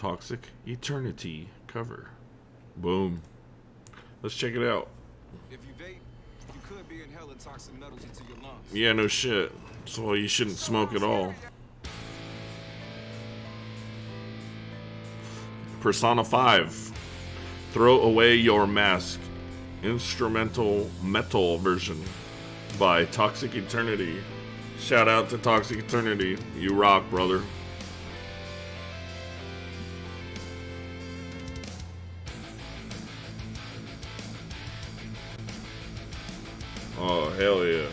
Toxic Eternity cover. Boom. Let's check it out. If you vape, you could be inhaling toxic metals into your lungs. Yeah, no shit. So you shouldn't smoke at all. Persona 5. Throw Away Your Mask. Instrumental metal version by Toxic Eternity. Shout out to Toxic Eternity. You rock, brother. Oh, hell yeah.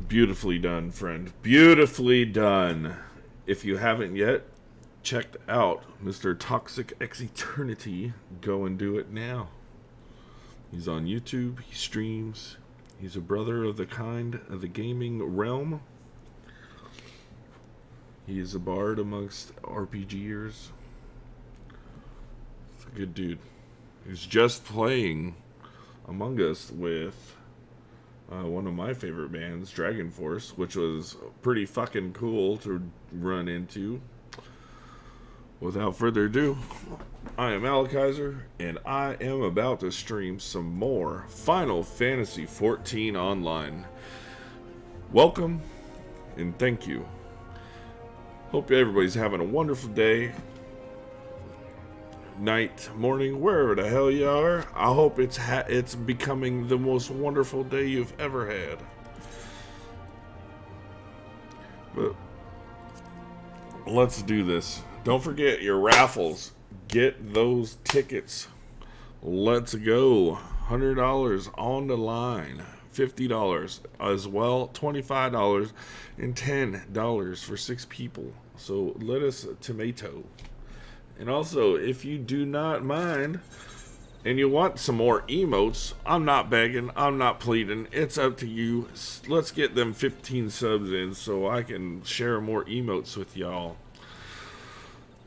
Beautifully done, friend. Beautifully done. If you haven't yet checked out Mr. Toxic X Eternity, go and do it now. He's on YouTube. He streams. He's a brother of the kind of the gaming realm. He is a bard amongst RPGers. He's a good dude. He's just playing Among Us with one of my favorite bands, Dragon Force, which was pretty fucking cool to run into. Without further ado, I am Alakizer, and I am about to stream some more Final Fantasy XIV Online. Welcome, and thank you. Hope everybody's having a wonderful day, night, morning, wherever the hell you are. I hope it's becoming the most wonderful day you've ever had. But let's do this. Don't forget your raffles. Get those tickets. Let's go. $100 on the line. $50 as well. $25 and $10 for 6 people. So let us tomato. And also, if you do not mind and you want some more emotes, I'm not begging, I'm not pleading, it's up to you. Let's get them 15 subs in so I can share more emotes with y'all.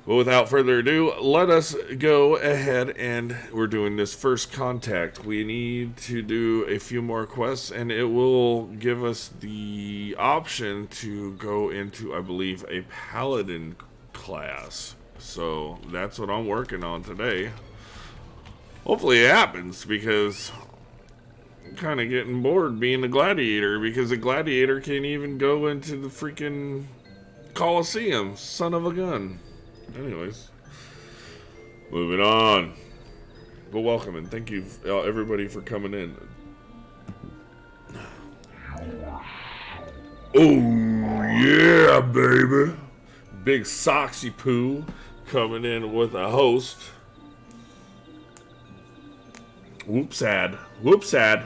But without further ado, let us go ahead, and we're doing this first contact. We need to do a few more quests, and it will give us the option to go into, I believe, a paladin class. So that's what I'm working on today. Hopefully it happens, because I'm kind of getting bored being a gladiator, because a gladiator can't even go into the freaking Colosseum. Son of a gun. Anyways, moving on. But welcome, and thank you everybody for coming in. Oh yeah, baby. Big Soxy Poo coming in with a host. Whoops ad. Whoops ad.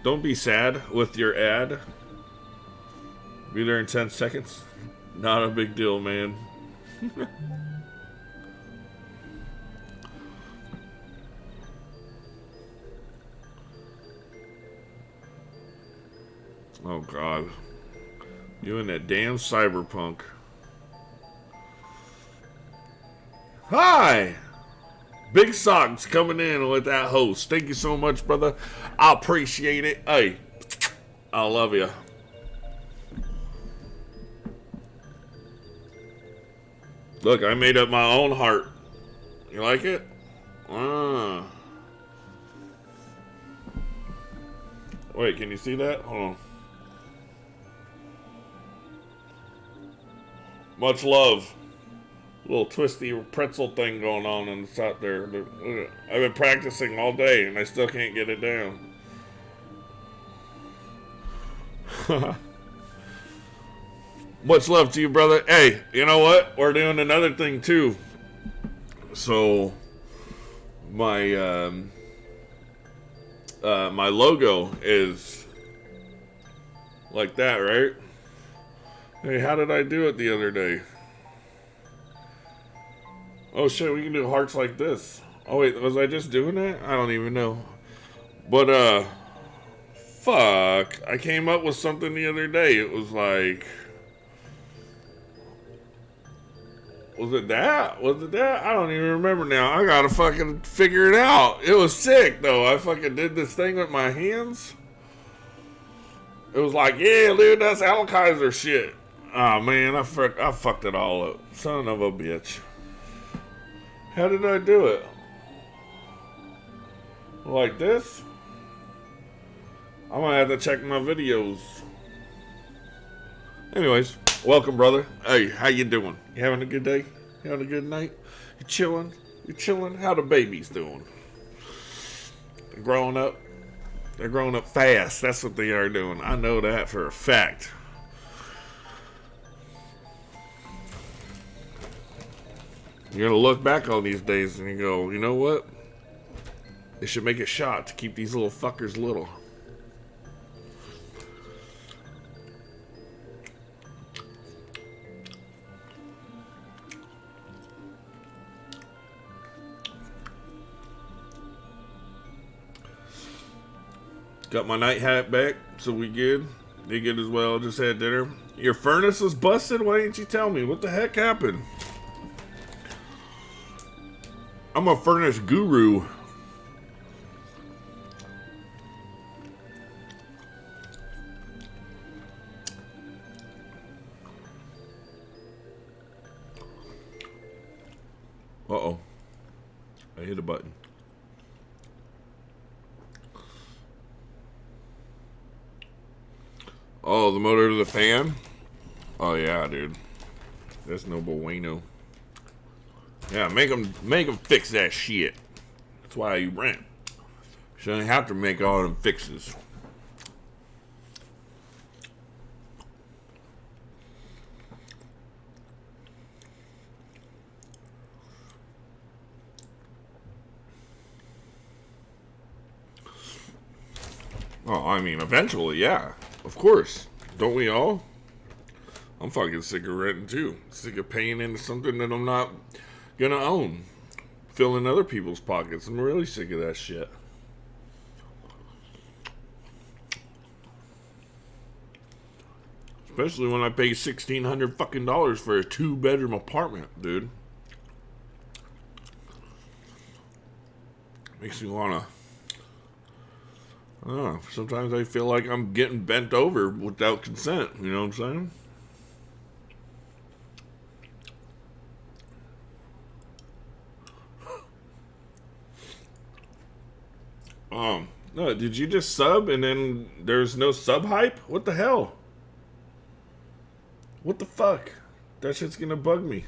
Don't be sad with your ad. Be there in 10 seconds. Not a big deal, man. Oh god. You and that damn cyberpunk. Hi! Big Socks coming in with that host. Thank you so much, brother. I appreciate it. Hey, I love you. Look, I made up my own heart. You like it? Wait, can you see that? Hold on. Much love. Little twisty pretzel thing going on the side there. I've been practicing all day and I still can't get it down. Much love to you, brother. Hey, you know what? We're doing another thing too. So my my logo is like that, right? Hey, how did I do it the other day? Oh shit, we can do hearts like this. Oh wait, was I just doing that? I don't even know. But fuck, I came up with something the other day. It was like, was it that? Was it that? I don't even remember now. I gotta fucking figure it out. It was sick though. I fucking did this thing with my hands. It was like, yeah, dude, that's Alakizer shit. Oh man, I fucked it all up. Son of a bitch. How did I do it? Like this? I'm gonna have to check my videos. Anyways, welcome, brother. Hey, how you doing? You having a good day? You having a good night? You chilling? You chilling? How the babies doing? They're growing up? They're growing up fast. That's what they are doing. I know that for a fact. You're gonna look back on these days and you go, you know what? They should make a shot to keep these little fuckers little. Got my night hat back, so we good. They good as well. Just had dinner. Your furnace was busted? Why didn't you tell me? What the heck happened? I'm a furnace guru. Oh, the motor to the fan? Oh yeah, dude. That's no bueno. Yeah, make them fix that shit. That's why you rent. Shouldn't have to make all them fixes. Oh, I mean, eventually, yeah. Of course. Don't we all? I'm fucking sick of renting too. Sick of paying into something that I'm not gonna own. Filling other people's pockets. I'm really sick of that shit. Especially when I pay $1,600 fucking dollars for a 2-bedroom apartment, dude. Makes me wanna. I don't know. Sometimes I feel like I'm getting bent over without consent. You know what I'm saying? No, did you just sub and then there's no sub hype? What the hell? What the fuck? That shit's gonna bug me.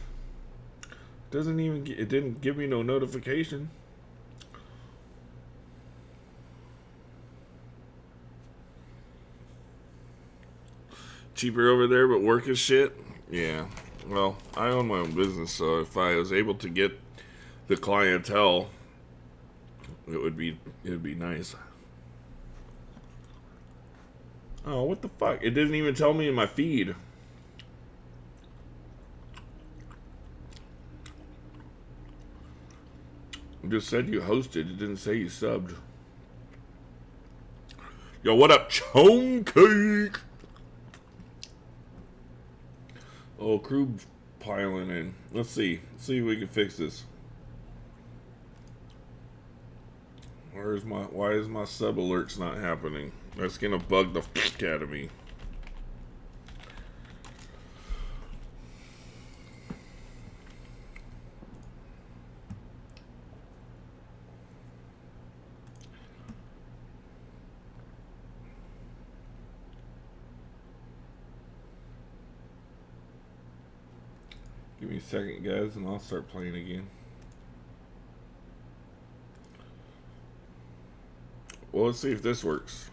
It didn't give me no notification. Cheaper over there, but work as shit? Yeah. Well, I own my own business, so if I was able to get the clientele, it would be nice. Oh, what the fuck? It didn't even tell me in my feed. It just said you hosted. It didn't say you subbed. Yo, what up, Chone Cake? Oh, crew piling in. Let's see. Let's see if we can fix this. Why is my sub alerts not happening? That's gonna bug the fuck out of me. Give me a second, guys, and I'll start playing again. Well, let's see if this works.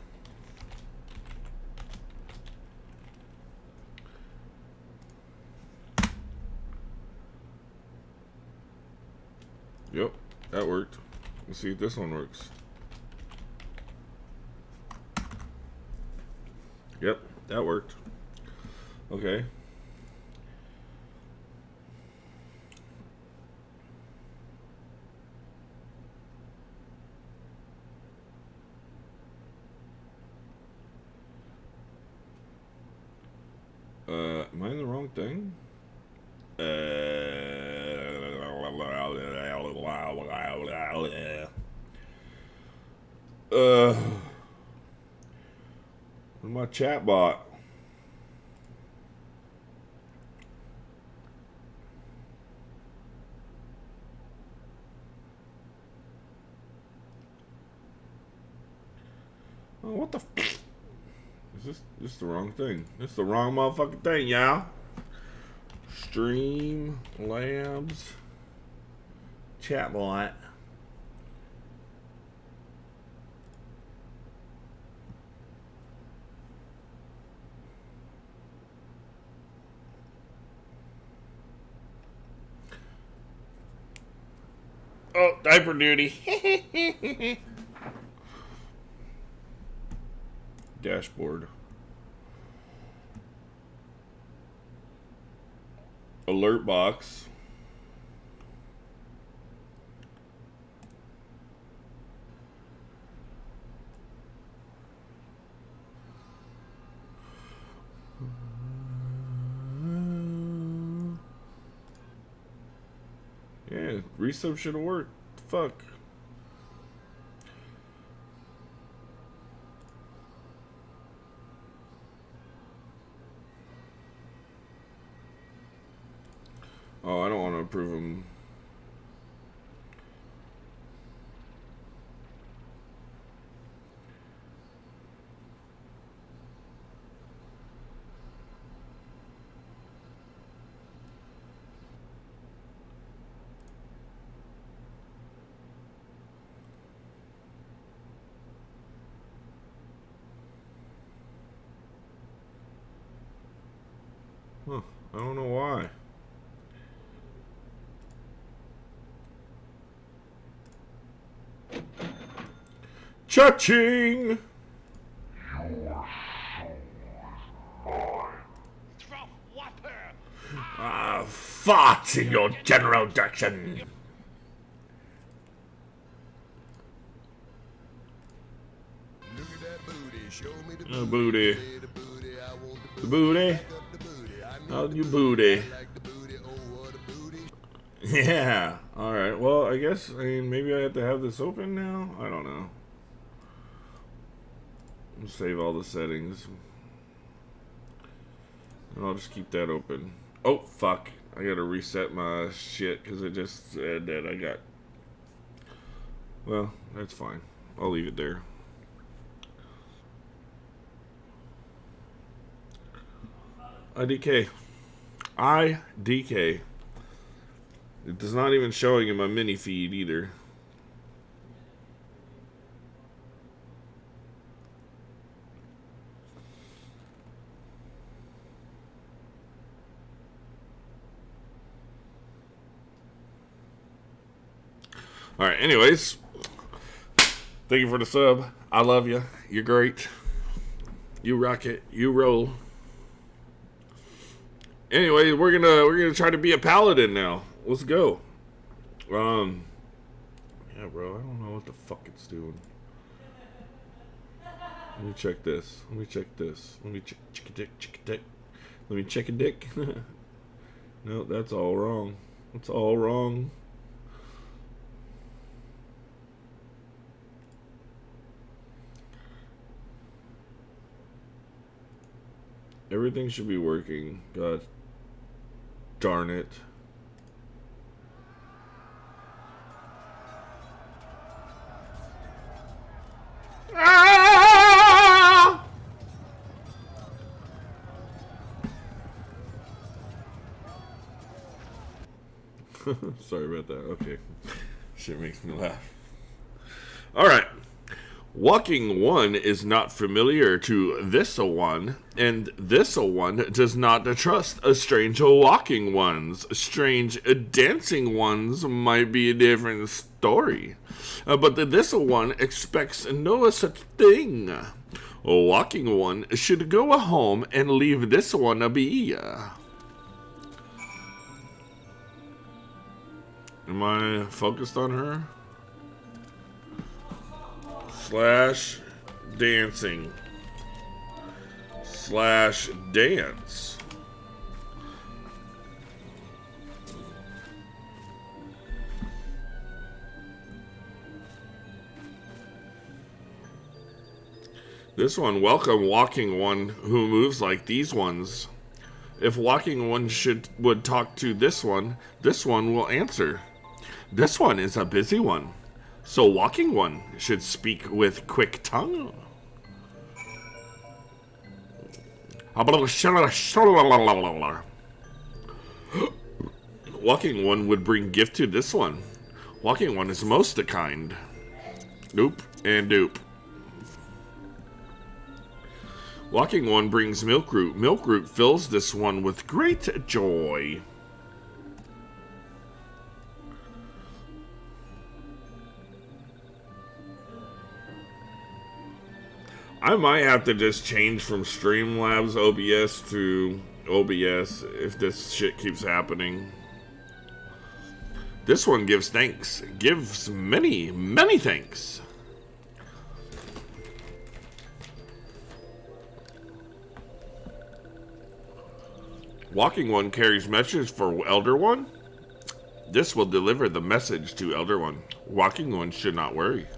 Yep, that worked. Let's see if this one works. Yep, that worked. Okay. Am I in the wrong thing? My chat bot. Oh, what the f? Is this the wrong thing? This the wrong motherfucking thing, y'all. Stream Labs Chatbot. Oh, diaper duty. Dashboard. Alert box. Yeah, resub should have worked. Fuck. Oh, I don't want to approve them. Huh. I don't know why. Cha-ching! Farts in your general direction. Look at that booty. Show me the Oh, booty. booty. The booty. I want the The booty. booty. The booty. I need How's the your booty. booty? I like the booty. Oh, what a booty. Yeah. Alright, well, I guess, maybe I have to have this open now? I don't know. I'll save all the settings. And I'll just keep that open. Oh, fuck. I gotta reset my shit because it just said that I got... Well, that's fine. I'll leave it there. IDK. IDK. It does not even showing in my mini feed either. Alright, anyways. Thank you for the sub. I love you. You're great. You rock it. You roll. Anyway, we're gonna try to be a paladin now. Let's go. Yeah, bro, I don't know what the fuck it's doing. Let me check this. Let me check this. Let me check a dick, check a dick. Let me check a dick. No, that's all wrong. That's all wrong. Everything should be working. God darn it. Ah! Sorry about that. Okay. Shit makes me laugh. Alright. Walking one is not familiar to this one, and this one does not trust a strange walking ones. Strange dancing ones might be a different story. But this one expects no such thing. A walking one should go home and leave this one be. Am I focused on her? Slash dancing. Slash dance. This one, welcome walking one who moves like these ones. If walking one would talk to this one will answer. This one is a busy one. So walking one should speak with quick tongue. Walking one would bring gift to this one. Walking one is most kind. Nope and doop. Walking one brings milk root. Milk root fills this one with great joy. I might have to just change from Streamlabs OBS to OBS if this shit keeps happening. This one gives thanks. Gives many, many thanks. Walking one carries message for Elder One. This will deliver the message to Elder One. Walking one should not worry.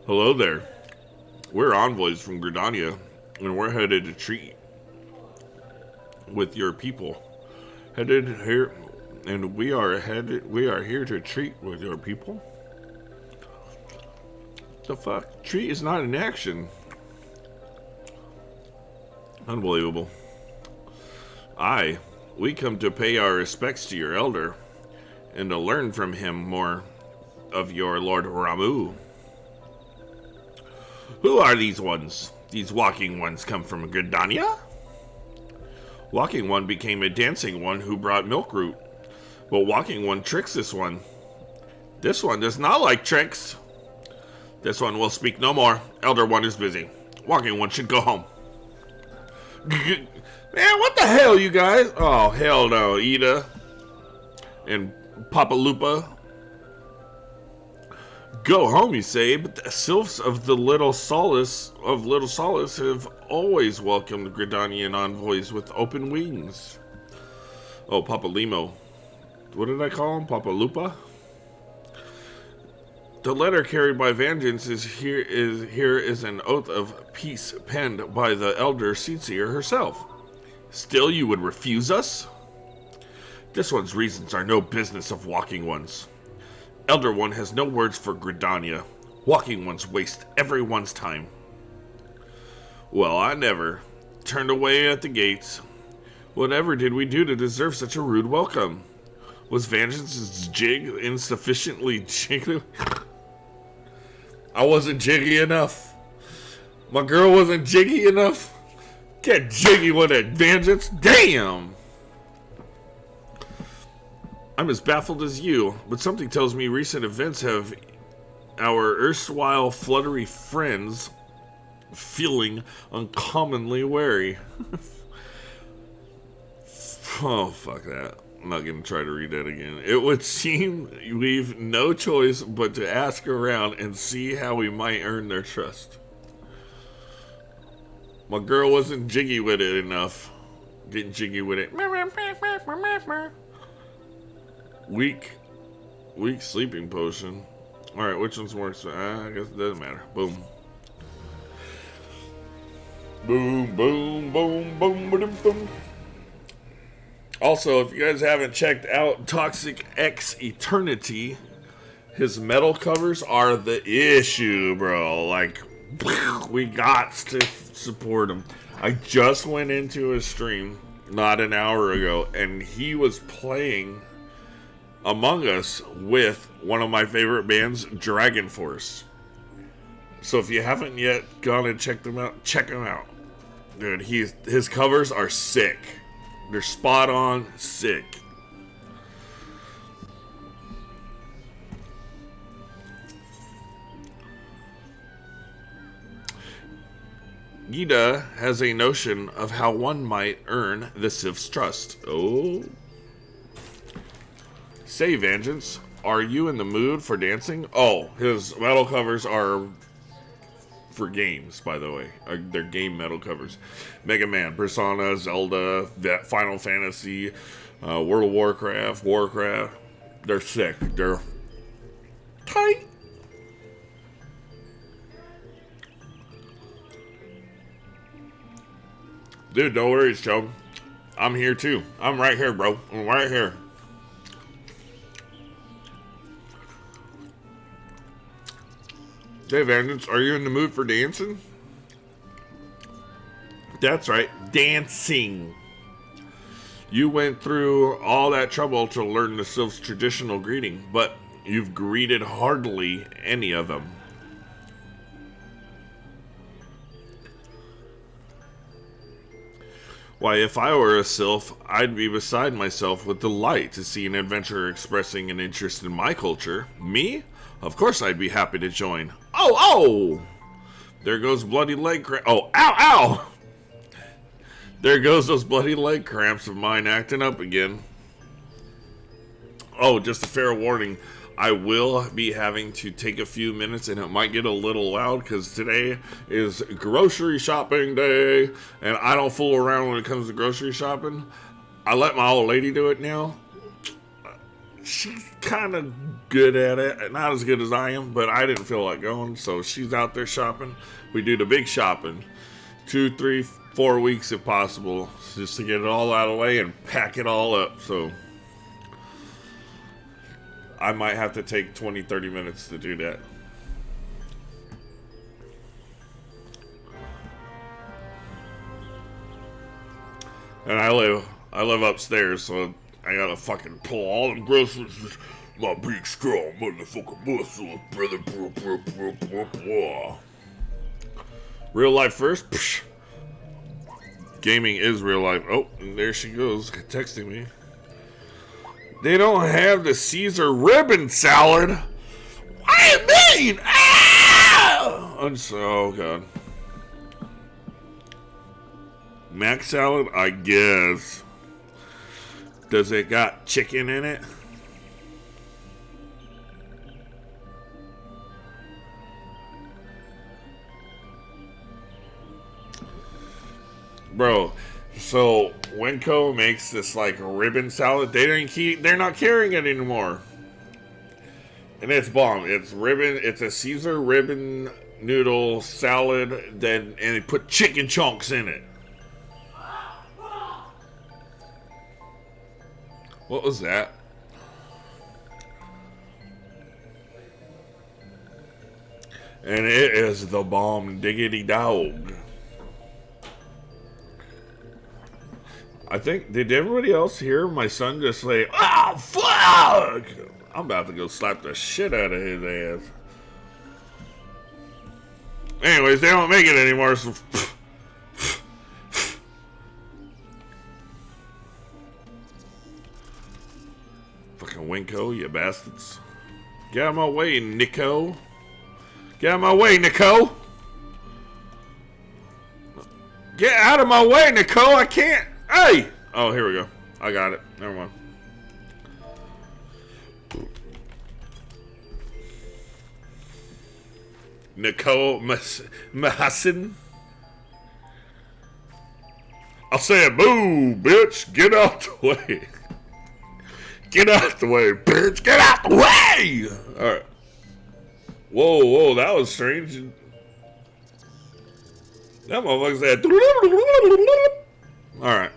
Hello there. We're envoys from Gridania, and we're headed to treat with your people. Headed here, and we are here to treat with your people. The fuck? Treat is not in action. Unbelievable. We come to pay our respects to your elder, and to learn from him more of your Lord Ramu. Who are these ones? These walking ones come from Gridania? Walking one became a dancing one who brought milk root. But walking one tricks this one. This one does not like tricks. This one will speak no more. Elder one is busy. Walking one should go home. Man, what the hell, you guys? Oh, hell no. Ida and Papa Lupa. Go home, you say, but the sylphs of the Little Solace have always welcomed Gridanian envoys with open wings. Oh, Papa Limo. What did I call him? Papa Lupa? The letter carried by Vengeance is an oath of peace penned by the elder Seetsier herself. Still you would refuse us? This one's reasons are no business of walking ones. Elder one has no words for Gridania. Walking ones waste everyone's time. Well, I never. Turned away at the gates. Whatever did we do to deserve such a rude welcome? Was Vengeance's jig insufficiently jiggy? I wasn't jiggy enough. My girl wasn't jiggy enough. Get jiggy with it, Vengeance. Damn! I'm as baffled as you, but something tells me recent events have our erstwhile fluttery friends feeling uncommonly wary. Oh, fuck that. I'm not going to try to read that again. It would seem we've no choice but to ask around and see how we might earn their trust. My girl wasn't jiggy with it enough. Getting jiggy with it. Weak sleeping potion. Alright, which one's more expensive? I guess it doesn't matter. Boom. Boom, boom, boom, boom, boom, boom. Also, if you guys haven't checked out Toxic X Eternity, his metal covers are the issue, bro. Like, we got to support him. I just went into his stream not an hour ago, and he was playing Among Us with one of my favorite bands, Dragon Force. So if you haven't yet gone and checked them out, check them out. Dude, his covers are sick. They're spot on, sick. Gita has a notion of how one might earn the Sif's trust. Oh. Say, Vengeance, are you in the mood for dancing? Oh, his metal covers are for games, by the way. They're game metal covers. Mega Man, Persona, Zelda, Final Fantasy, World of Warcraft. They're sick. They're tight. Dude, no worries, Joe. I'm here too. I'm right here, bro. I'm right here. Hey, Vengeance, are you in the mood for dancing? That's right, dancing. You went through all that trouble to learn the Sylph's traditional greeting, but you've greeted hardly any of them. Why, if I were a Sylph, I'd be beside myself with delight to see an adventurer expressing an interest in my culture. Me? Of course I'd be happy to join. Oh! There goes bloody leg cramp. Oh, ow, ow! There goes those bloody leg cramps of mine acting up again. Oh, just a fair warning. I will be having to take a few minutes, and it might get a little loud because today is grocery shopping day, and I don't fool around when it comes to grocery shopping. I let my old lady do it now. She's kind of good at it. Not as good as I am, but I didn't feel like going, so she's out there shopping. We do the big shopping. 2, 3, 4 weeks if possible, just to get it all out of the way and pack it all up. So I might have to take 20, 30 minutes to do that. And I live upstairs, so I gotta fucking pull all them groceries. My big strong motherfucking muscle, brother. Real life first. Psh. Gaming is real life. Oh, and there she goes, texting me. They don't have the Caesar ribbon salad. What do you mean? Ah! Oh, God. Mac salad, I guess. Does it got chicken in it? Bro, so Winco makes this like ribbon salad. They're not carrying it anymore. And it's bomb. It's ribbon. It's a Caesar ribbon noodle salad. And they put chicken chunks in it. What was that? And it is the bomb diggity dog. I think, did everybody else hear my son just say, "Oh, fuck!" I'm about to go slap the shit out of his ass. Anyways, they don't make it anymore, so... Fucking Winco, you bastards. Get out of my way, Nico. Get out of my way, Nico. Get out of my way, Nico. I can't. Hey! Oh, here we go. I got it. Never mind. Nicole Mahassin. I said, boo, bitch. Get out the way. Get out the way, bitch. Get out the way. All right. Whoa, whoa. That was strange. That motherfucker said. All right.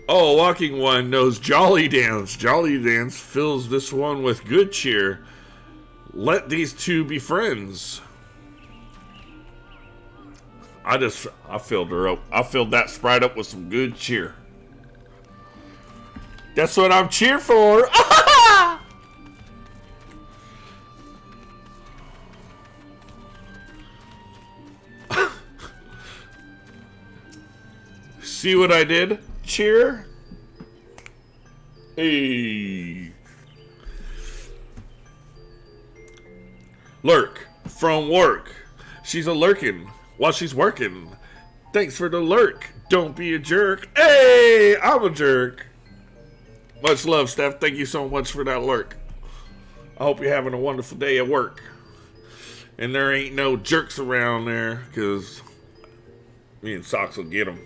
Oh, walking one knows Jolly Dance. Jolly Dance fills this one with good cheer. Let these two be friends. I filled her up. I filled that Sprite up with some good cheer. That's what I'm cheer for. See what I did? Cheer. Hey. Lurk from work. She's a lurkin' while she's working. Thanks for the lurk. Don't be a jerk. Hey, I'm a jerk. Much love, Steph. Thank you so much for that lurk. I hope you're having a wonderful day at work. And there ain't no jerks around there, because me and Socks will get them.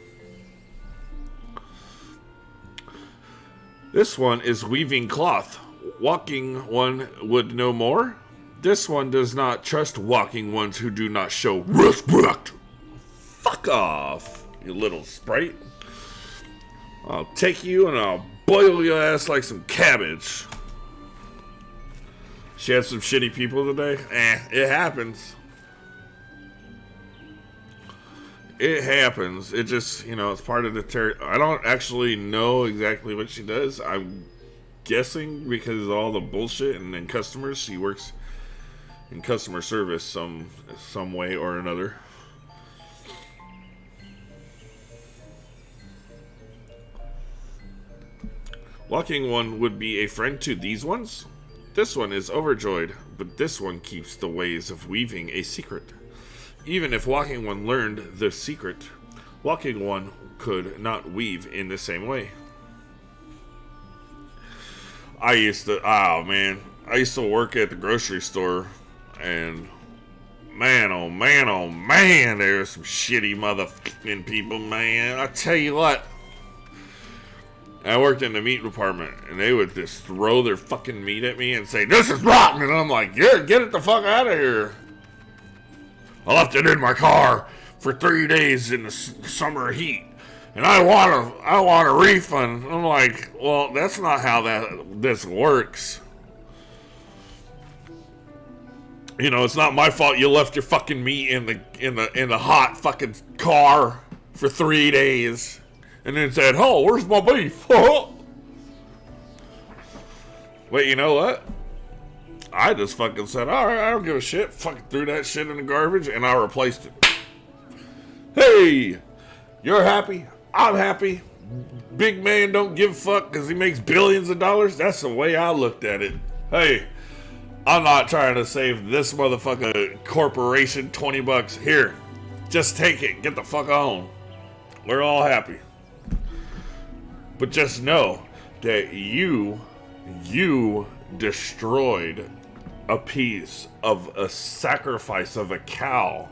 This one is weaving cloth. Walking one would know more. This one does not trust walking ones who do not show respect. Fuck off, you little sprite. I'll take you and I'll boil your ass like some cabbage. She had some shitty people today. It happens. It happens. It just, it's part of the I don't actually know exactly what she does. I'm guessing because of all the bullshit and then customers. She works in customer service some way or another. Walking one would be a friend to these ones. This one is overjoyed, but this one keeps the ways of weaving a secret. Even if walking one learned the secret, walking one could not weave in the same way. I used to work at the grocery store. And man, oh man, there's some shitty motherfucking people, man. I tell you what. I worked in the meat department, and they would just throw their fucking meat at me and say, "This is rotten," and I'm like, "Yeah, get it the fuck out of here." I left it in my car for 3 days in the summer heat, and I want a refund. I'm like, well, that's not how this works. It's not my fault you left your fucking meat in the hot fucking car for 3 days, and then said, "Oh, where's my beef?" Wait, you know what? I just fucking said, all right, I don't give a shit. Fucking threw that shit in the garbage, and I replaced it. Hey, you're happy. I'm happy. Big man don't give a fuck because he makes billions of dollars. That's the way I looked at it. Hey, I'm not trying to save this motherfucking corporation $20. Here, just take it. Get the fuck on. We're all happy. But just know that you destroyed a piece of a sacrifice of a cow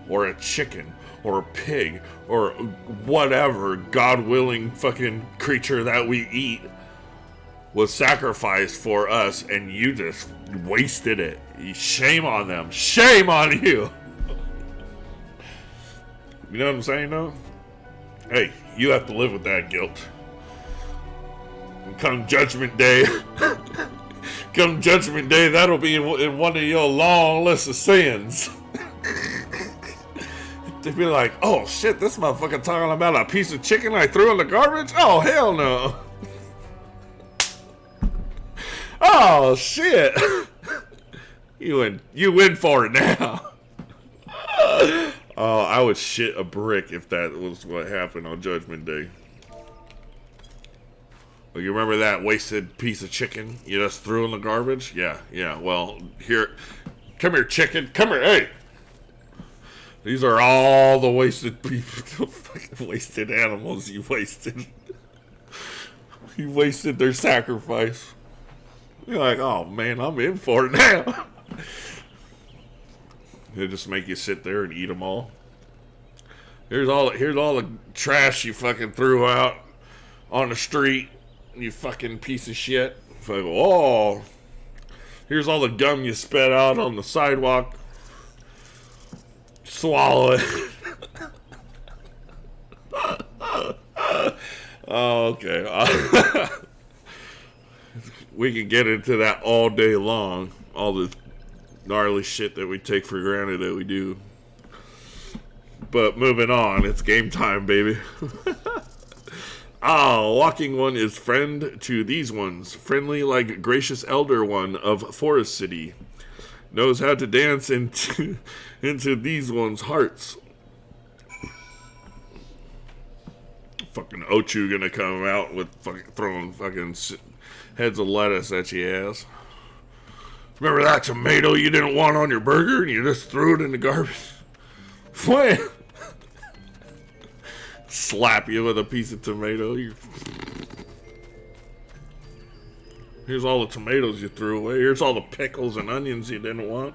or a chicken or a pig or whatever God-willing fucking creature that we eat was sacrificed for us, and you just wasted it. Shame on them. Shame on you. You know what I'm saying, though? Hey, you have to live with that guilt. And come Judgment Day, that'll be in one of your long list of sins. They'd be like, oh shit, this motherfucker talking about a piece of chicken I threw in the garbage? Oh, hell no. Oh shit. You win for it now. Oh, I would shit a brick if that was what happened on Judgment Day. Well, you remember that wasted piece of chicken you just threw in the garbage? Yeah. Well, here, come here, chicken. Come here, hey. These are all the wasted people, wasted animals you wasted. You wasted their sacrifice. You're like, oh man, I'm in for it now. They just make you sit there and eat them all. Here's all the trash you fucking threw out on the street. You fucking piece of shit. It's like, oh, here's all the gum you spat out on the sidewalk. Swallow it. Oh, okay. We can get into that all day long. All the gnarly shit that we take for granted that we do. But moving on, it's game time, baby. Walking one is friend to these ones. Friendly like gracious elder one of Forest City. Knows how to dance into these ones' hearts. Fucking Ochu gonna come out with fucking throwing fucking heads of lettuce at your ass. Remember that tomato you didn't want on your burger and you just threw it in the garbage? What? Slap you with a piece of tomato. Here's all the tomatoes you threw away. Here's all the pickles and onions you didn't want.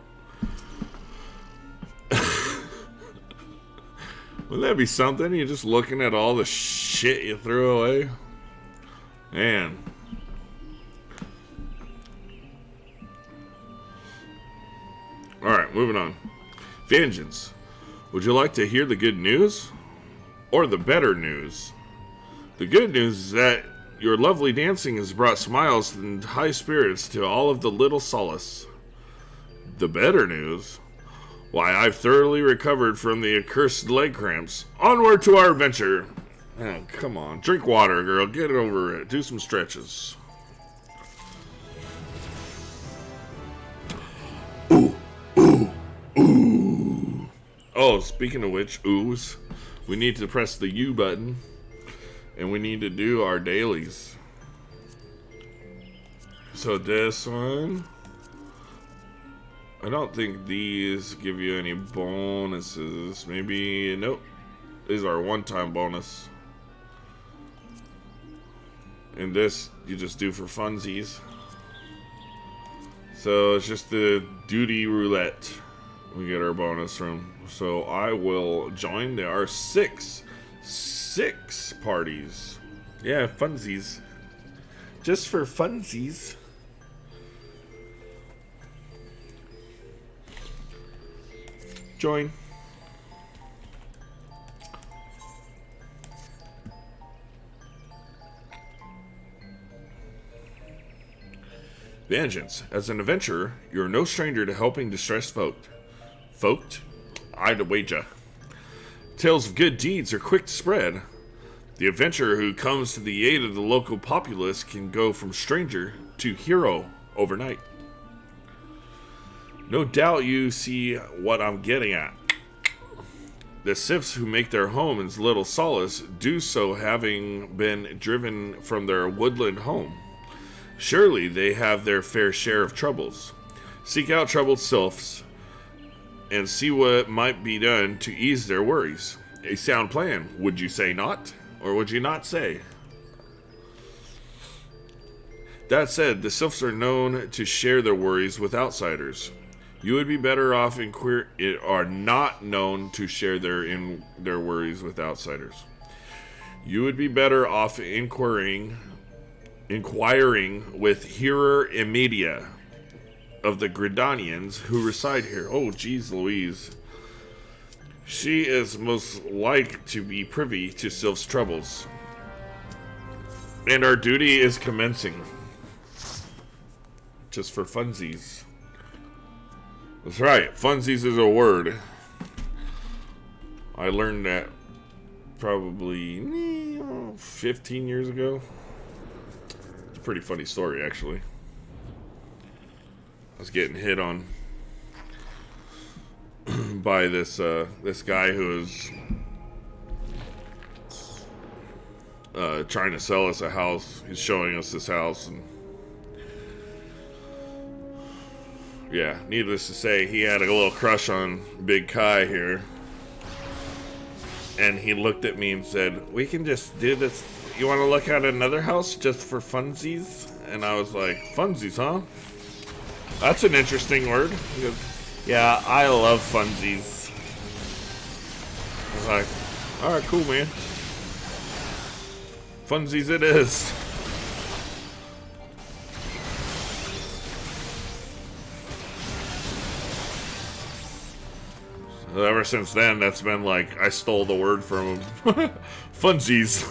Wouldn't that be something? You're just looking at all the shit you threw away. Man. Alright, moving on. Vengeance. Would you like to hear the good news? Or the better news? The good news is that your lovely dancing has brought smiles and high spirits to all of the little solace. The better news? Why, I've thoroughly recovered from the accursed leg cramps. Onward to our adventure. Oh, come on. Drink water, girl. Get over it. Do some stretches. Ooh. Oh, speaking of which, oohs. We need to press the U button. And we need to do our dailies. So this one, I don't think these give you any bonuses. Maybe, nope. These are a one-time bonus. And this, you just do for funsies. So it's just the duty roulette we get our bonus from. So I will join. There are six parties. Yeah, funsies. Just for funsies. Join. Vengeance. As an adventurer, you're no stranger to helping distressed folk. I'd wager. Tales of good deeds are quick to spread. The adventurer who comes to the aid of the local populace can go from stranger to hero overnight. No doubt you see what I'm getting at. The Sifs who make their home in Little Solace do so having been driven from their woodland home. Surely they have their fair share of troubles. Seek out troubled Sifs and see what might be done to ease their worries. A sound plan, would you say not? Or would you not say? That said, the Sifs are known to share their worries with outsiders. You would be better off are not known to share their worries with outsiders. You would be better off inquiring with Hearer Imedia of the Gridanians who reside here. Oh, geez, Louise. She is most like to be privy to Sylph's troubles. And our duty is commencing. Just for funsies. That's right, funsies is a word. I learned that probably 15 years ago. It's a pretty funny story, actually. I was getting hit on by this guy who was trying to sell us a house. He's showing us this house, and yeah, needless to say, he had a little crush on Big Kai here. And he looked at me and said, we can just do this. You want to look at another house just for funsies? And I was like, funsies, huh? That's an interesting word. He goes, yeah, I love funsies. I was like, alright, cool, man. Funsies it is. Ever since then, that's been like, I stole the word from him. Funsies.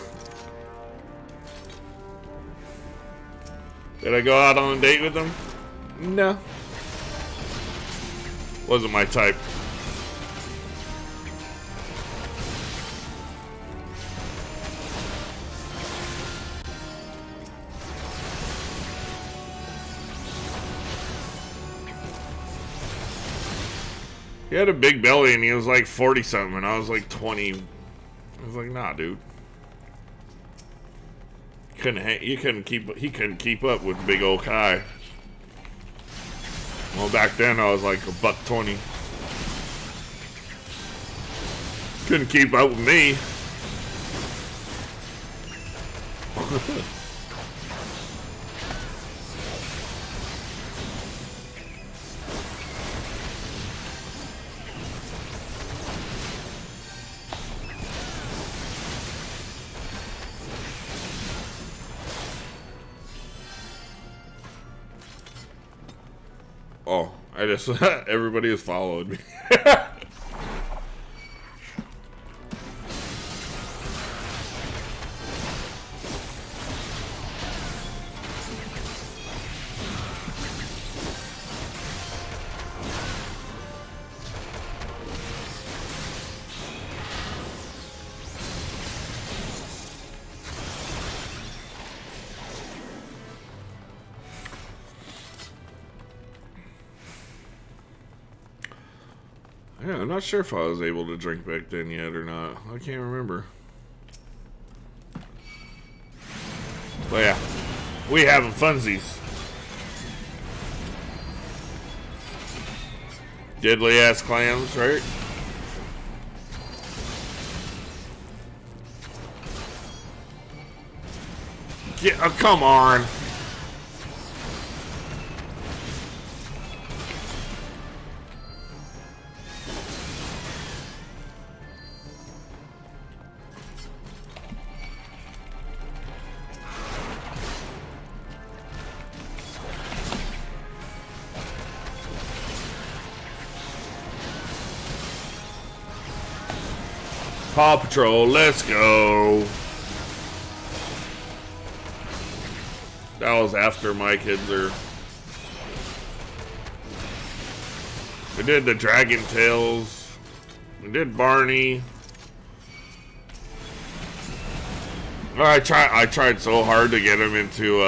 Did I go out on a date with him? No. Wasn't my type. He had a big belly and he was like 40 something and I was like 20. I was like, nah, dude. He couldn't keep up with big old Kai. Well, back then I was like a $120. Couldn't keep up with me. Oh, I just, everybody has followed me. Yeah, I'm not sure if I was able to drink back then yet or not. I can't remember. But yeah, we having funsies. Deadly ass clams, right? Oh, come on. Paw Patrol, let's go. That was after my kids are. We did the Dragon Tales. We did Barney. I tried so hard to get him into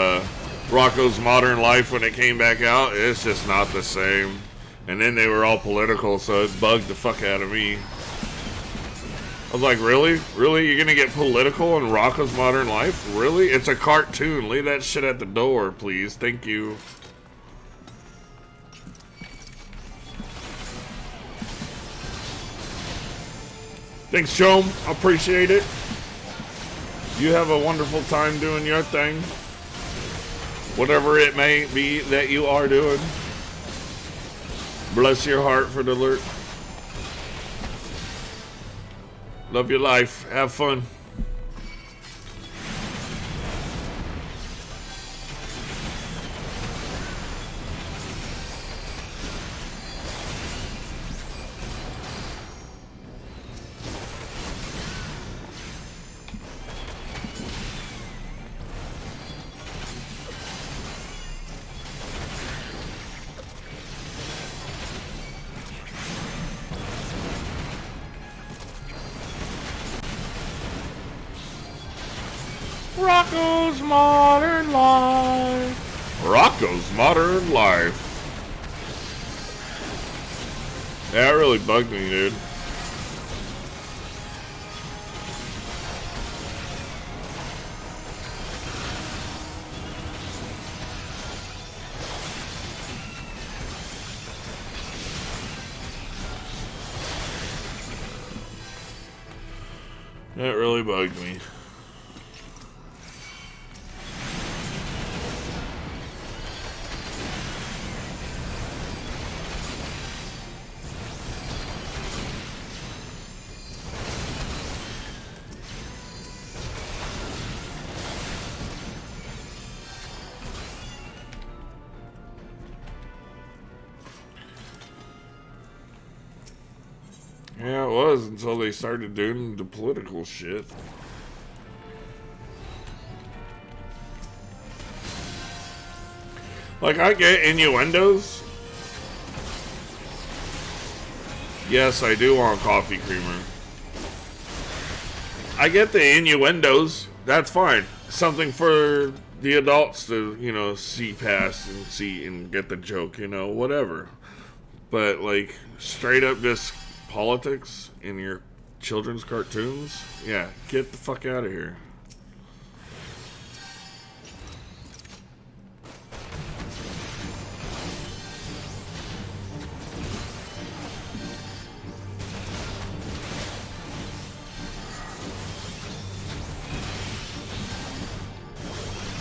Rocco's Modern Life when it came back out. It's just not the same. And then they were all political, so it bugged the fuck out of me. I was like, really? Really? You're gonna get political in Rocco's Modern Life? Really? It's a cartoon. Leave that shit at the door, please. Thank you. Thanks, Chom. I appreciate it. You have a wonderful time doing your thing. Whatever it may be that you are doing. Bless your heart for the alert. Love your life. Have fun. Rocco's Modern Life. Rocco's Modern Life. Yeah, it really bugged me, dude. That really bugged me. Yeah, it was until they started doing the political shit. Like, I get innuendos. Yes, I do want coffee creamer. I get the innuendos. That's fine. Something for the adults to, you know, see past and see and get the joke, you know, whatever. But, like, straight up just politics in your children's cartoons? Yeah, get the fuck out of here.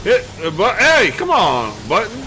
Hit the button. Hey, come on, button.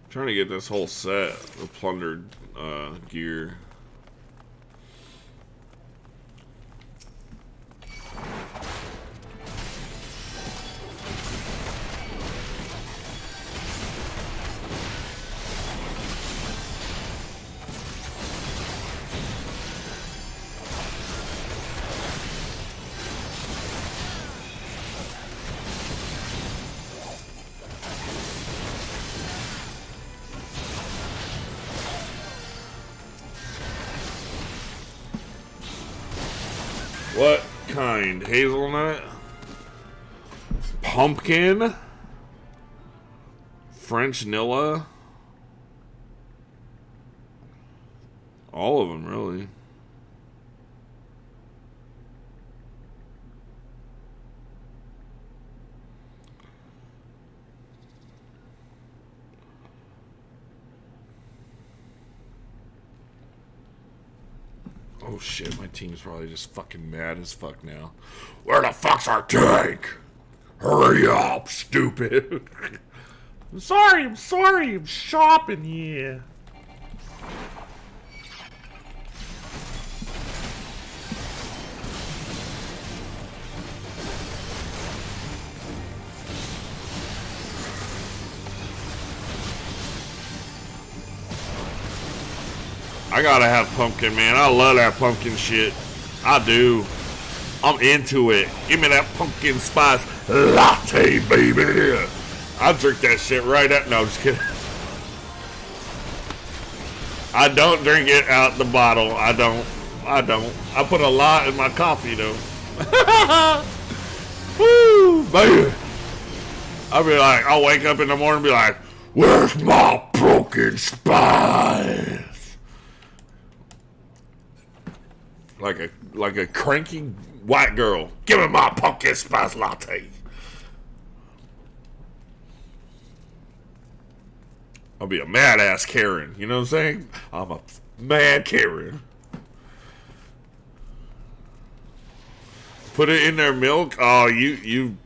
Trying to get this whole set of plundered gear. What kind? Hazelnut? Pumpkin? French vanilla? All of them, really. Oh shit, my team's probably just fucking mad as fuck now. Where the fuck's our tank? Hurry up, stupid. I'm sorry, I'm shopping here. I gotta have pumpkin, man. I love that pumpkin shit. I do. I'm into it. Give me that pumpkin spice latte, baby. I'll drink that shit right up. No, I'm just kidding. I don't drink it out the bottle. I don't. I put a lot in my coffee, though. Woo, baby. I'll be like, I'll wake up in the morning and be like, where's my pumpkin spice? Like a cranky white girl. Give me my pumpkin spice latte. I'll be a mad ass Karen. You know what I'm saying? I'm a mad Karen. Put it in their milk. Oh, you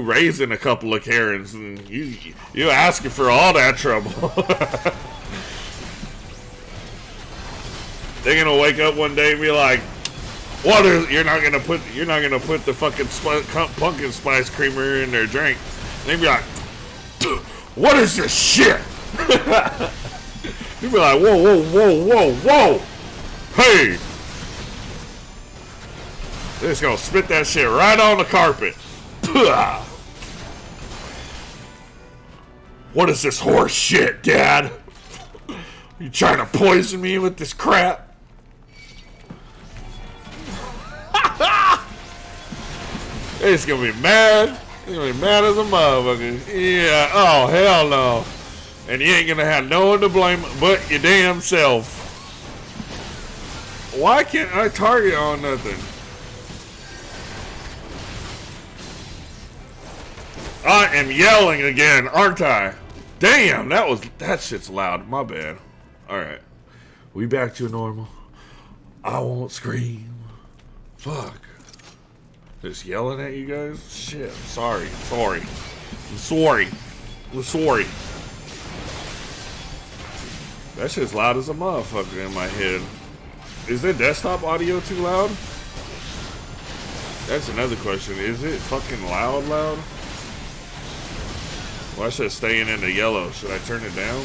raising a couple of Karens, and you asking for all that trouble. They're gonna wake up one day and be like, "What is? You're not gonna put the fucking pumpkin spice creamer in their drink." And they be like, "What is this shit?" You be like, "Whoa! Hey!" They're just gonna spit that shit right on the carpet. What is this horse shit, Dad? You trying to poison me with this crap? They're just gonna be mad. They're gonna be mad as a motherfucker. Yeah, oh hell no. And you ain't gonna have no one to blame but your damn self. Why can't I target on nothing? I am yelling again, aren't I? Damn, that shit's loud. My bad. Alright. We back to normal. I won't scream. Fuck. Just yelling at you guys? Shit. Sorry. I'm sorry. That shit's loud as a motherfucker in my head. Is the desktop audio too loud? That's another question. Is it fucking loud? Why should I stay in the yellow? Should I turn it down?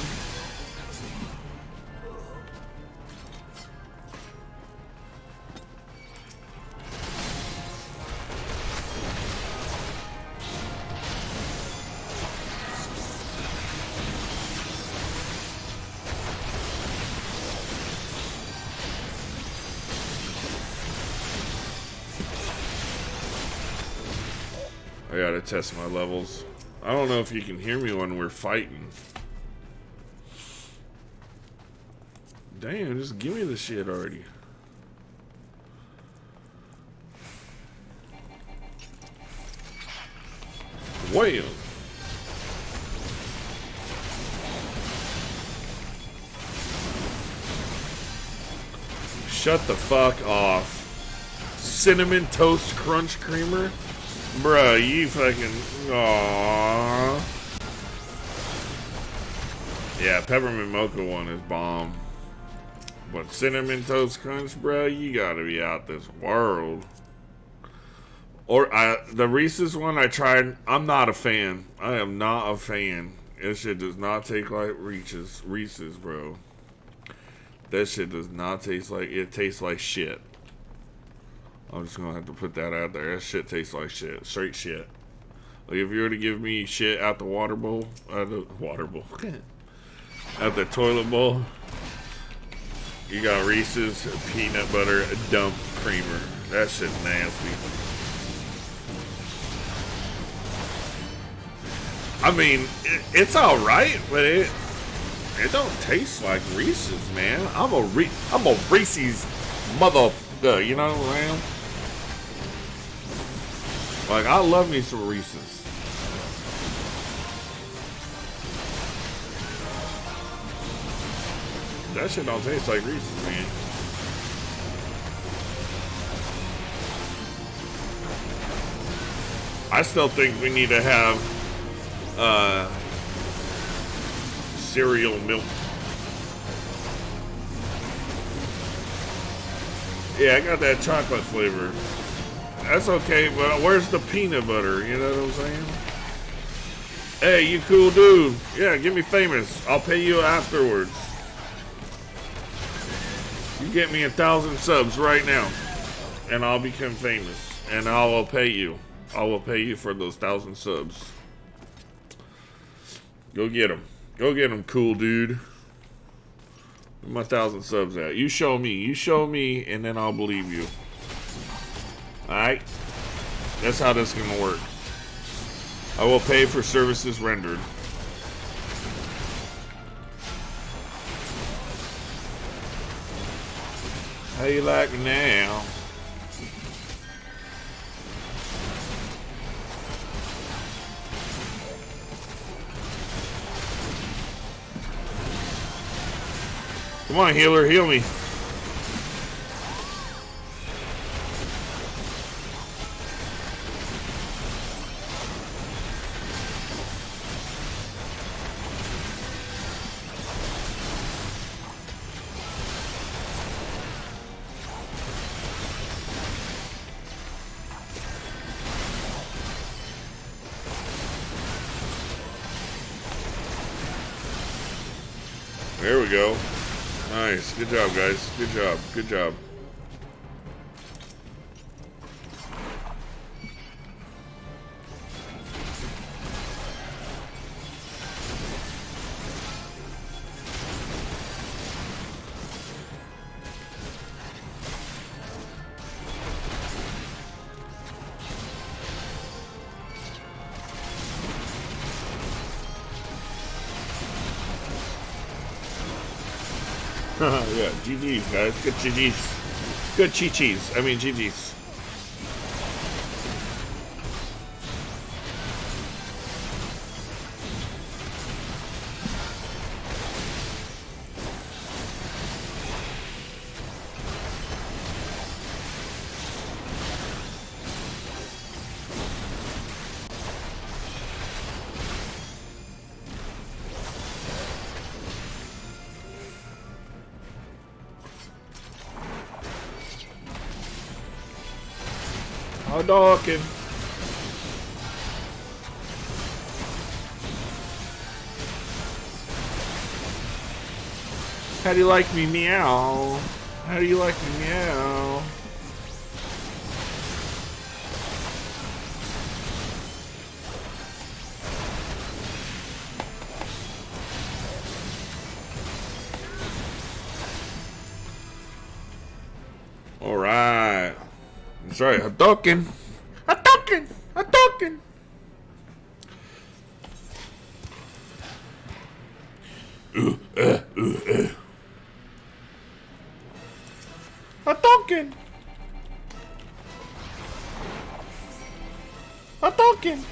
I gotta test my levels. I don't know if you can hear me when we're fighting. Damn, just give me the shit already. Wham! Shut the fuck off. Cinnamon Toast Crunch Creamer? Bruh, you fucking... Aww. Yeah, Peppermint Mocha one is bomb. But Cinnamon Toast Crunch, bruh, you gotta be out this world. Or, the Reese's one I tried, I'm not a fan. I am not a fan. That shit does not taste like Reese's, bro. That shit does not taste like... It tastes like shit. I'm just gonna have to put that out there. That shit tastes like shit. Straight shit. Like, if you were to give me shit out the water bowl, out the toilet bowl, you got Reese's peanut butter dump creamer. That shit's nasty. I mean, it's alright, but it don't taste like Reese's, man. I'm a Reese's motherfucker, you know what I am? Like, I love me some Reese's. That shit don't taste like Reese's, man. I still think we need to have cereal milk. Yeah, I got that chocolate flavor. That's okay, but where's the peanut butter? You know what I'm saying? Hey, you cool dude. Yeah, get me famous. I'll pay you afterwards. You get me 1,000 subs right now, and I'll become famous, and I will pay you. I will pay you for those 1,000 subs. Go get them. Go get them, cool dude. Where my 1,000 subs at? You show me. You show me, and then I'll believe you. Alright? That's how this is gonna work. I will pay for services rendered. How you like me now? Come on, healer, heal me. There we go. Nice. Good job, guys. Good job. Good job. Yeah, GG's, guys. Good GG's. Good chi-chis. I mean, GG's. How dawking. How do you like me, meow? How do you like me, meow? All right. That's right. I'm talking. I'm talking. I'm talking. I'm talking. I'm talking.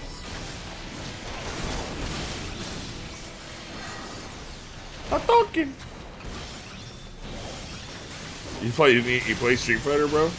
I'm talking. You play Street Fighter, bro?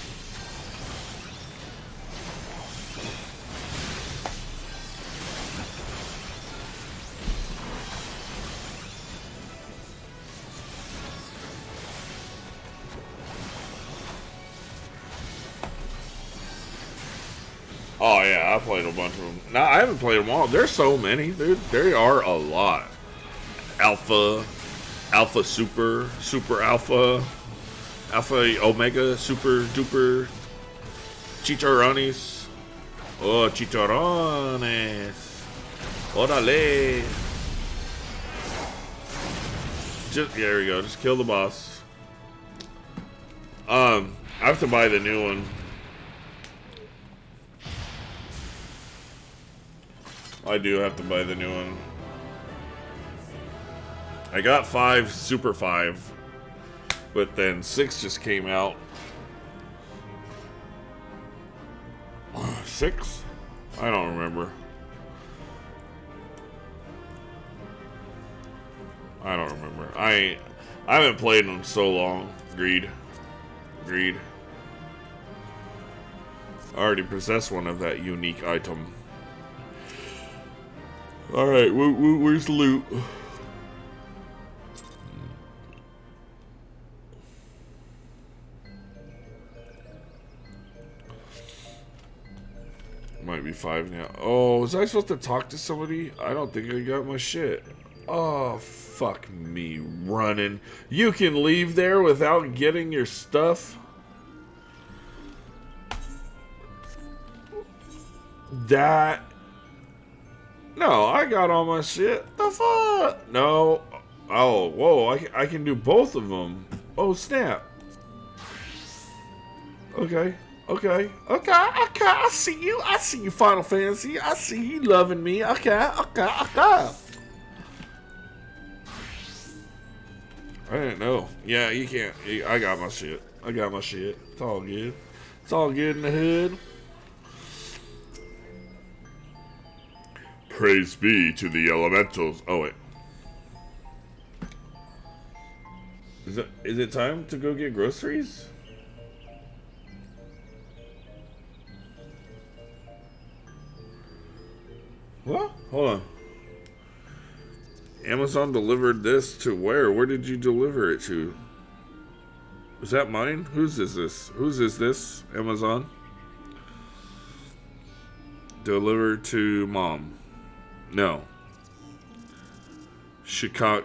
Oh yeah, I played a bunch of them. No, I haven't played them all. There's so many. There are a lot. Alpha, Alpha Super, Super Alpha, Alpha Omega, Super Duper, Chicharrones. Oh, Chicharrones. Orale. Just, yeah, there we go. Just kill the boss. I have to buy the new one. I do have to buy the new one. I got 5 Super 5, but then 6 just came out. 6? I don't remember. I don't remember. I haven't played them so long. Greed. I already possess one of that unique item. Alright, where's the loot? Might be 5 now. Oh, was I supposed to talk to somebody? I don't think I got my shit. Oh, fuck me running. You can leave there without getting your stuff? That... No, I got all my shit. The fuck? No. Oh, whoa, I can do both of them. Oh, snap. Okay. Okay. Okay. I see you. I see you, Final Fantasy. I see you loving me. Okay. Okay. I didn't know. Yeah, you can't. I got my shit. I got my shit. It's all good. It's all good in the hood. Praise be to the elementals. Oh, wait. Is it time to go get groceries? What? Hold on. Amazon delivered this to where? Where did you deliver it to? Is that mine? Whose is this? Whose is this? Amazon? Delivered to mom. No. Chico,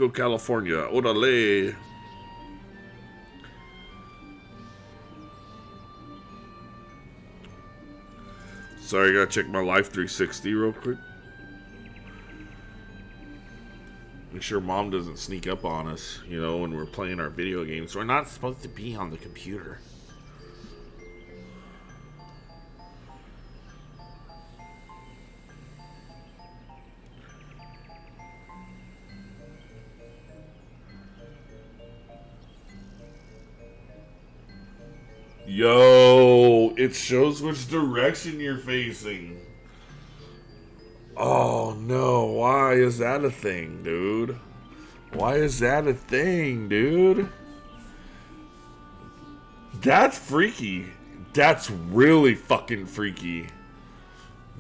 California. Orale. Sorry, I gotta check my Life 360 real quick. Make sure mom doesn't sneak up on us, you know, when we're playing our video games. We're not supposed to be on the computer. Yo, it shows which direction you're facing. Oh no, why is that a thing, dude? Why is that a thing, dude? That's freaky. That's really fucking freaky.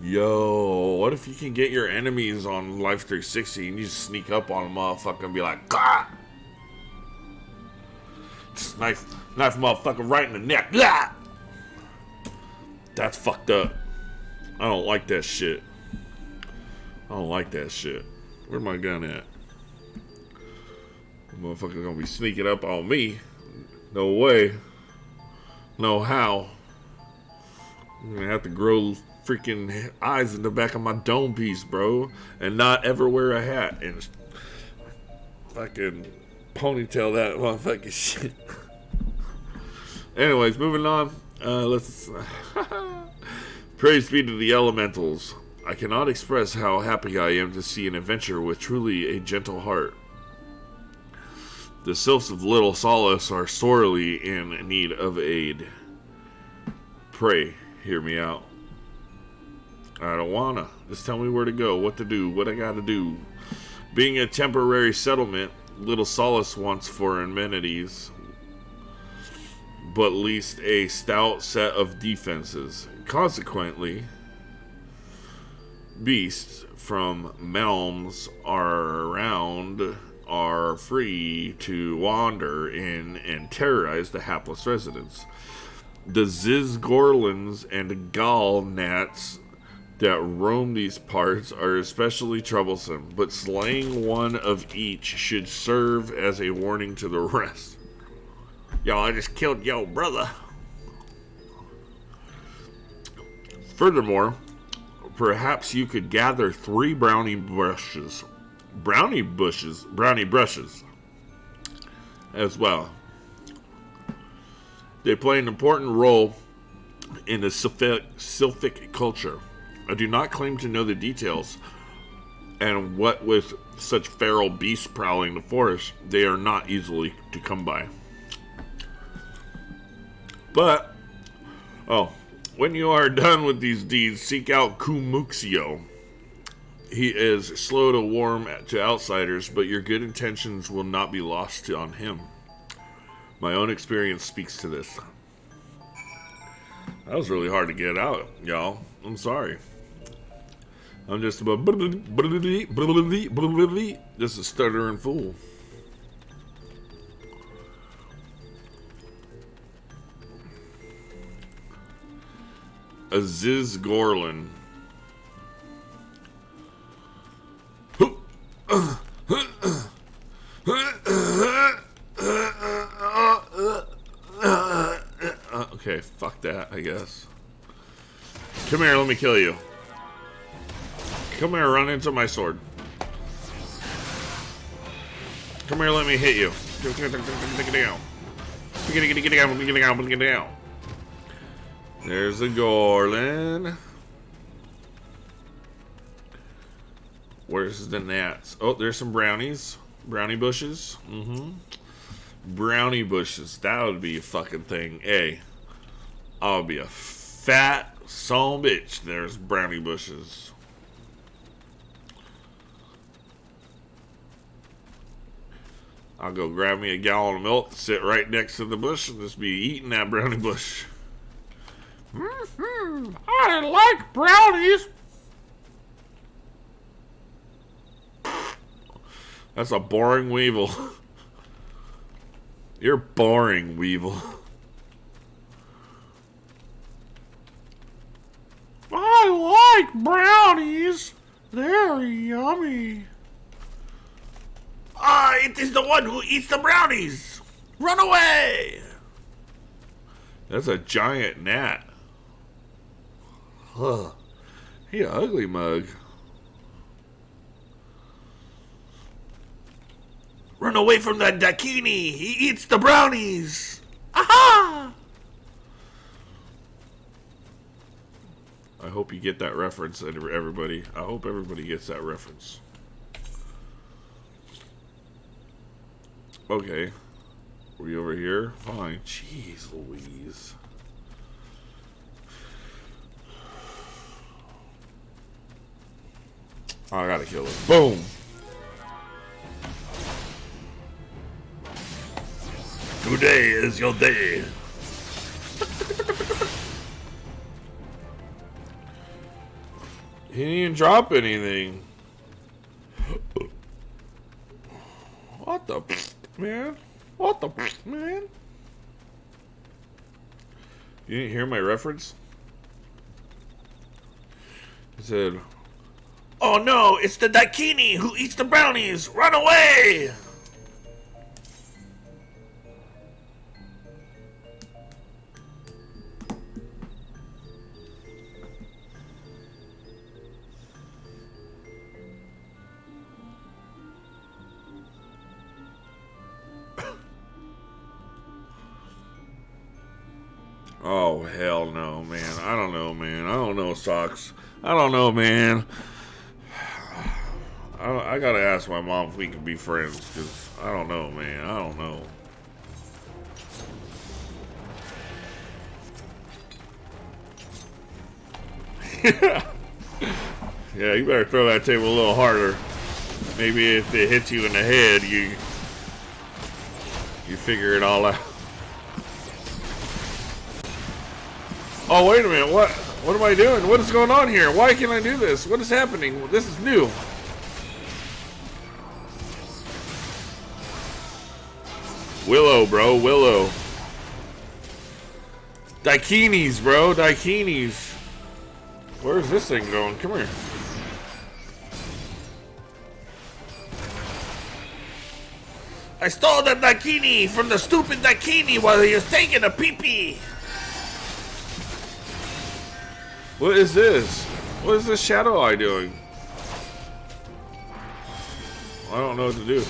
Yo, what if you can get your enemies on Life 360 and you just sneak up on a motherfucker and be like, Gah! Just knife motherfucker right in the neck. Blah! That's fucked up. I don't like that shit. I don't like that shit. Where's my gun at? The motherfucker's gonna be sneaking up on me. No way. No how. I'm gonna have to grow freaking eyes in the back of my dome piece, bro. And not ever wear a hat. And fucking ponytail that motherfucking shit. Anyways, moving on. Let's... Praise be to the elementals. I cannot express how happy I am to see an adventure with truly a gentle heart. The sylphs of Little Solace are sorely in need of aid. Pray, hear me out. I don't wanna. Just tell me where to go, what to do, what I gotta do. Being a temporary settlement, Little Solace wants for amenities, but least a stout set of defenses. Consequently, beasts from realms around are free to wander in and terrorize the hapless residents. The Zizgorlins and Gall gnats that roam these parts are especially troublesome, but slaying one of each should serve as a warning to the rest. Yo, I just killed yo brother. Furthermore, perhaps you could gather 3 brownie brushes as well. They play an important role in the sylphic culture. I do not claim to know the details, and what with such feral beasts prowling the forest, they are not easily to come by. But, when you are done with these deeds, seek out Kumuxio. He is slow to warm to outsiders, but your good intentions will not be lost on him. My own experience speaks to this. That was really hard to get out, y'all. I'm sorry. I'm just about just a stuttering fool. Aziz Gorlin. Okay, fuck that, I guess. Come here, let me kill you. Come here, run into my sword. Come here, let me hit you. Get down. There's a Gorlin. Where's the gnats? Oh, there's some brownies. Brownie bushes. Brownie bushes. That would be a fucking thing. Hey, I'll be a fat son of a bitch. There's brownie bushes. I'll go grab me a gallon of milk, sit right next to the bush, and just be eating that brownie bush. I like brownies. That's a boring weevil. You're boring, weevil. I like brownies. They're yummy. It is the one who eats the brownies. Run away. That's a giant gnat. Huh. He an ugly mug. Run away from that Dakini. He eats the brownies. Aha! I hope you get that reference, everybody. I hope everybody gets that reference. Okay. Were you over here? Fine. Jeez Louise. Oh, I gotta kill him. Boom! Today is your day. He didn't even drop anything. What the man? What the man? You didn't hear my reference? He said, "Oh no, it's the Dakini who eats the brownies! Run away!" Oh, hell no, man. I don't know, man. I don't know, Socks. I don't know, man. I gotta ask my mom if we can be friends, because I don't know, man. I don't know. Yeah, you better throw that table a little harder. Maybe if it hits you in the head, you figure it all out. Oh, wait a minute. What am I doing? What is going on here? Why can't I do this? What is happening? This is new. Willow, bro. Willow. Dakinis, bro. Dakinis. Where's this thing going? Come here. I stole the Dakini from the stupid Dakini while he was taking a pee-pee. What is this? What is this Shadow Eye doing? I don't know what to do.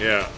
Yeah.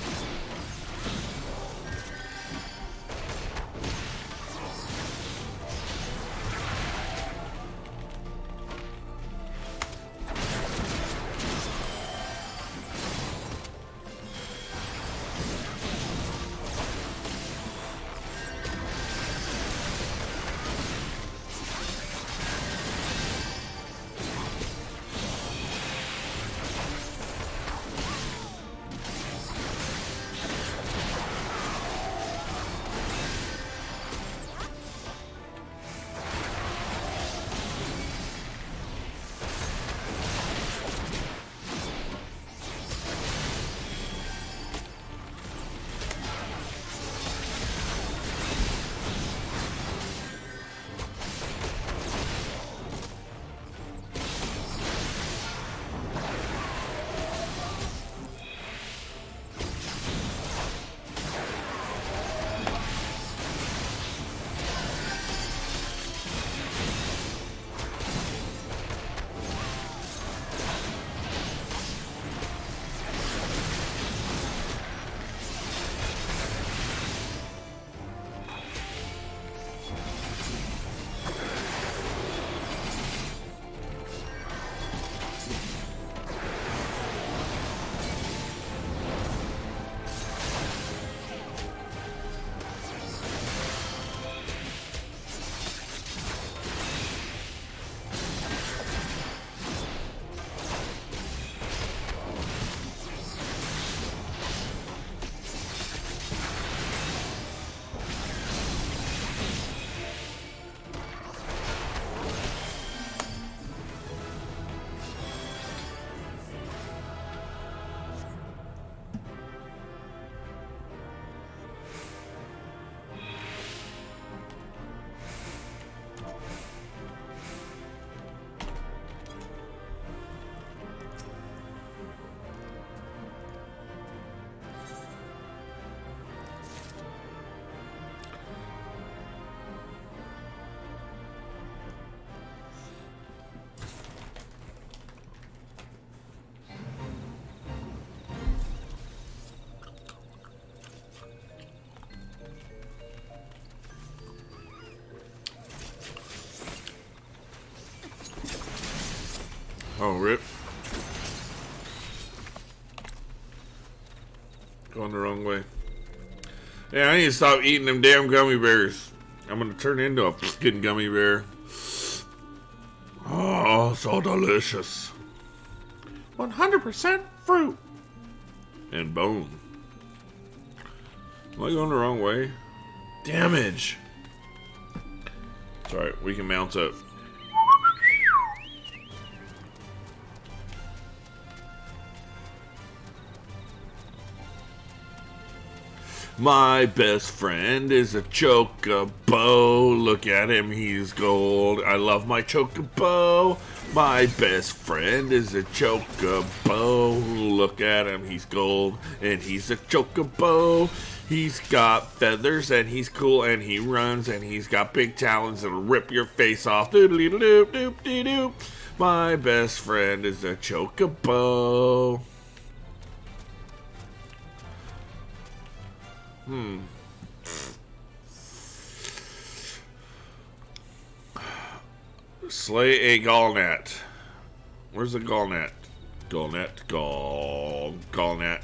Oh, rip. Going the wrong way. Yeah, I need to stop eating them damn gummy bears. I'm gonna turn into a fucking gummy bear. Oh, so delicious. 100% fruit. And bone. Am I going the wrong way? Damage. It's alright, we can mount up. My best friend is a chocobo. Look at him, he's gold. I love my chocobo. My best friend is a chocobo. Look at him, he's gold. And he's a chocobo. He's got feathers and he's cool and he runs and he's got big talons that'll rip your face off. Doodly-doop-doop-doop-doop. My best friend is a chocobo. Slay a gallnet. Where's the gallnet? Gallnet. Gallnet.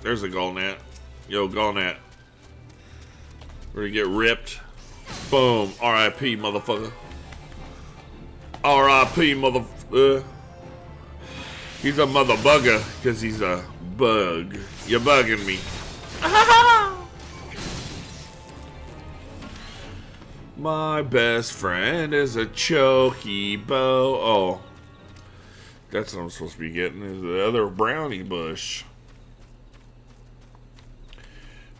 There's a gallnet. Yo, gallnet. We're gonna get ripped. Boom. R.I.P. motherfucker. R.I.P. motherfucker. He's a mother bugger because he's a bug. You're bugging me. My best friend is a chocobo. Oh. That's what I'm supposed to be getting, is the other brownie bush.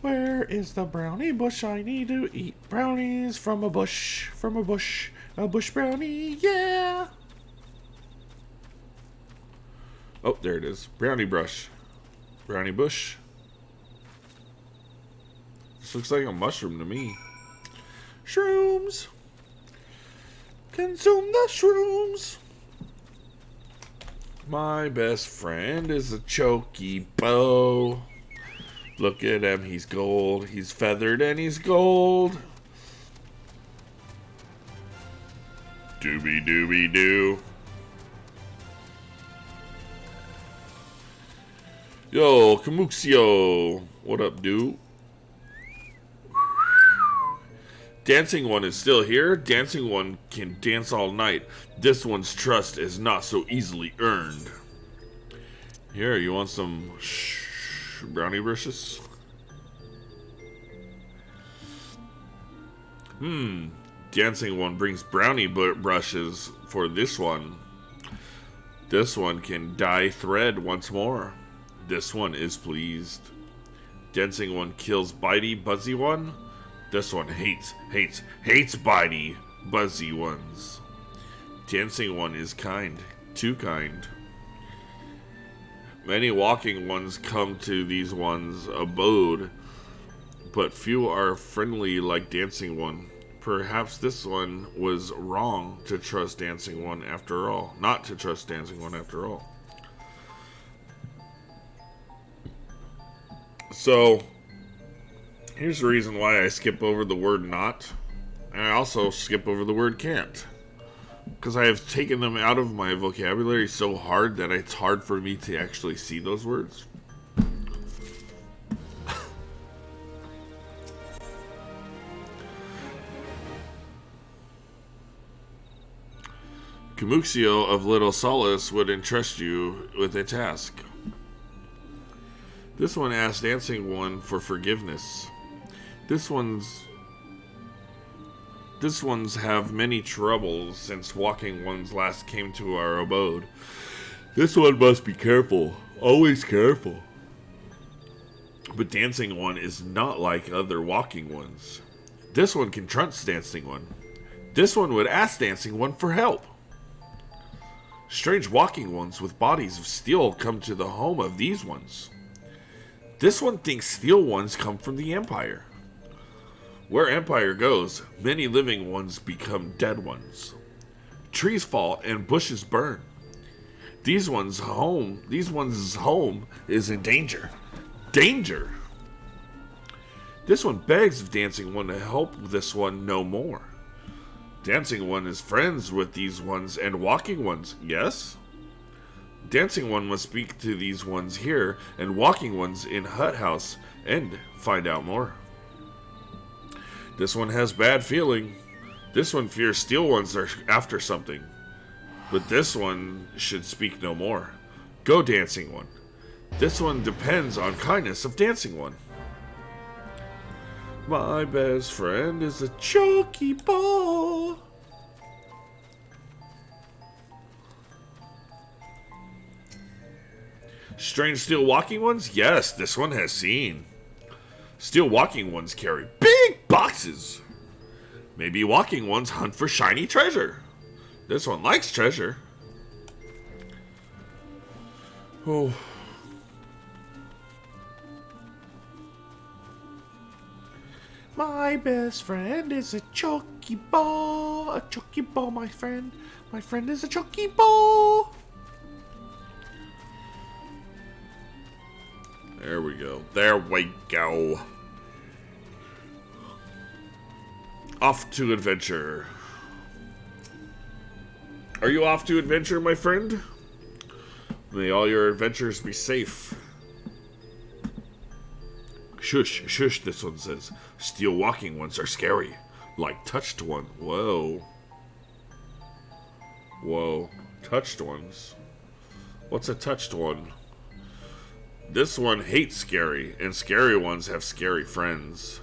Where is the brownie bush? I need to eat brownies from a bush. A bush brownie, yeah. Oh, there it is. Brownie brush. Brownie bush. This looks like a mushroom to me. Shrooms. Consume the shrooms. My best friend is a chocobo. Look at him, he's gold. He's feathered and he's gold. Doobie doobie doo. Yo, Kamuxio. What up, dude? Dancing one is still here. Dancing one can dance all night. This one's trust is not so easily earned. Here, you want some brownie brushes? Dancing one brings brownie brushes for this one. This one can dye thread once more. This one is pleased. Dancing one kills bitey buzzy one. This one hates bitey buzzy ones. Dancing one is kind, too kind. Many walking ones come to these ones' abode, but few are friendly like dancing one. Perhaps this one was wrong to trust dancing one after all. Not to trust dancing one after all. So, here's the reason why I skip over the word not. And I also skip over the word can't. Because I have taken them out of my vocabulary so hard that it's hard for me to actually see those words. Kamuxio of Little Solace would entrust you with a task. This one asks Dancing One for forgiveness. This one's have many troubles since Walking Ones last came to our abode. This one must be careful, always careful. But Dancing One is not like other Walking Ones. This one can trust Dancing One. This one would ask Dancing One for help. Strange Walking Ones with bodies of steel come to the home of these ones. This one thinks steel ones come from the Empire. Where Empire goes, many living ones become dead ones. Trees fall and bushes burn. These ones' home is in danger. Danger! This one begs of Dancing One to help this one no more. Dancing one is friends with these ones and walking ones, yes? Dancing one must speak to these ones here and walking ones in hut house and find out more. This one has bad feeling. This one fears steel ones are after something. But this one should speak no more. Go, dancing one. This one depends on kindness of dancing one. My best friend is a choky ball. Strange steel walking ones? Yes, this one has seen. Steel walking ones carry big boxes. Maybe walking ones hunt for shiny treasure. This one likes treasure. Oh. My best friend is a choky ball. A choky ball, my friend. My friend is a choky ball. There we go. There we go. Off to adventure. Are you off to adventure, my friend? May all your adventures be safe. Shush, shush, this one says. Steel walking ones are scary. Like touched one. Whoa. Whoa. Touched ones. What's a touched one? This one hates scary, and scary ones have scary friends.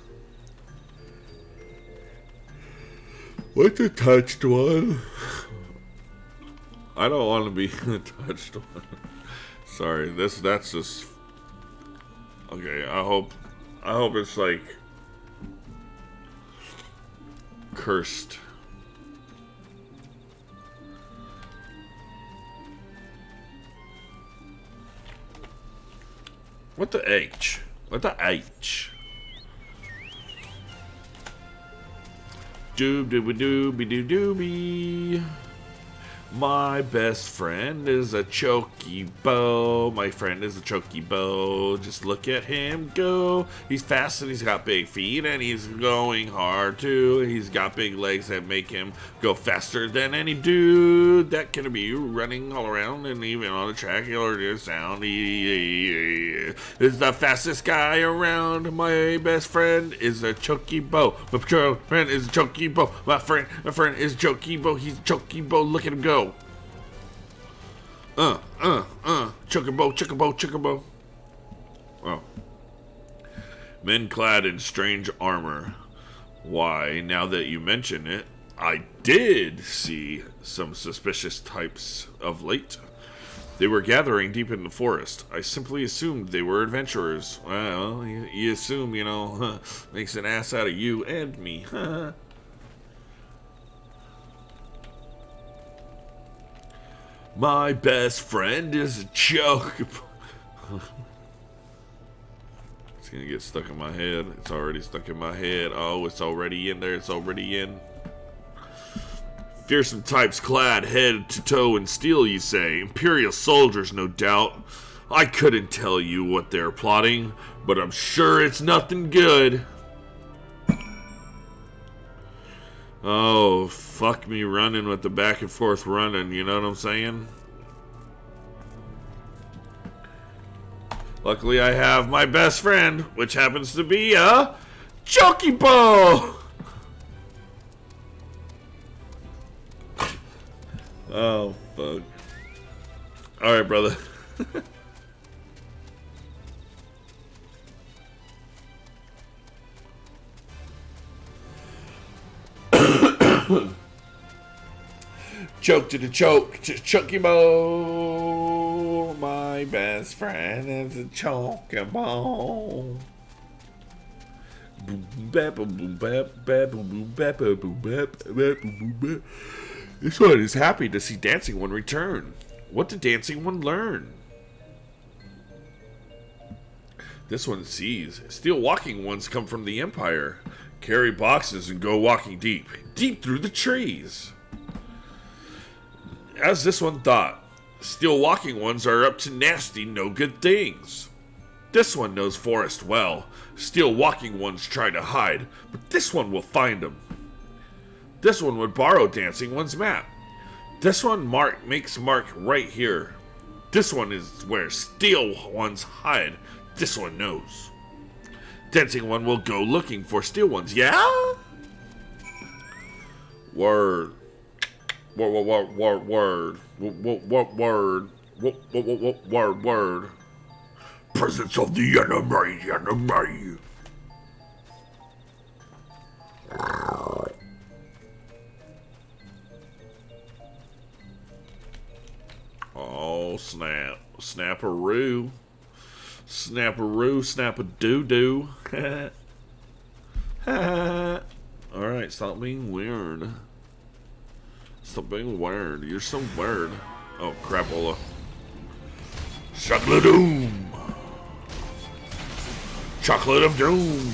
What's a touched one? I don't want to be a touched one. Sorry, that's just okay. I hope it's like cursed. What the H? What the H? Doob dooby dooby doo dooby. My best friend is a choky bow. My friend is a choky bow. Just look at him go. He's fast and he's got big feet and he's going hard too. He's got big legs that make him go faster than any dude that can be running all around and even on the track. He'll do sound. He is the fastest guy around. My best friend is a choky bow. My friend is a choky bow. My friend is choky bow. He's choky bow. Look at him go. Chocobo, chocobo, chocobo. Oh. Men clad in strange armor. Why, now that you mention it, I did see some suspicious types of late. They were gathering deep in the forest. I simply assumed they were adventurers. Well, you assume, makes an ass out of you and me. My best friend is a choke. It's gonna get stuck in my head. It's already stuck in my head. Oh, it's already in there. It's already in. Fearsome types clad head to toe in steel, you say. Imperial soldiers, no doubt. I couldn't tell you what they're plotting, but I'm sure it's nothing good. Oh, fuck me running with the back and forth running, you know what I'm saying? Luckily I have my best friend, which happens to be a Chocobo! Oh, fuck. Alright, brother. Choke to the choke, Chocobo. My best friend is a Chocobo. This one is happy to see Dancing One return. What did Dancing One learn? This one sees. Steel walking ones come from the Empire. Carry boxes and go walking deep. Deep through the trees. As this one thought, steel walking ones are up to nasty, no good things. This one knows forest well. Steel walking ones try to hide, but this one will find them. This one would borrow Dancing One's map. This one makes mark right here. This one is where Steel Ones hide. This one knows. Dancing One will go looking for Steel Ones. Yeah? Word. Word. Word. Presence of the enemy. Oh, snap. Snapperoo. Snapperoo, snap-a-doo-doo. Alright, stop being weird. Stop being weird. You're so weird. Oh, crapola. Chocolate Doom. Chocolate of Doom.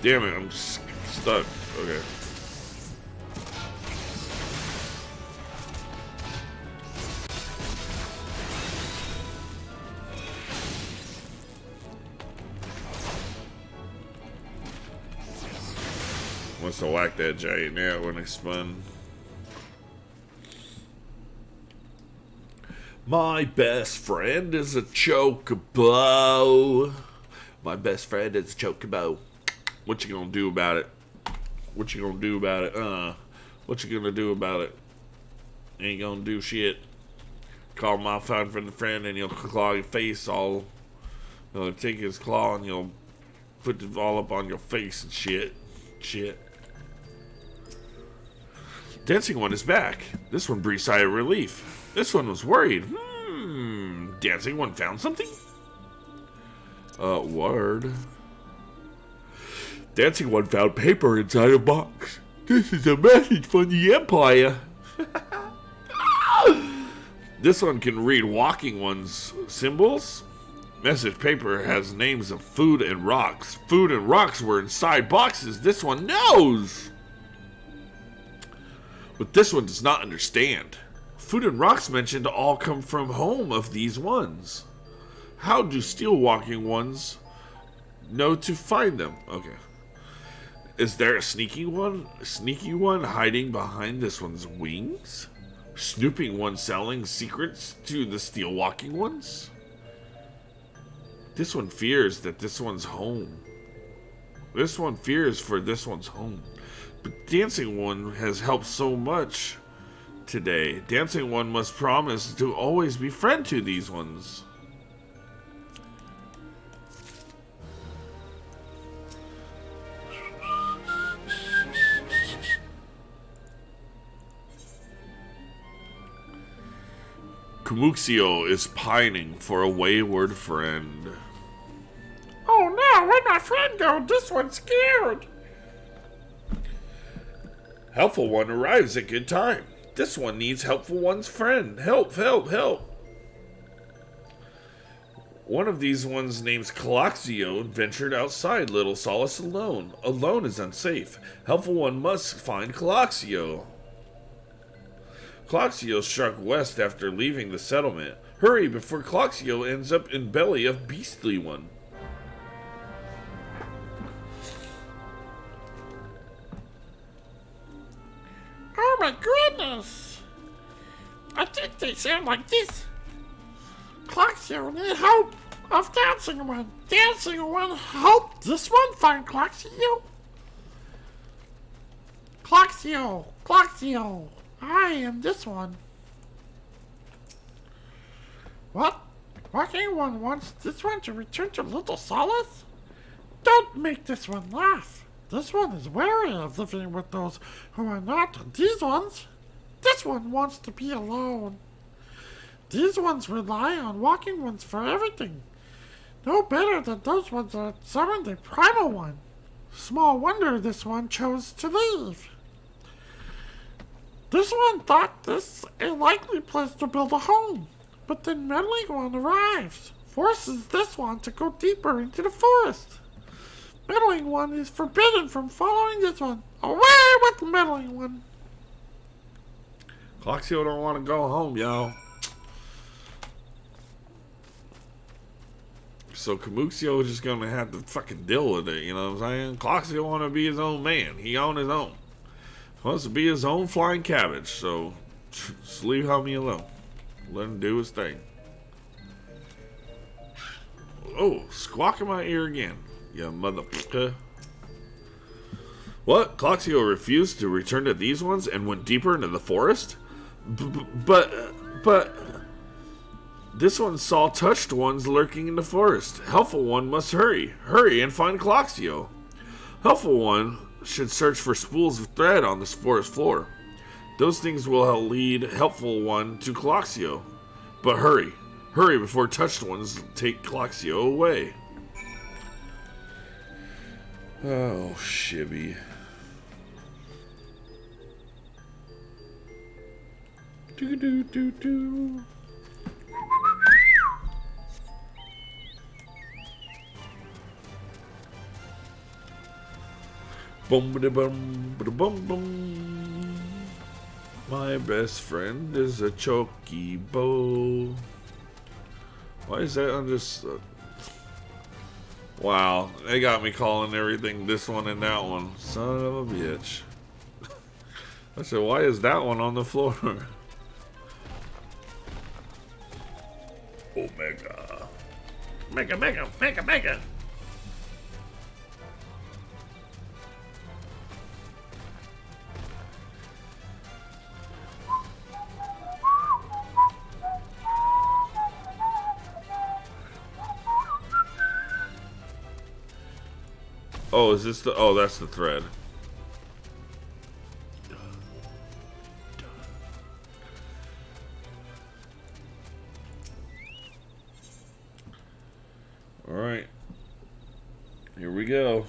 Damn it, I'm stuck. Okay. Must have whacked that giant now when I spun. My best friend is a chocobo. My best friend is a chocobo. What you gonna do about it? What you gonna do about it? What you gonna do about it? Ain't gonna do shit. Call my friend and he'll claw your face all. He'll take his claw and he'll put it all up on your face and shit. Shit. Dancing One is back. This one breathed sigh of relief. This one was worried. Dancing One found something? Word. Dancing One found paper inside a box. This is a message from the Empire. This one can read Walking One's symbols. Message paper has names of food and rocks. Food and rocks were inside boxes. This one knows. But this one does not understand. Food and rocks mentioned all come from home of these ones. How do Steel Walking Ones know to find them? Okay. Is there a sneaky one hiding behind this one's wings? Snooping one selling secrets to the Steel Walking Ones? This one fears that this one's home. This one fears for this one's home. But Dancing One has helped so much today. Dancing One must promise to always be friend to these ones. Kumuxio is pining for a wayward friend. Oh no, where'd my friend go? This one's scared. Helpful One arrives at good time. This one needs Helpful One's friend. Help, help, help. One of these ones named Calaxio ventured outside Little Solace alone. Alone is unsafe. Helpful One must find Calaxio. Calaxio struck west after leaving the settlement. Hurry before Calaxio ends up in belly of Beastly One. Oh my goodness! I think they sound like this. Calaxio need help of Dancing One. Dancing One help this one find Calaxio. Calaxio, Calaxio. I am this one. What? Walking One wants this one to return to Little Solace? Don't make this one laugh. This one is wary of living with those who are not these ones. This one wants to be alone. These ones rely on Walking Ones for everything. No better than those ones that summoned a Primal One. Small wonder this one chose to leave. This one thought this a likely place to build a home, but then Meddling One arrives, forces this one to go deeper into the forest. Meddling One is forbidden from following this one. Away with the Meddling One! Cloxio don't want to go home, y'all. So Camuxio is just gonna have to fucking deal with it, you know what I'm saying? Cloxio want to be his own man. He on his own. He wants to be his own flying cabbage, so just leave homie alone. Let him do his thing. Oh, squawk in my ear again, you motherfucker. What? Cloxio refused to return to these ones and went deeper into the forest? But... This one saw touched ones lurking in the forest. Helpful one must hurry. Hurry and find Cloxio. Helpful one should search for spools of thread on this forest floor. Those things will lead helpful one to Cloxio. But hurry. Hurry before touched ones take Cloxio away. Oh, shibby. Do-do-do-do. Boom-ba-da-bum-ba-da-bum-bum. My best friend is a chocobo. Why is that on just... Wow, they got me calling everything this one and that one. Son of a bitch. I said, why is that one on the floor? Omega. Mega, mega, mega, mega. Oh, is this the... Oh, that's the thread. Alright. Here we go.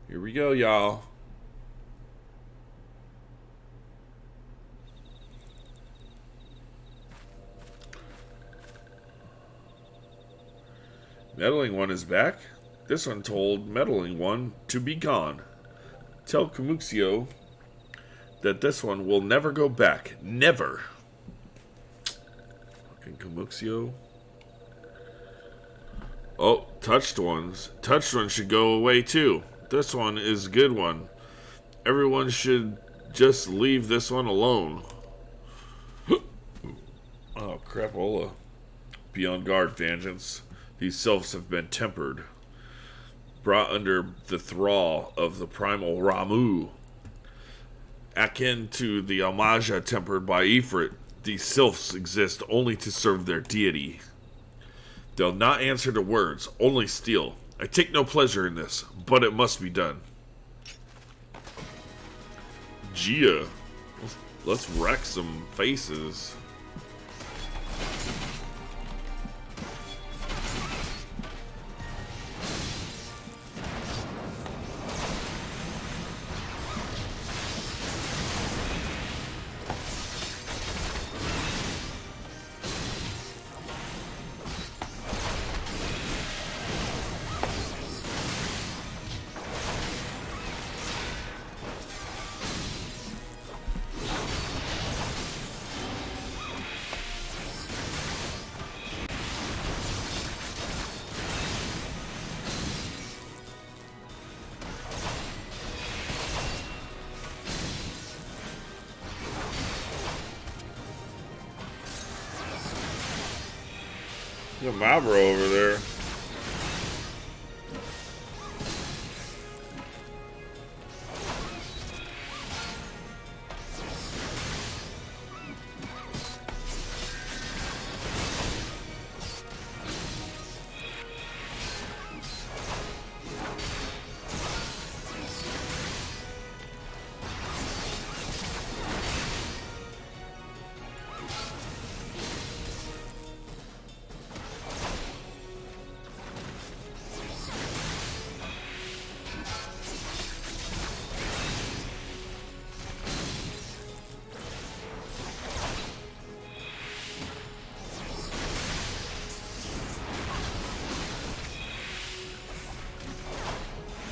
Here we go, y'all. Meddling one is back. This one told Meddling one to be gone. Tell Camuxio that this one will never go back. Never. Fucking Camuxio. Oh, touched ones. Touched ones should go away too. This one is a good one. Everyone should just leave this one alone. Oh, crapola. Be on guard, vengeance. These selves have been tempered, brought under the thrall of the primal Ramu. Akin to the Amaja tempered by Ifrit, these sylphs exist only to serve their deity. They'll not answer to words, only steal. I take no pleasure in this, but it must be done. Gia, let's wreck some faces. There's a Mabra over there.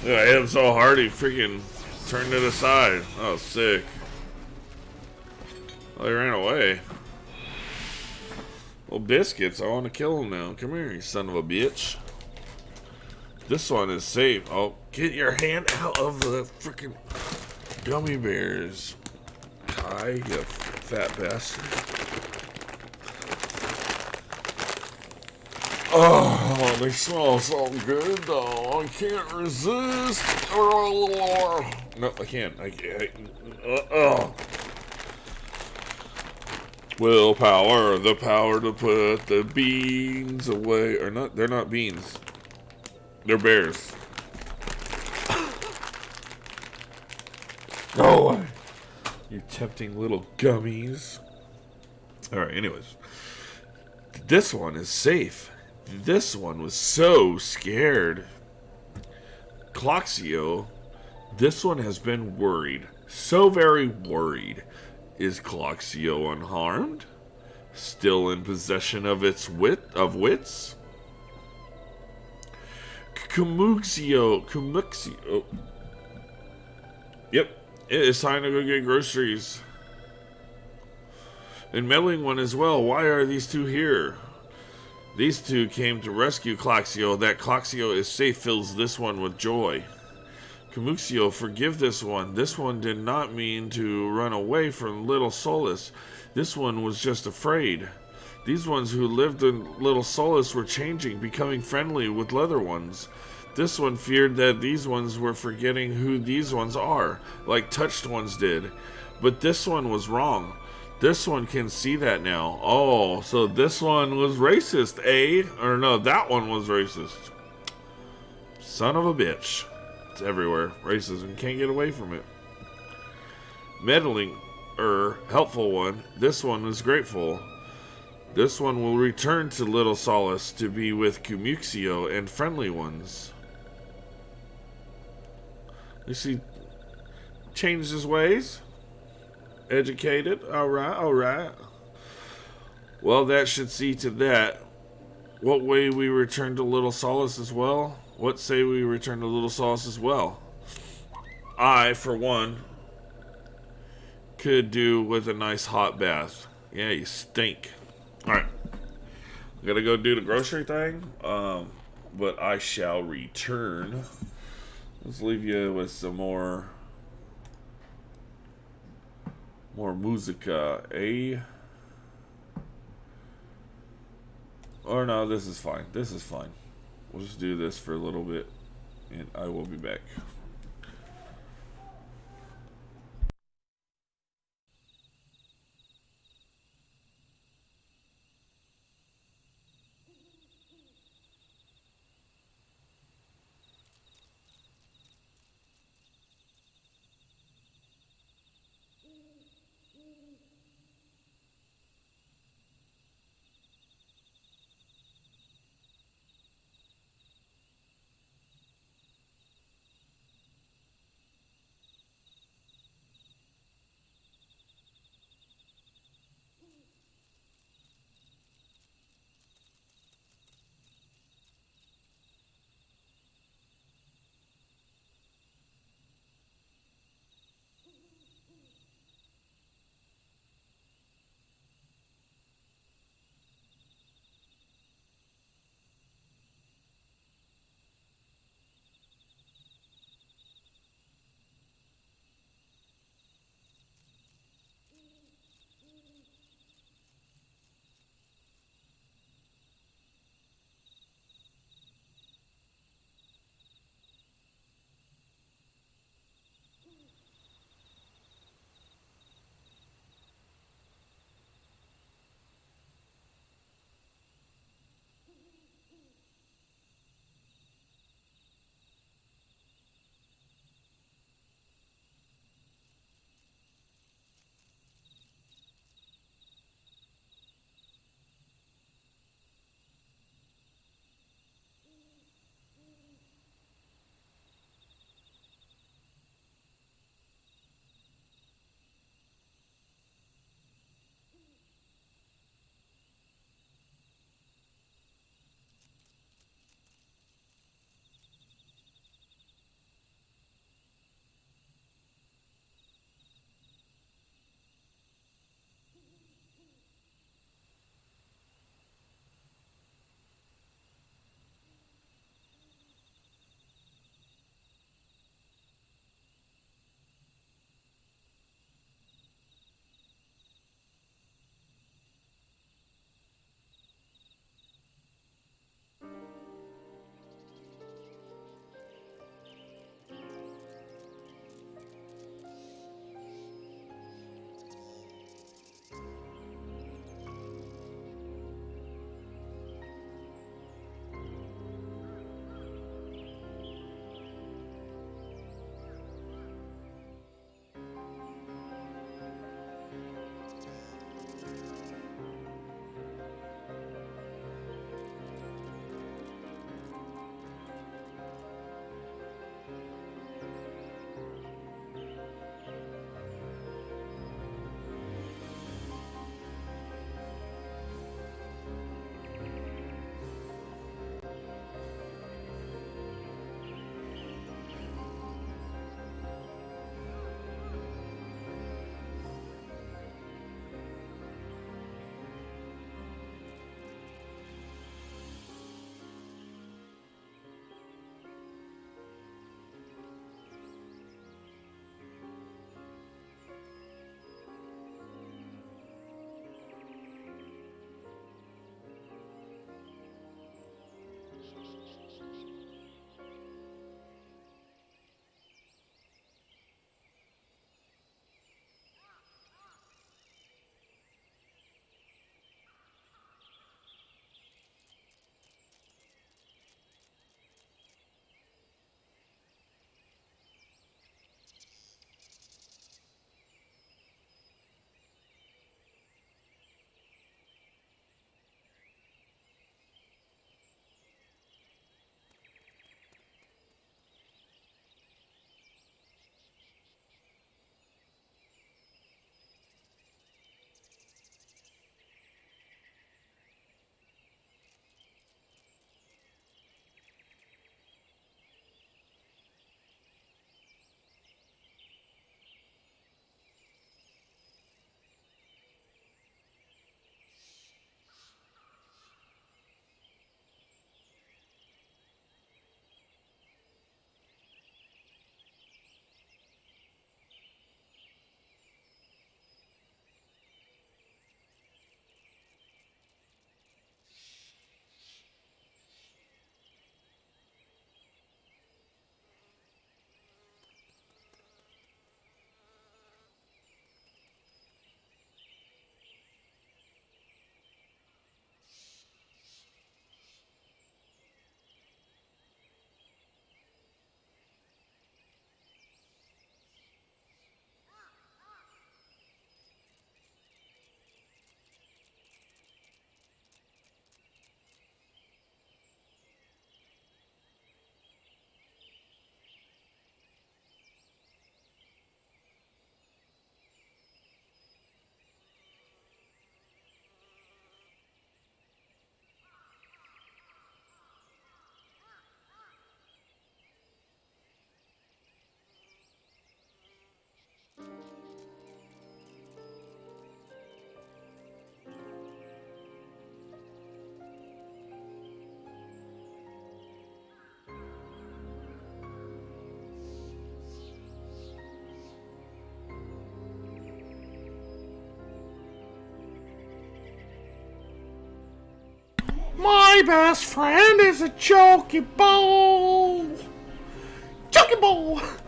Yeah, I hit him so hard he freaking turned it aside. Oh, sick. Oh, he ran away. Well, biscuits, I want to kill him now. Come here, you son of a bitch. This one is safe. Oh, get your hand out of the freaking gummy bears. Hi, you fat bastard. Oh, they smell so good, though. I can't resist. No, I can't. I can't. Willpower, the power to put the beans away. Or not, they're not beans. They're bears. Go away. You tempting little gummies. Alright, anyways. This one is safe. This one was so scared. Cloxio, this one has been worried. So very worried. Is Cloxio unharmed? Still in possession of its wits? Cumuxio. Yep, it is time to go get groceries. And meddling one as well. Why are these two here? These two came to rescue Cloxio. That Cloxio is safe fills this one with joy. Cumuxio, forgive this one. This one did not mean to run away from Little Solus. This one was just afraid. These ones who lived in Little Solus were changing, becoming friendly with leather ones. This one feared that these ones were forgetting who these ones are, like touched ones did. But this one was wrong. This one can see that now. Oh, so this one was racist, eh? Or no, that one was racist. Son of a bitch. It's everywhere. Racism. Can't get away from it. Meddling, helpful one. This one is grateful. This one will return to Little Solace to be with Cumuxio and friendly ones. You see, changed his ways. Educated. Alright, alright. Well, that should see to that. What way we return to Little Solace as well? What say we return to Little Solace as well? I, for one, could do with a nice hot bath. Yeah, you stink. Alright. I gotta go do the grocery thing. But I shall return. Let's leave you with some more musica, eh? Or no, this is fine. This is fine. We'll just do this for a little bit, and I will be back. best friend is a Chokeball. Chokeball.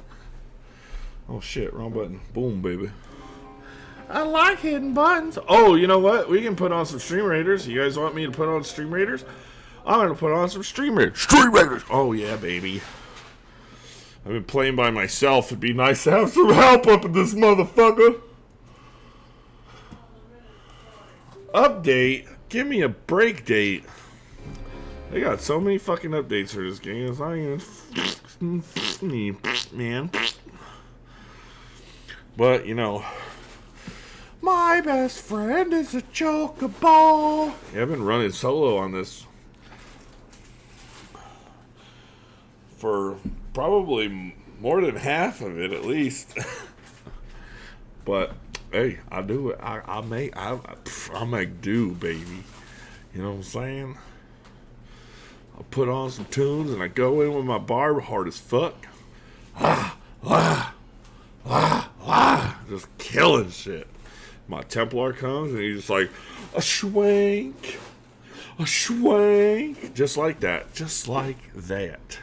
Oh shit, wrong button. Boom, baby. I like hitting buttons. Oh, you know what? We can put on some Stream Raiders. You guys want me to put on Stream Raiders? I'm going to put on some Stream Raiders. Stream Raiders! Oh, yeah, baby. I've been playing by myself. It'd be nice to have some help up in this motherfucker. Update? Give me a break date. They got so many fucking updates for this game. It's not even... man. But, you know... My best friend is a Chokeball. Yeah, I've been running solo on this for probably more than half of it, at least. But hey, I do it. I make do, baby. You know what I'm saying? I put on some tunes and I go in with my bar hard as fuck. Just killing shit. My Templar comes and he's just like, a schwank, just like that, just like that.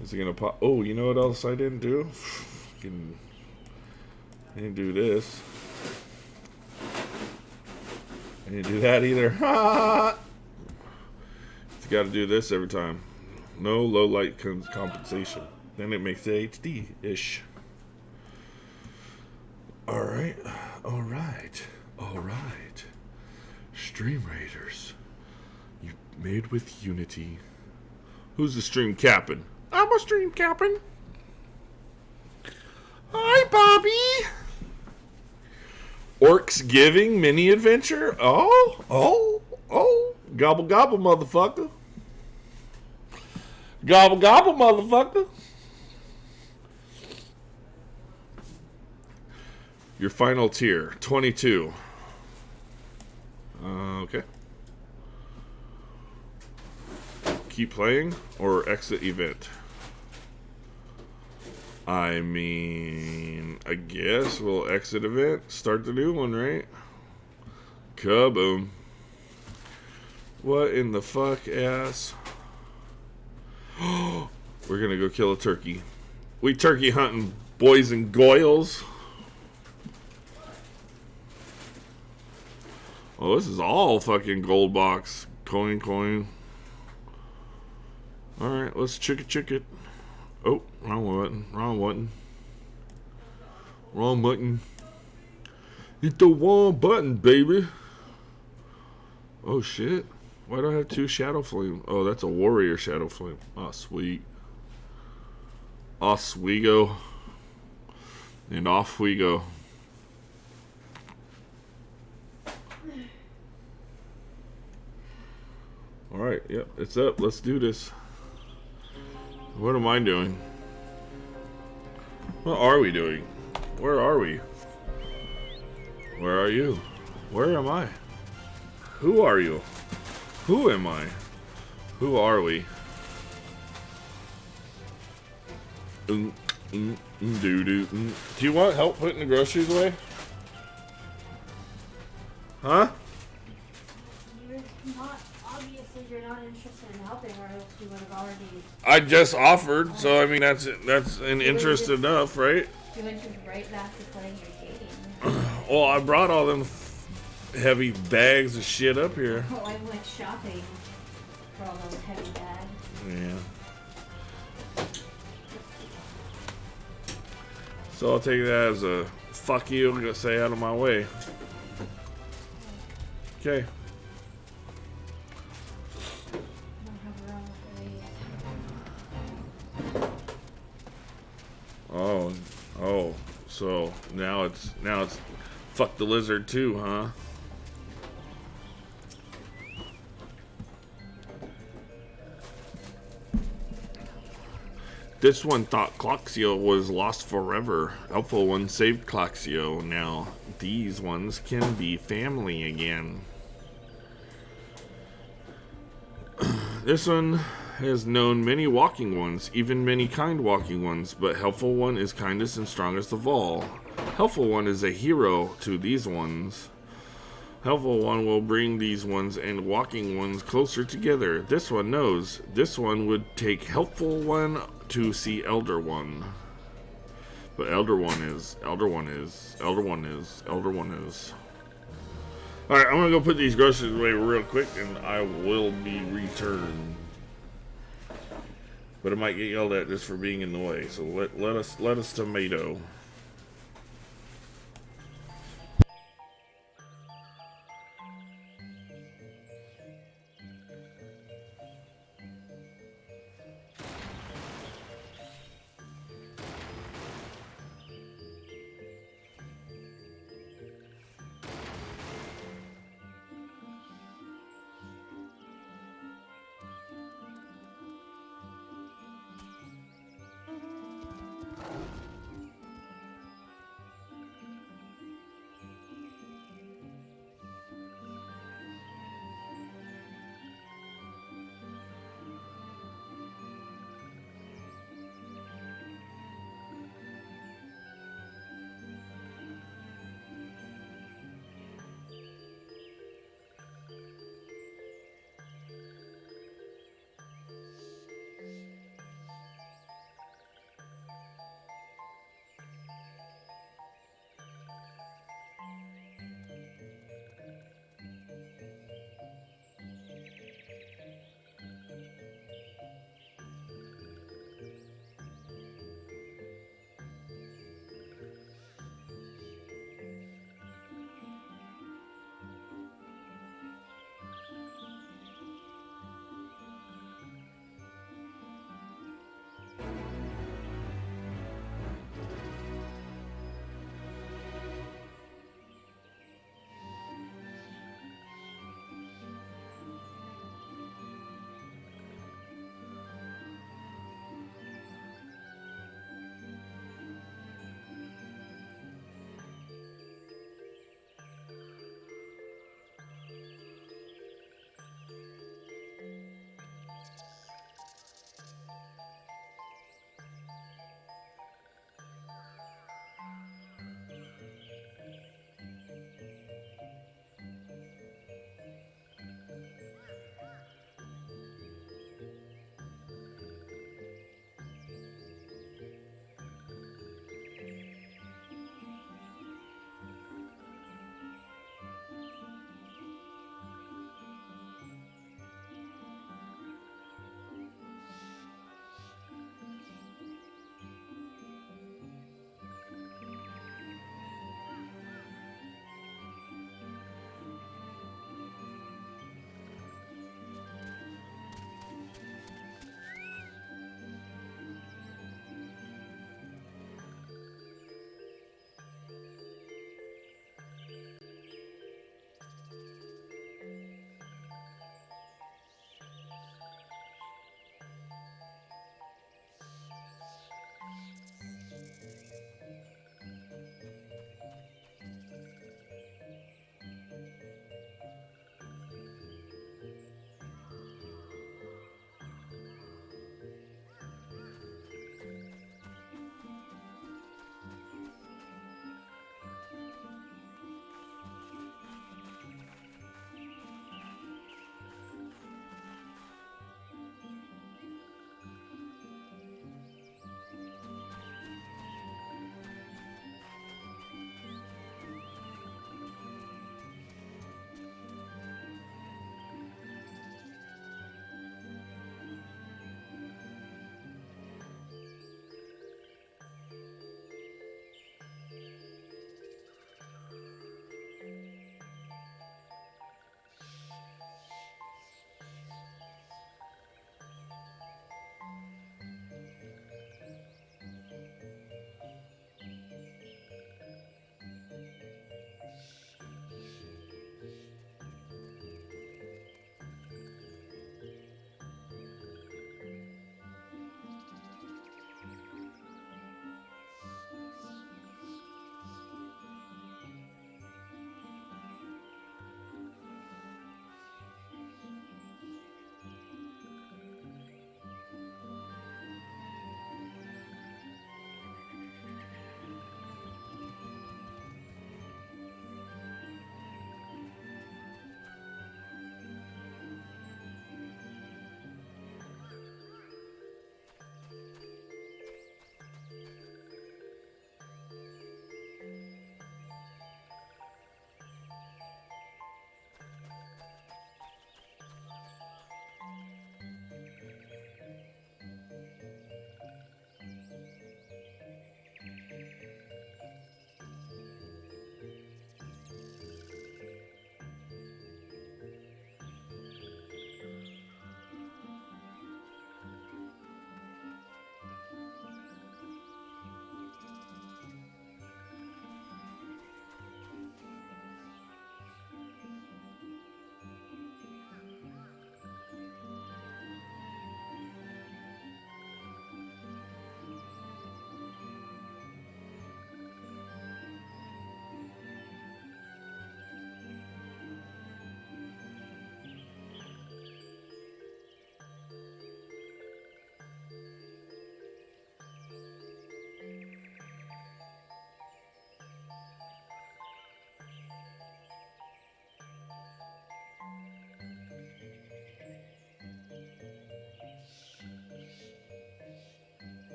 Is he gonna pop? Oh, you know what else I didn't do? I didn't do this. I didn't do that either. You got to do this every time. No low light compensation. Then it makes it HD-ish. Alright. Stream Raiders. You made with Unity. Who's the stream captain? I'm a stream captain. Hi, Bobby. Orcs Giving mini adventure. Oh. Gobble gobble, motherfucker. Gobble gobble, motherfucker. Your final tier, 22. Okay. Keep playing or exit event? I mean, I guess we'll exit event, start the new one, right? Kaboom. What in the fuck ass? We're gonna go kill a turkey. We turkey hunting, boys and goyles. Oh, this is all fucking gold box. Coin. Alright, let's chick it. Oh, wrong button. Hit the wrong button, baby. Oh, shit. Why do I have two Shadow Flame? Oh, that's a Warrior Shadow Flame. Oh, sweet. Oswego. And off we go. Alright, yep, it's up. Let's do this. What am I doing? What are we doing? Where are we? Where are you? Where am I? Who are you? Who am I? Who are we? Do. Do you want help putting the groceries away? Huh? You're not interested in helping, or else you would have already. I just offered, so I mean that's an interest enough, right? You went just right back to playing your game. Well, I brought all them heavy bags of shit up here. Oh, I went shopping for all those heavy bags. Yeah. So I'll take that as a fuck you. I'm gonna say out of my way. Okay. Oh, so now it's fuck the lizard too, huh? This one thought Cloxio was lost forever. Helpful one saved Cloxio. Now these ones can be family again. This one has known many walking ones, even many kind walking ones, but Helpful One is kindest and strongest of all. Helpful One is a hero to these ones. Helpful one will bring these ones and walking ones closer together. This one knows. This one would take helpful one to see elder one. But elder one is. Alright, I'm gonna go put these groceries away real quick and I will be returned. But I might get yelled at just for being in the way. So let us tomato.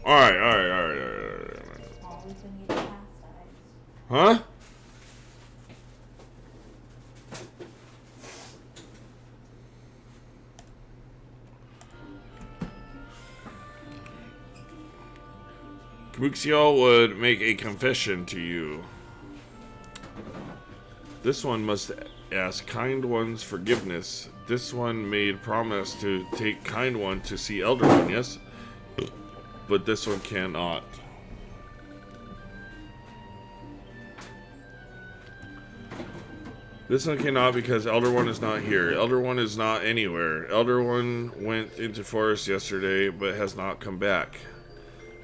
Alright. Always been getting chastised. Huh? Kabukiel would make a confession to you. This one must ask Kind One's forgiveness. This one made promise to take Kind One to see Elder One, yes? But this one cannot. This one cannot because Elder One is not here. Elder One is not anywhere. Elder One went into forest yesterday but has not come back.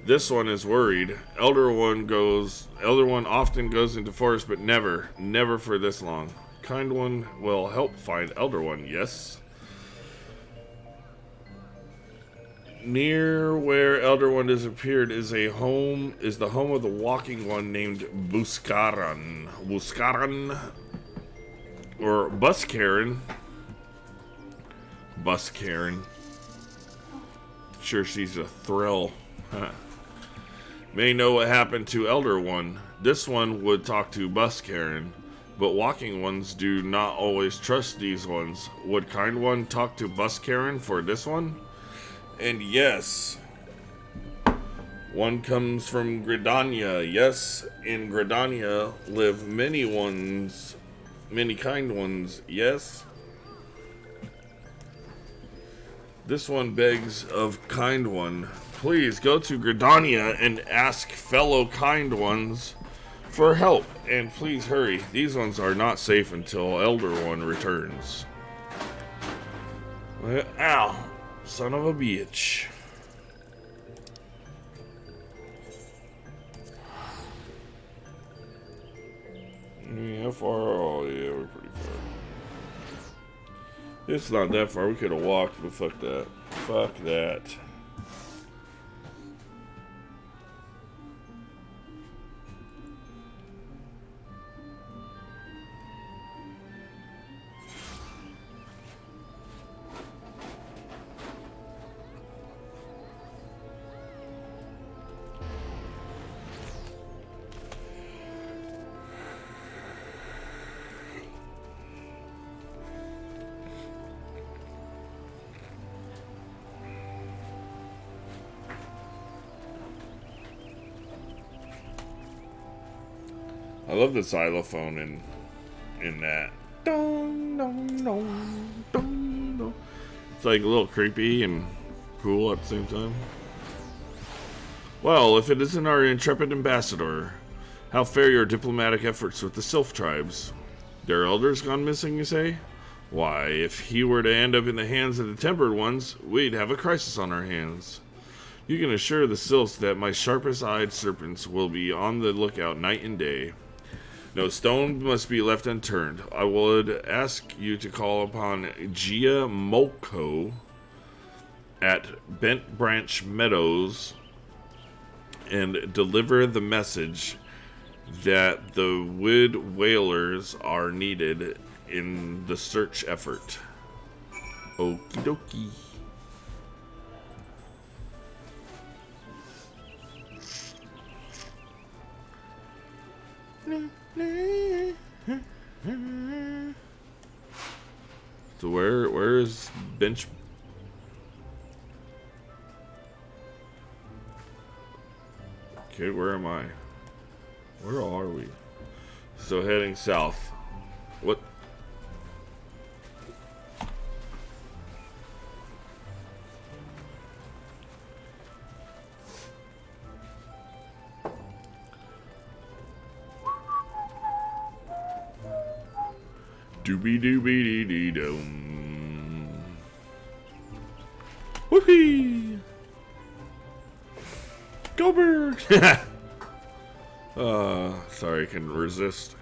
This one is worried. Elder One often goes into forest, but never for this long. Kind One will help find Elder One, yes? Near where Elder One disappeared is the home of the walking one named Buskaran. Or Buskaren. Sure, she's a thrill. May know what happened to Elder One. This one would talk to Buskaren, but walking ones do not always trust these ones. Would Kind One talk to Buskaren for this one? And yes, one comes from Gridania. Yes, in Gridania live many kind ones. Yes. This one begs of Kind One. Please go to Gridania and ask fellow Kind Ones for help. And please hurry. These ones are not safe until Elder One returns. Well, ow. Son of a bitch. How far? Oh, yeah, we're pretty far. It's not that far. We could have walked, but fuck that. Fuck that. I love the xylophone in that. It's like a little creepy and cool at the same time. Well, if it isn't our intrepid ambassador, how fare your diplomatic efforts with the Sylph tribes? Their elders gone missing, you say? Why, if he were to end up in the hands of the tempered ones, we'd have a crisis on our hands. You can assure the Sylphs that my sharpest-eyed serpents will be on the lookout night and day. No stone must be left unturned. I would ask you to call upon Gia Molko at Bent Branch Meadows and deliver the message that the wood whalers are needed in the search effort. Okie dokie. So where is bench? Okay, where am I? Where are we? So heading south. What? Doobie doobie dee dee dum. Whoopee! Go bird! Sorry, I couldn't resist.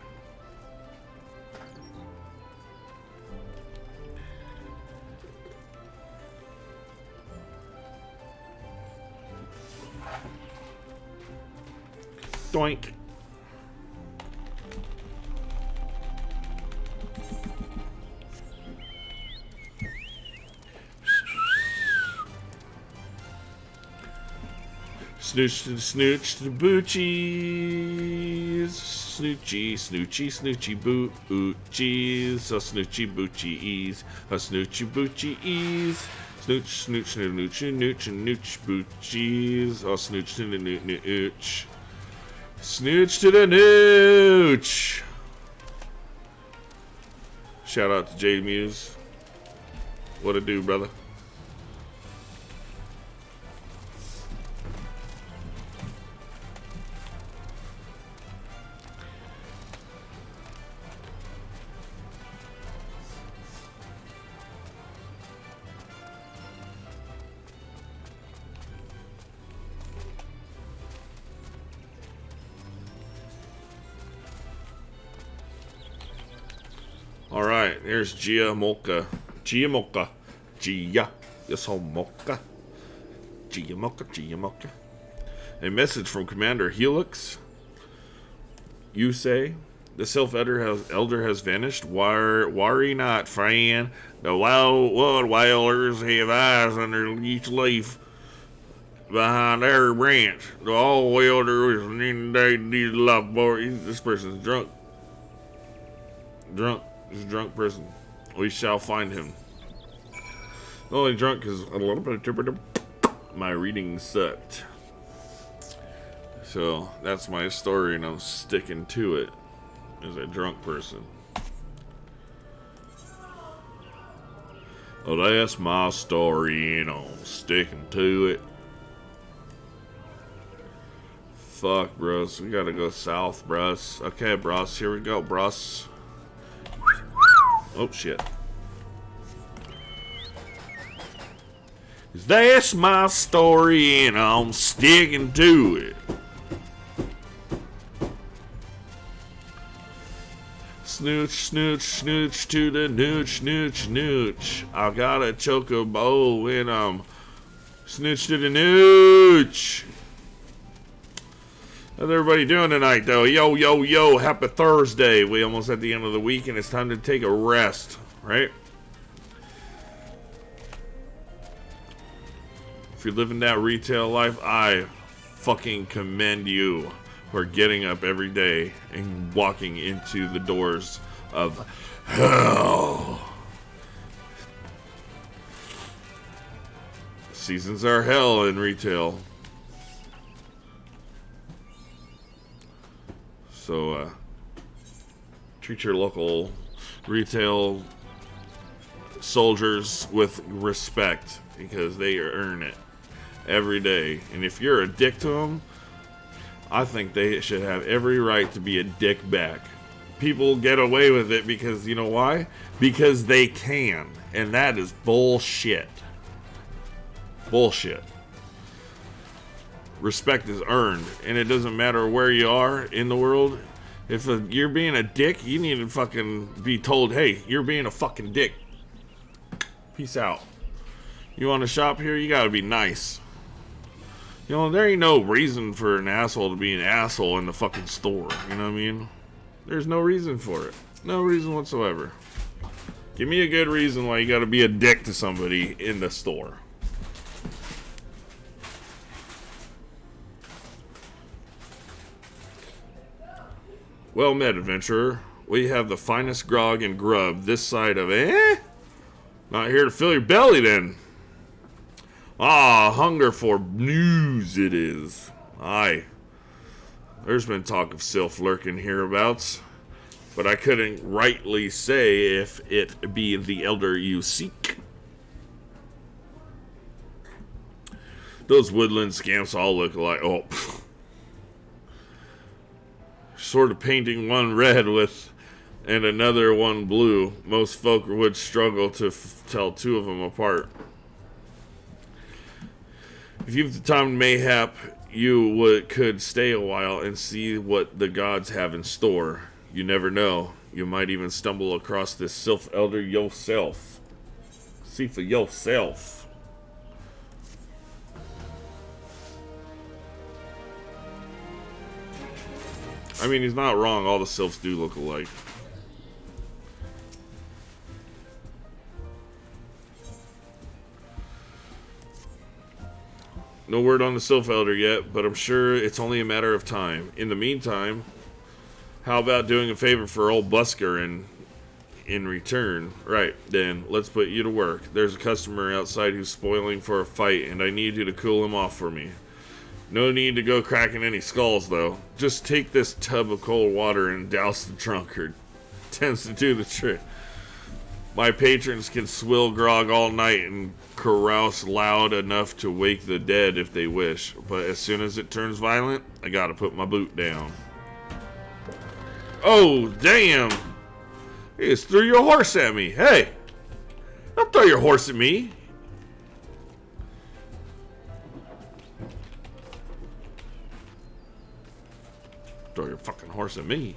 Doink. Snooch to the snooch to the boochies. Snoochy, snoochy, snoochy boochies. A snoochy boochies. A snoochy boochies. Snooch, snooch, snooch, nooch, and nooch boochies. A snooch to the nooch. Snooch to the nooch. Shout out to J Muse. What it do, brother? All right, there's Gia Mocha. Gia Mocha. Gia. Yes, Mocha. Gia Mocha. Gia Mocha. A message from Commander Helix. You say, the elder has vanished. Worry not, friend. The wild whalers have eyes under each leaf behind every branch. The all welder is an inundated love boy. This person's drunk. Drunk. This drunk person. We shall find him. Only drunk because a little bit of my reading sucked. So that's my story, and I'm sticking to it as a drunk person. Well, that's my story, and I'm sticking to it. Fuck, bros. We gotta go south, bros. Okay, bros. Here we go, bros. Oh, shit. That's my story, and I'm sticking to it. Snooch, snooch, snooch to the nooch, nooch, nooch. I got a chocobo, and I'm snooch to the nooch. How's everybody doing tonight, though? Yo, yo, yo, happy Thursday. We almost at the end of the week, and it's time to take a rest, right? If you're living that retail life, I fucking commend you for getting up every day and walking into the doors of hell. Seasons are hell in retail. So, treat your local retail soldiers with respect because they earn it every day. And if you're a dick to them, I think they should have every right to be a dick back. People get away with it because, you know why? Because they can. And that is bullshit. Bullshit. Respect is earned, and it doesn't matter where you are in the world. If you're being a dick, you need to fucking be told, hey, you're being a fucking dick. Peace out. You want to shop here? You gotta be nice. You know, there ain't no reason for an asshole to be an asshole in the fucking store. You know what I mean? There's no reason for it. No reason whatsoever. Give me a good reason why you gotta be a dick to somebody in the store. Well met, adventurer. We have the finest grog and grub this side of Not here to fill your belly, then. Ah, hunger for news it is. Aye. There's been talk of Sylph lurking hereabouts, but I couldn't rightly say if it be the elder you seek. Those woodland scamps all look alike. Oh, sort of painting one red with and another one blue. Most folk would struggle to tell two of them apart. If you've the time, mayhap you could stay a while and see what the gods have in store. You never know. You might even stumble across this Sylph elder yourself. See for yourself. I mean, he's not wrong. All the Sylphs do look alike. No word on the Sylfelder yet, but I'm sure it's only a matter of time. In the meantime, how about doing a favor for old Busker and in return? Right, then, let's put you to work. There's a customer outside who's spoiling for a fight, and I need you to cool him off for me. No need to go cracking any skulls, though. Just take this tub of cold water and douse the drunkard. Tends to do the trick. My patrons can swill grog all night and carouse loud enough to wake the dead if they wish. But as soon as it turns violent, I gotta put my boot down. Oh, damn! You just threw your horse at me. Hey! Don't throw your horse at me. Throw your fucking horse at me.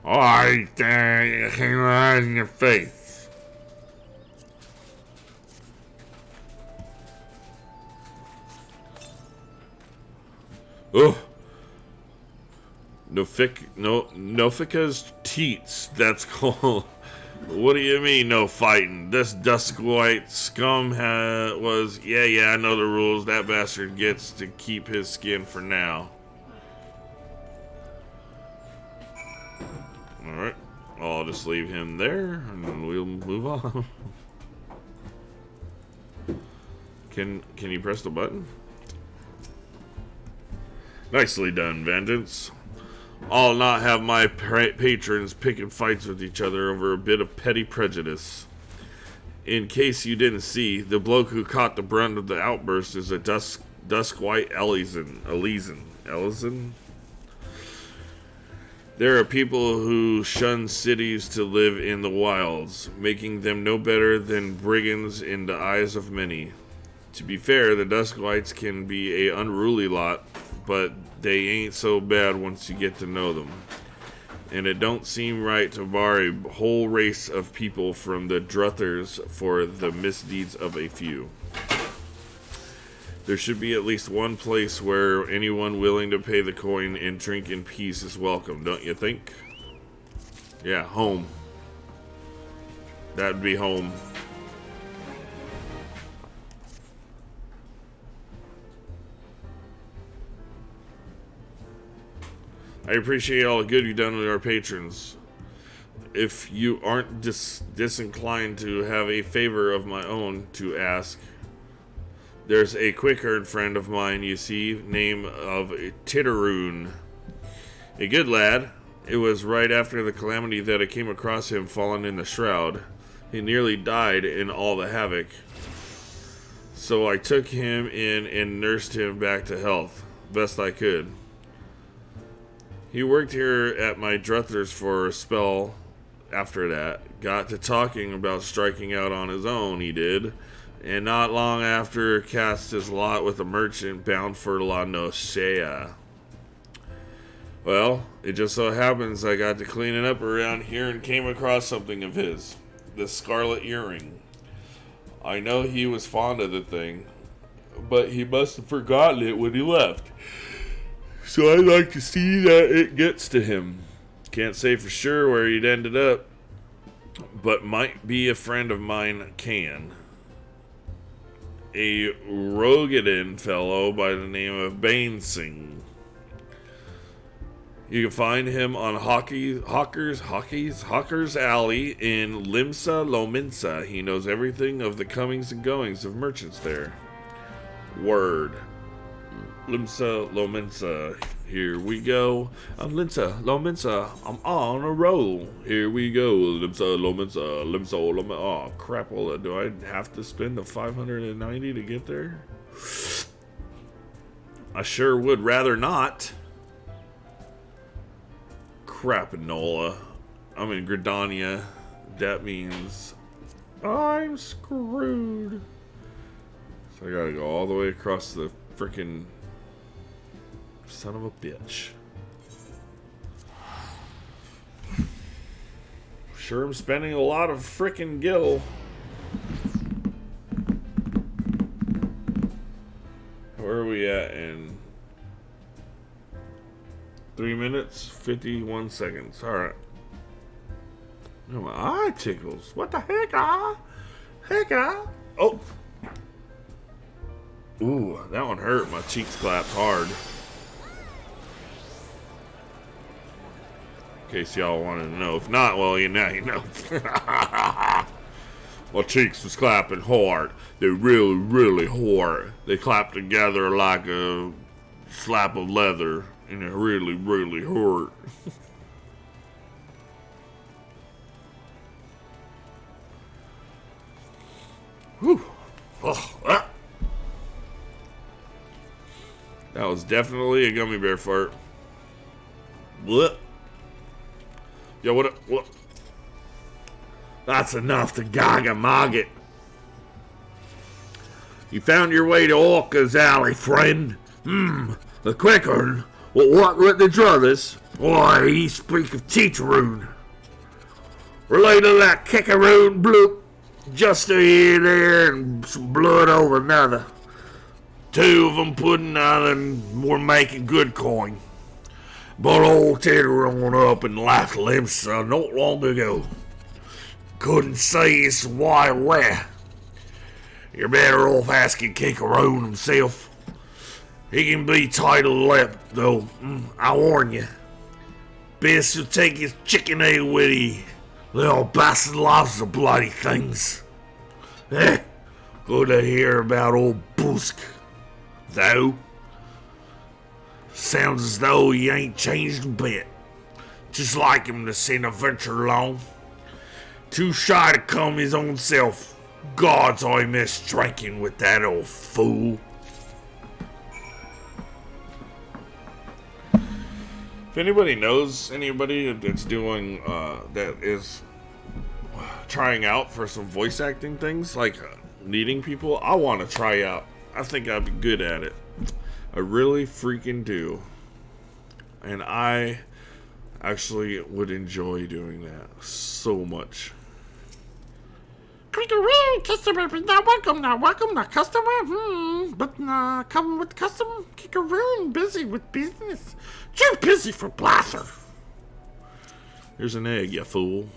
Alright, you came right in your face. Oh. Nofika's teats, that's called. What do you mean, no fighting? This Duskwhite scum was. Yeah, I know the rules. That bastard gets to keep his skin for now. Alright, I'll just leave him there and we'll move on. Can you press the button? Nicely done, Vengeance. I'll not have my patrons picking fights with each other over a bit of petty prejudice. In case you didn't see, the bloke who caught the brunt of the outburst is a Duskwhite Ellison? There are people who shun cities to live in the wilds, making them no better than brigands in the eyes of many. To be fair, the Duskwhites can be a unruly lot, but they ain't so bad once you get to know them. And it don't seem right to bar a whole race of people from the Druthers for the misdeeds of a few. There should be at least one place where anyone willing to pay the coin and drink in peace is welcome, don't you think? Yeah, home. That'd be home. I appreciate all the good you've done with our patrons. If you aren't disinclined to have a favor of my own to ask, there's a quick-earned friend of mine, you see, name of Titteroon. A good lad. It was right after the calamity that I came across him fallen in the shroud. He nearly died in all the havoc. So I took him in and nursed him back to health, best I could. He worked here at my Druthers for a spell after that. Got to talking about striking out on his own, he did. And not long after, cast his lot with a merchant bound for La Noscea. Well, it just so happens I got to cleaning up around here and came across something of his. The scarlet earring. I know he was fond of the thing, but he must have forgotten it when he left. So I'd like to see that it gets to him. Can't say for sure where he'd ended up, but might be a friend of mine can. A Rogadan fellow by the name of Bainsing. You can find him on Hawker's Alley in Limsa Lominsa. He knows everything of the comings and goings of merchants there. Word. Limsa Lominsa. Here we go. I'm Limsa Lominsa. I'm on a roll. Here we go. Limsa Lominsa. Limsa Lominsa. Oh, crap. Well, do I have to spend the 590 to get there? I sure would rather not. Crapanola. I'm in Gridania. That means I'm screwed. So I gotta go all the way across the frickin' son of a bitch. Sure, I'm spending a lot of frickin' gil. Where are we at in 3 minutes, 51 seconds. Alright. Oh, my eye tickles. What the heck, Hey, guy. Oh. Ooh, that one hurt. My cheeks clapped hard. In case y'all wanted to know. If not, well, now you know. My cheeks was clapping hard. They really, really hard. They clapped together like a slap of leather. And it really, really hurt. Whew. Oh, ah. That was definitely a gummy bear fart. What? Yo, what? That's enough to gog it. You found your way to Orca's Alley, friend. The quicker. What with the druthers? Why, he speak of Teeteroon. Related that kickaroon bloop. Just a here there and some blood over another. Two of them pudding out and were making good coin. But old Teeteroon up in Life Limbs not long ago. Couldn't say it's why or where. You're better off asking Kickaroon himself. He can be tight-lipped, though, I warn you. Best to take his chicken egg with you. Little bastard loves the bloody things. Good to hear about old Boosk, though. Sounds as though he ain't changed a bit. Just like him to send a venture along. Too shy to come his own self. Gods, I miss drinking with that old fool. If anybody knows anybody that's doing, that is trying out for some voice acting things, like needing people, I want to try out. I think I'd be good at it. I really freaking do. And I actually would enjoy doing that so much. Customer, not welcome, not customer. But come with custom. Kickaroon, busy with business. Too busy for blather. Here's an egg, you fool.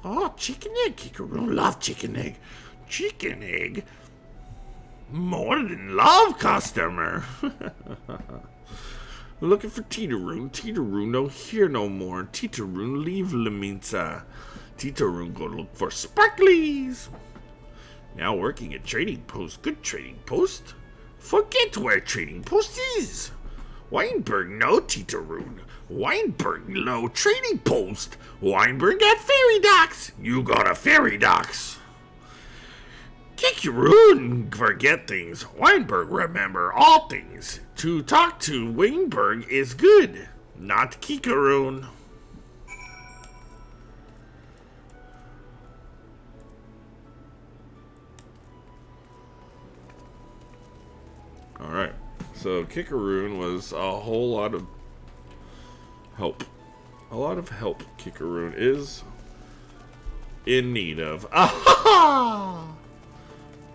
Oh, chicken egg, Kickaroon, love chicken egg. Chicken egg? More than love, customer. Looking for Teeteroon. Teeteroon no here no more. Teeteroon leave Laminsa. Teeteroon go look for sparklies. Now working at Trading Post. Good Trading Post. Forget where Trading Post is. Weinberg no Teeteroon. Weinberg no Trading Post. Weinberg at Ferry Docks. You got a Ferry Docks. Kickaroon forget things. Weinberg remember all things. To talk to Weinberg is good. Not Kickaroon. Alright, so Kickaroon was a whole lot of help. A lot of help Kickaroon is in need of. Ah!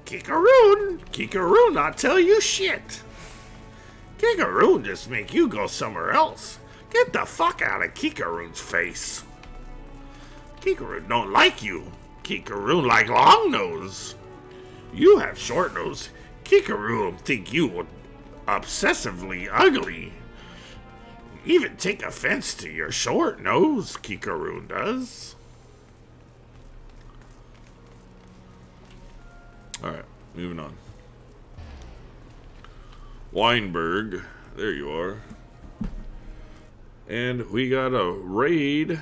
Kickaroon not tell you shit. Kickaroon just make you go somewhere else. Get the fuck out of Kickaroon's face. Kickaroon don't like you. Kickaroon like long nose. You have short nose. Kickaroon think you obsessively ugly. Even take offense to your short nose, Kickaroon does. Alright, moving on. Weinberg, there you are. And we got a raid.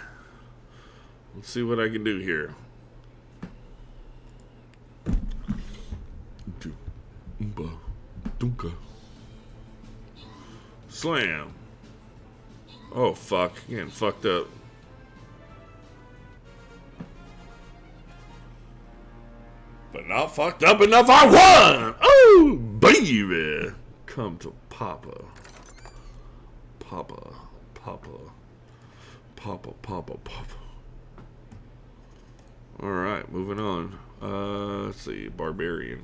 Let's see what I can do here. Slam. Oh fuck, getting fucked up. But not fucked up enough, I won! Oh, baby! Come to Papa. Papa. Alright, moving on. Let's see, Barbarian.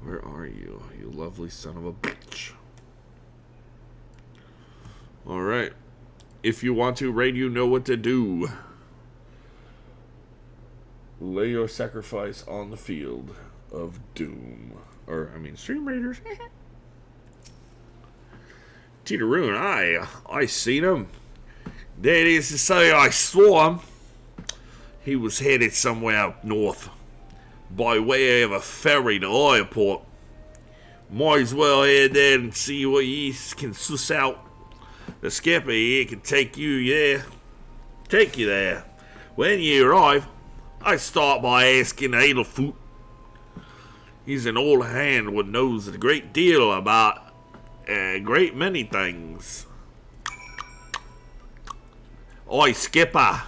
Where are you, you lovely son of a bitch? Alright. If you want to raid, you know what to do. Lay your sacrifice on the field of doom. Or, I mean, Stream Raiders. Titaroon, I seen him. That is to say, I saw him. He was headed somewhere up north, by way of a ferry to the airport. Might as well head there and see what ye can suss out. The skipper here can take you there. When you arrive, I start by asking Adelfoot. He's an old hand what knows a great deal about a great many things. Oi, skipper.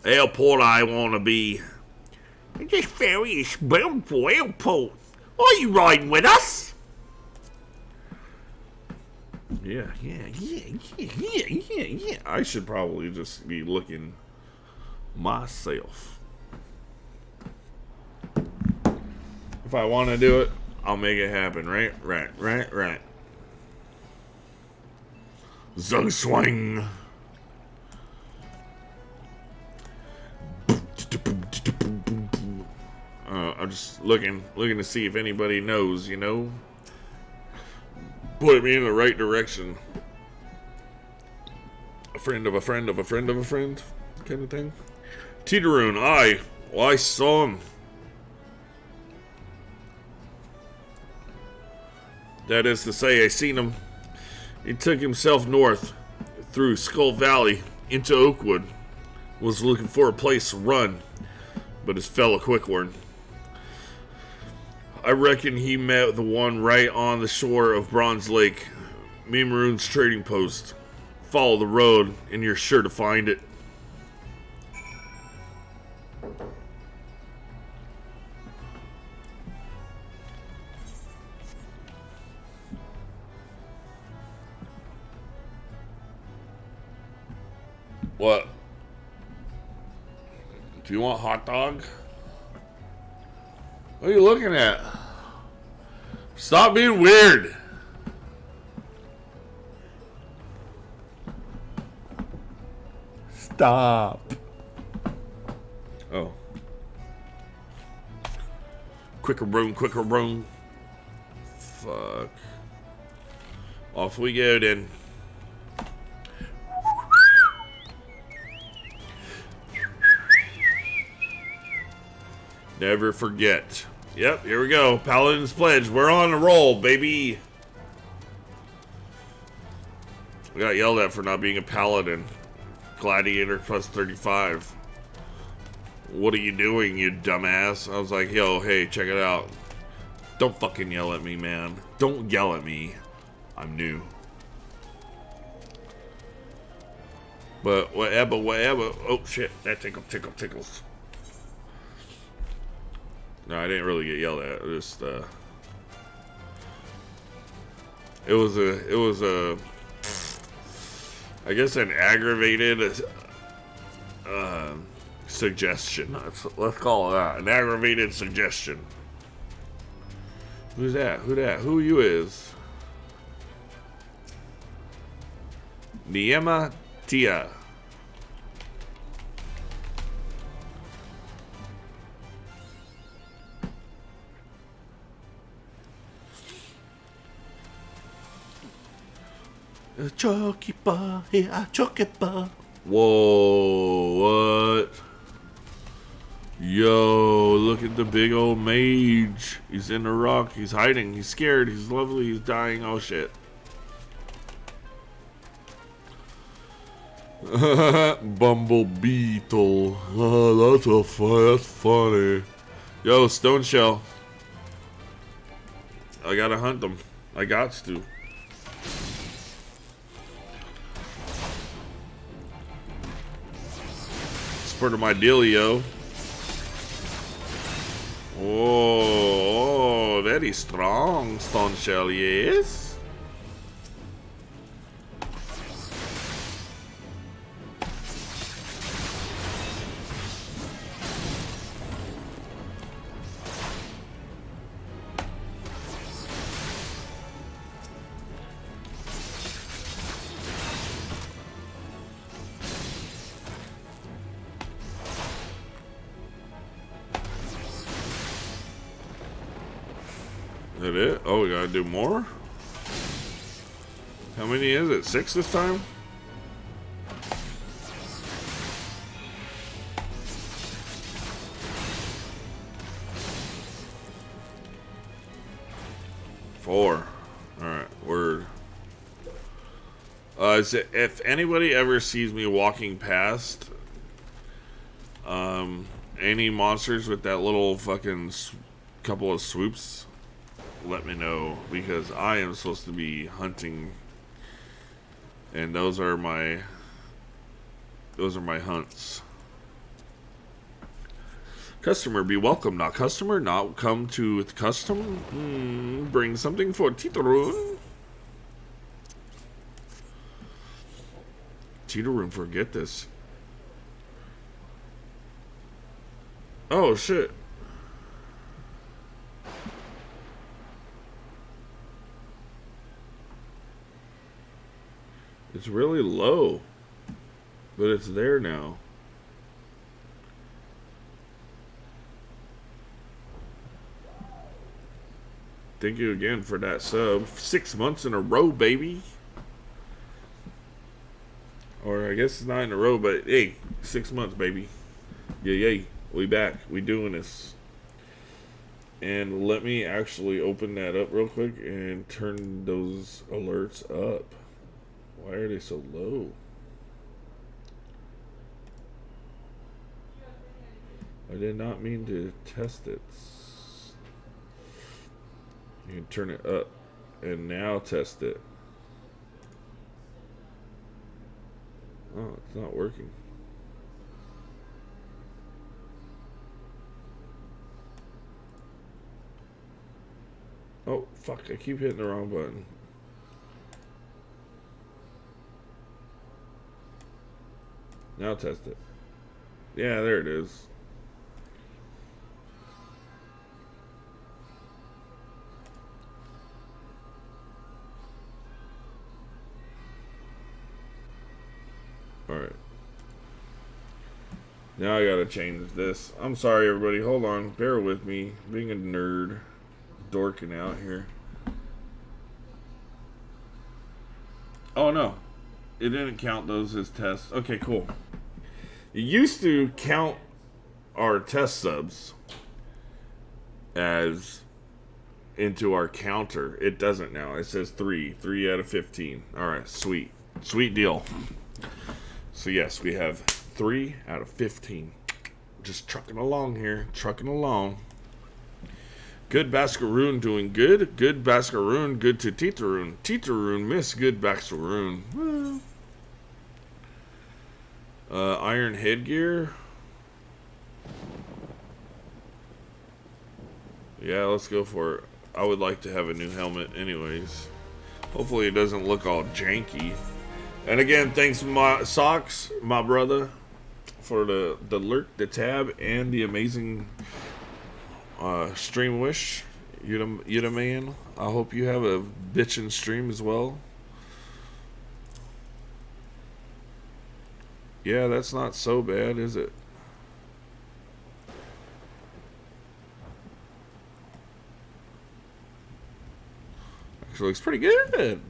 Airport I want to be. This ferry is bound for airport. Are you riding with us? Yeah. I should probably just be looking myself. If I want to do it, I'll make it happen. Right. Zug swing. I'm just looking to see if anybody knows, you know. Put me in the right direction. A friend of a friend of a friend of a friend, kind of thing. Titaroon, I saw him. That is to say, I seen him. He took himself north through Skull Valley into Oakwood. Was looking for a place to run, but his fell a quick one. I reckon he met the one right on the shore of Bronze Lake, me Maroon's trading post. Follow the road, and you're sure to find it. What? Do you want hot dog? What are you looking at? Stop being weird. Stop. Oh. Quicker room. Fuck. Off we go then. Never forget. Yep, here we go. Paladin's Pledge. We're on a roll, baby. We got yelled at for not being a paladin. Gladiator plus 35. What are you doing, you dumbass? I was like, yo, hey, check it out. Don't fucking yell at me, man. Don't yell at me. I'm new. But whatever. Oh, shit. That tickles. No, I didn't really get yelled at. It was a I guess an aggravated suggestion. Let's call it that. An aggravated suggestion. Who's that? Who you is? Niema Tia. Whoa, what? Yo, look at the big old mage. He's in the rock. He's hiding. He's scared. He's lovely. He's dying. Oh, shit. Bumble Beetle. Oh, that's funny. Yo, Stone Shell. I gotta hunt them. I gots to. It's part of my dealio. Oh, very strong, Stone Shell, yes. That it? Oh, we gotta do more? How many is it? 6 this time? Four. Alright, word. If anybody ever sees me walking past any monsters with that little fucking couple of swoops, let me know, because I am supposed to be hunting, and those are my hunts. Customer, be welcome, not customer, not come to with custom. Bring something for Titaroon. Titaroon, forget this. Oh shit. It's really low, but it's there now. Thank you again for that sub. 6 months in a row, baby. Or I guess it's not in a row, but hey, 6 months, baby. Yay. We back. We doing this. And let me actually open that up real quick and turn those alerts up. Why are they so low? I did not mean to test it. You can turn it up and now test it. Oh, it's not working. Oh, fuck, I keep hitting the wrong button. Now test it. Yeah, there it is. Alright. Now I gotta change this. I'm sorry, everybody. Hold on. Bear with me. Being a nerd. Dorking out here. Oh, no. It didn't count those as tests. Okay, cool. It used to count our test subs as into our counter. It doesn't now. It says 3 out of 15. Alright, sweet. Sweet deal. So yes, we have 3 out of 15. Just trucking along here. Trucking along. Good Bascaroon doing good. Good Bascaroon, good to Titaroon. Titaroon miss good Bascaroon. Well. Iron headgear. Yeah, let's go for it. I would like to have a new helmet anyways. Hopefully it doesn't look all janky. And again, thanks my Socks, my brother, for the lurk, the tab, and the amazing stream wish. You the man. I hope you have a bitchin' stream as well. Yeah, that's not so bad, is it? Actually looks pretty good.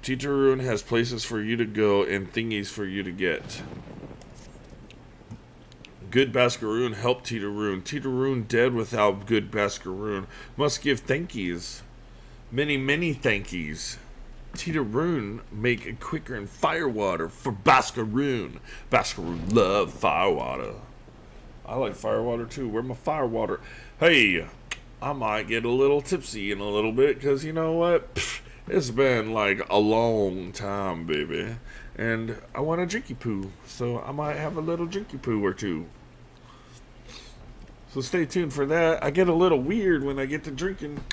Titaroon has places for you to go and thingies for you to get. Good Bascaroon help Titaroon. Titaroon dead without good Bascaroon. Must give thankies. Many, many thankies. Titaroon make it quicker in firewater for Bascaroon. Bascaroon love firewater. I like firewater too. Where my firewater? Hey, I might get a little tipsy in a little bit because you know what? Pfft, it's been like a long time, baby. And I want a drinky poo. So I might have a little drinky poo or two. So stay tuned for that. I get a little weird when I get to drinking.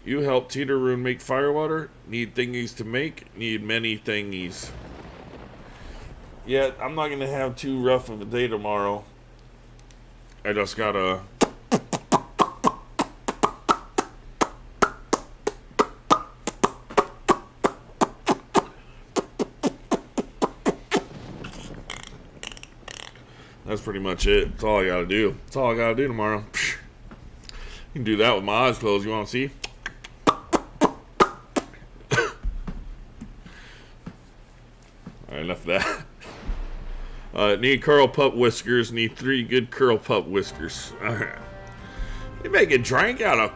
You help Titaroon make firewater? Need thingies to make? Need many thingies. Yeah, I'm not going to have too rough of a day tomorrow. I just gotta... That's pretty much it. That's all I gotta do. That's all I gotta do tomorrow. You can do that with my eyes closed. You wanna see? Alright, enough of that. Need curl pup whiskers. Need 3 good curl pup whiskers. Alright. They make a drink out of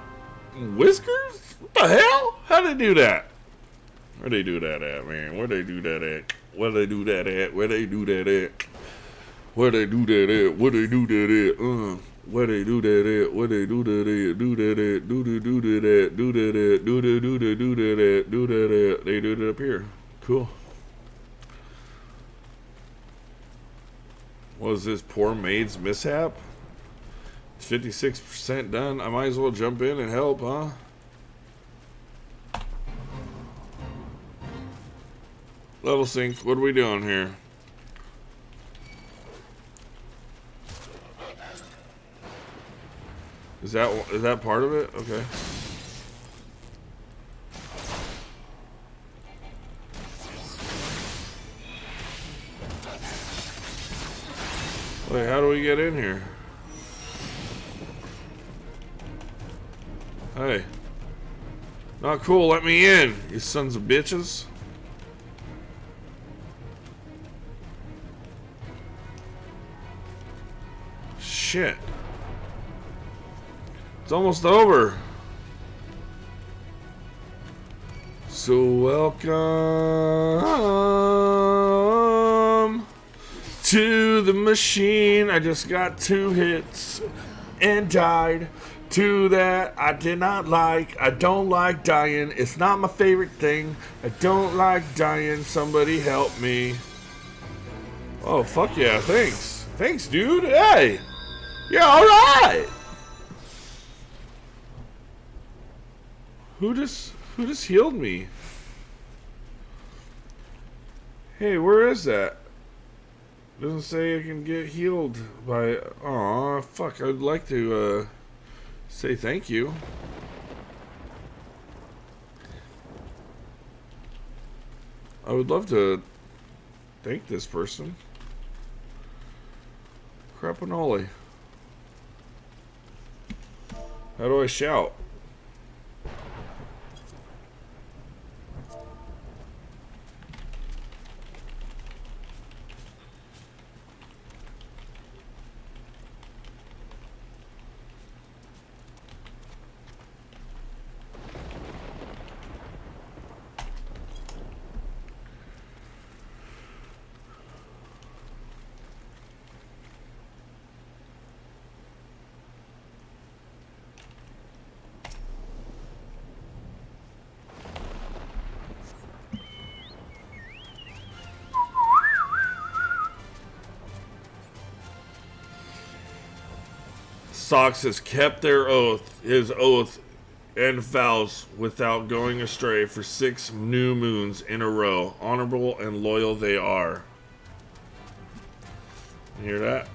whiskers? What the hell? How'd they do that? Where they do that at, man? Where they do that at? Where they do that at? Where they do that at? Where they do that at? Where they do that at? Where they do that at? Where they do that at? Do that at? Do that at? Do that at? Do that do that do that at? Do that at? They do it up here. Cool. What is this? Poor maid's mishap? It's 56% done. I might as well jump in and help, huh? Level sync. What are we doing here? Is that part of it? Okay. Wait, how do we get in here? Hey. Not cool, let me in, you sons of bitches. Shit. It's almost over. So welcome to the machine. I just got 2 hits and died. 2 that I did not like. I don't like dying. It's not my favorite thing. I don't like dying. Somebody help me. Oh, fuck yeah. Thanks. Thanks, dude. Hey. Yeah, alright. Who just healed me? Hey, where is that? Doesn't say I can get healed by... Aw, fuck. I'd like to, say thank you. I would love to thank this person. Crapanola. How do I shout? Sox has kept his oath and vows without going astray for 6 new moons in a row. Honorable and loyal they are. You hear that?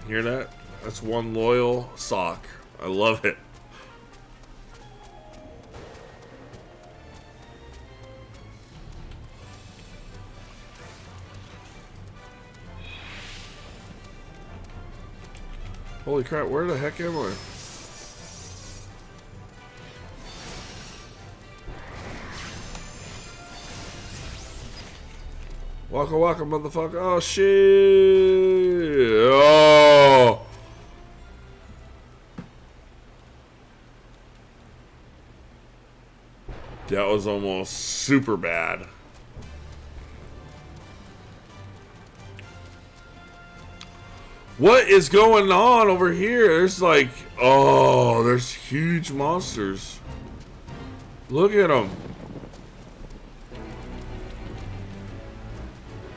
Hear that? That's one loyal sock. I love it. Holy crap, where the heck am I? Waka waka, motherfucker. Oh, shit. Oh. That was almost super bad. What is going on over here? There's like, oh, there's huge monsters. Look at them.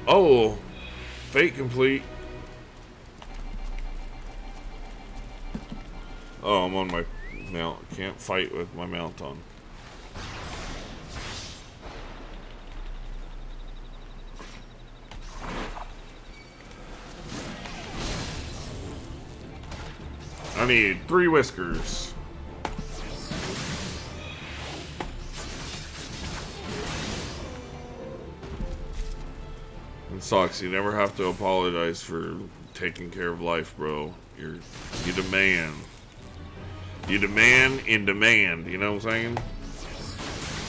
Oh, fate complete. Oh, I'm on my mount. Can't fight with my mount on. I need 3 whiskers. It sucks. You never have to apologize for taking care of life, bro. You demand. You demand and demand, you know what I'm saying?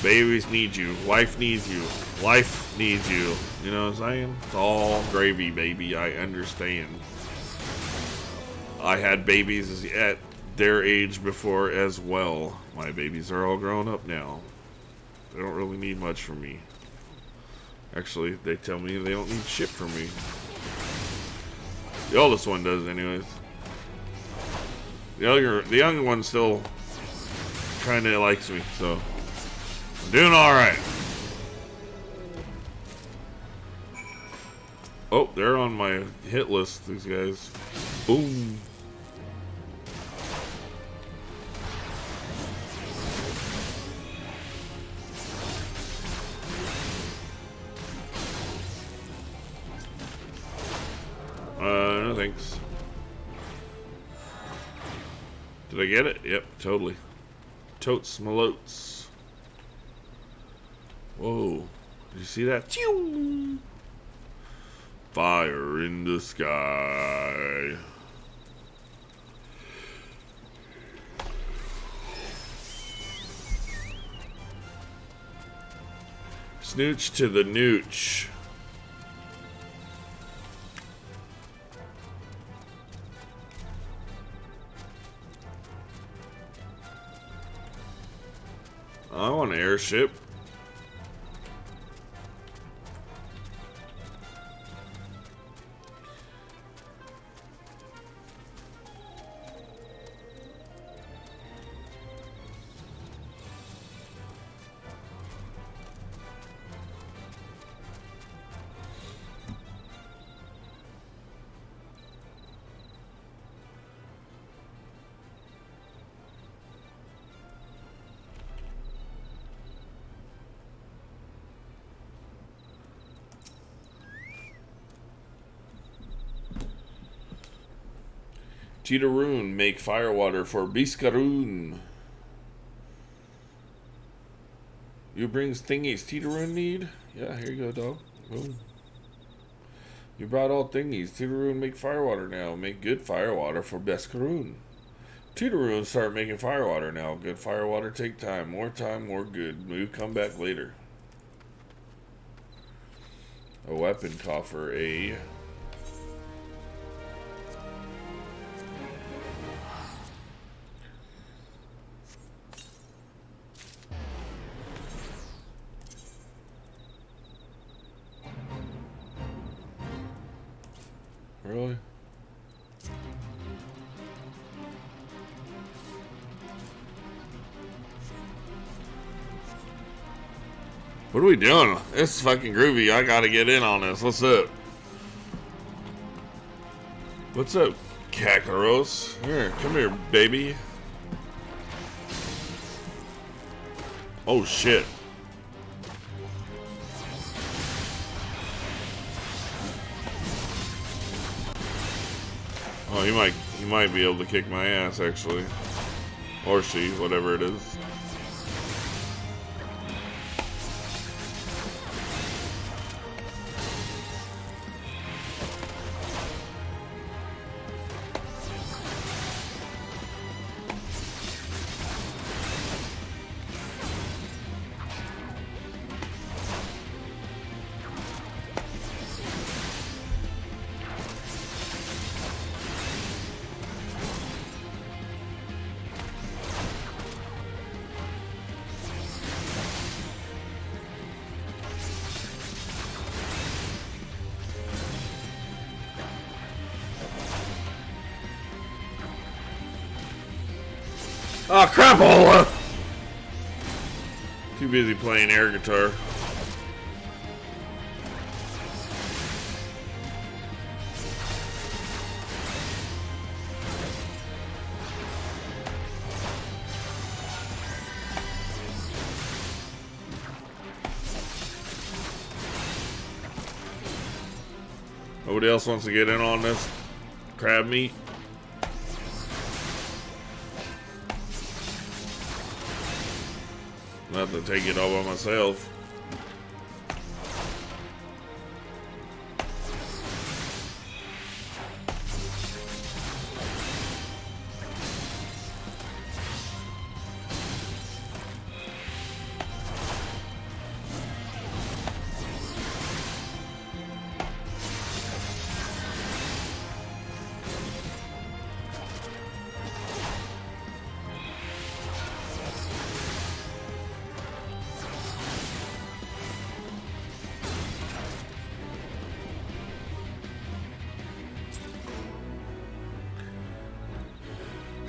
Babies need you. Wife needs you. Life needs you. You know what I'm saying? It's all gravy, baby. I understand. I had babies at their age before as well. My babies are all grown up now. They don't really need much from me. Actually, they tell me they don't need shit from me. The oldest one does anyways. The younger one still kinda likes me, so I'm doing alright. Oh, they're on my hit list, these guys. Boom. No thanks. Did I get it? Yep, totally. Totes malotes. Whoa. Did you see that? Choo! Fire in the sky. Snooch to the nooch. I want an airship. Titaroon, make firewater for Biscaroon. You brings thingies Titaroon need? Yeah, here you go, dog. Boom. You brought all thingies. Titaroon make firewater now. Make good firewater for Biscaroon. Titaroon start making firewater now. Good firewater take time. More time, more good. Move, come back later. A weapon coffer, a... Really? What are we doing? This is fucking groovy. I gotta get in on this. What's up? What's up, Kakaros? Here, come here, baby. Oh shit. Oh, he might be able to kick my ass, actually. Or she, whatever it is. Oh, crapola! Too busy playing air guitar. Nobody else wants to get in on this crab meat? I have to take it all by myself.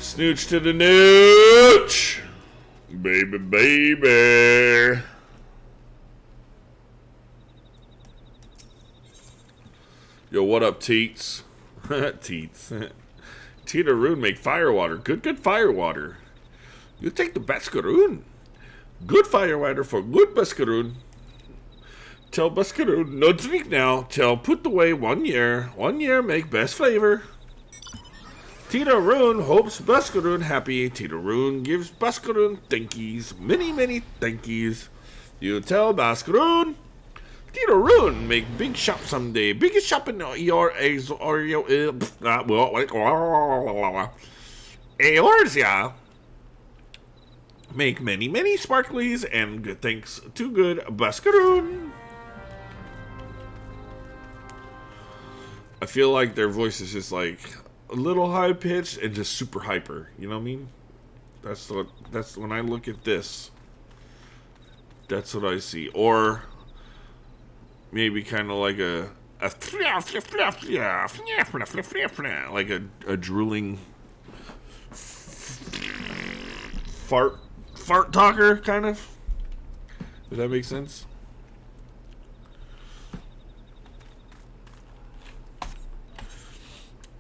Snooch to the nooch. Baby, baby. Yo, what up, Teats? Teats. Tita Rune make firewater. Good firewater. You take the Bascaroon. Good firewater for good Bascaroon. Tell Bascaroon, no drink now. Tell put away 1 year. 1 year make best flavor. Tita Rune hopes Bascaroon happy. Tita Rune gives Bascaroon thankies. Many thankies. You tell Bascaroon. Tita Rune make big shop someday. Biggest shop in your Eorzea. Make many sparklies and good thanks to good Bascaroon. I feel like their voice is just like a little high pitched and just super hyper. You know what I mean? That's when I look at this. That's what I see. Or maybe kind of like a like a drooling fart talker kind of. Does that make sense?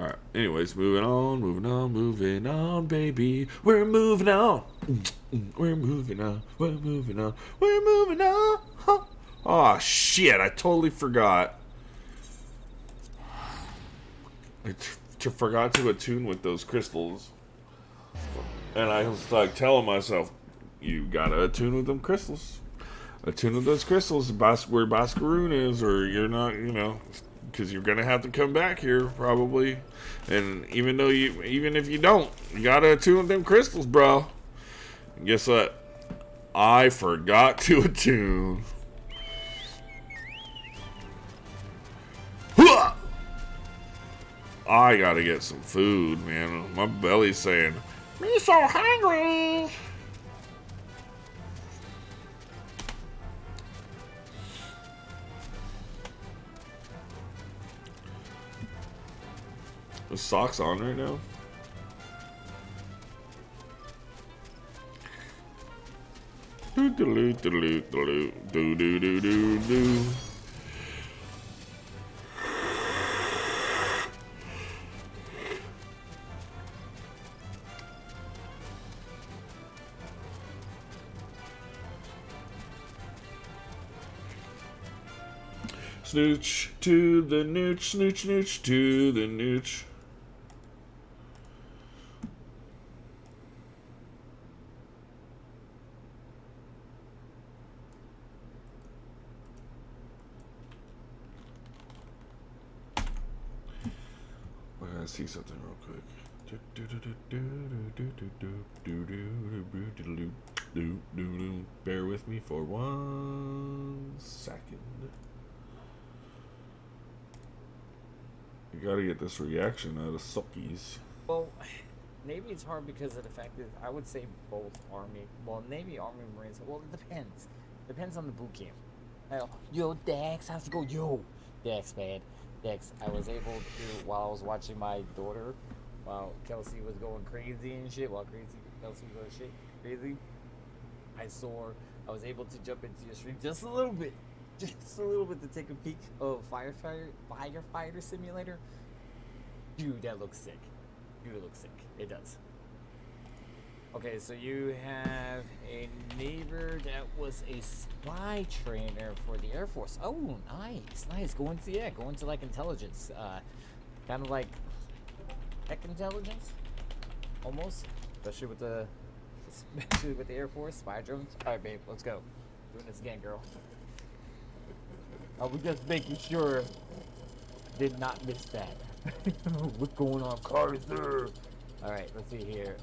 Alright, anyways, moving on, baby. We're moving on. We're moving on. Huh. Oh, shit, I totally forgot. I forgot to attune with those crystals. And I was like telling myself, you gotta attune with them crystals. Attune with those crystals where Bascaroon is, or you're not, because you're gonna have to come back here probably. And even if you don't, you gotta attune with them crystals, bro. And guess what? I forgot to attune. I gotta get some food, man. My belly's saying, Me so hungry. the socks on right now. Do do do do do do do do do do. Snooch to the nooch, snooch to the nooch. I gotta see something real quick. Bear with me for 1 second. You gotta get this reaction out of Suckies. Well, Navy it's hard because of the fact that I would say both Army. Well, Navy, Army, Marines. Well, it depends. Depends on the boot camp. Yo, Dax, how's it go? Yo, Dax, man. Dax, I was able to, while I was watching my daughter, while Kelsey was going crazy and shit, Kelsey was going shit crazy, I was able to jump into your stream just a little bit. Just a little bit to take a peek of Firefighter Simulator. Dude, that looks sick. It does. Okay, so you have a neighbor that was a spy trainer for the Air Force. Oh, nice. Go into like intelligence. Kind of like tech intelligence, almost. Especially with the Air Force spy drones. All right, babe, let's go. Doing this again, girl. I was just making sure I did not miss that. What's going on, Carter? Alright, let's see here.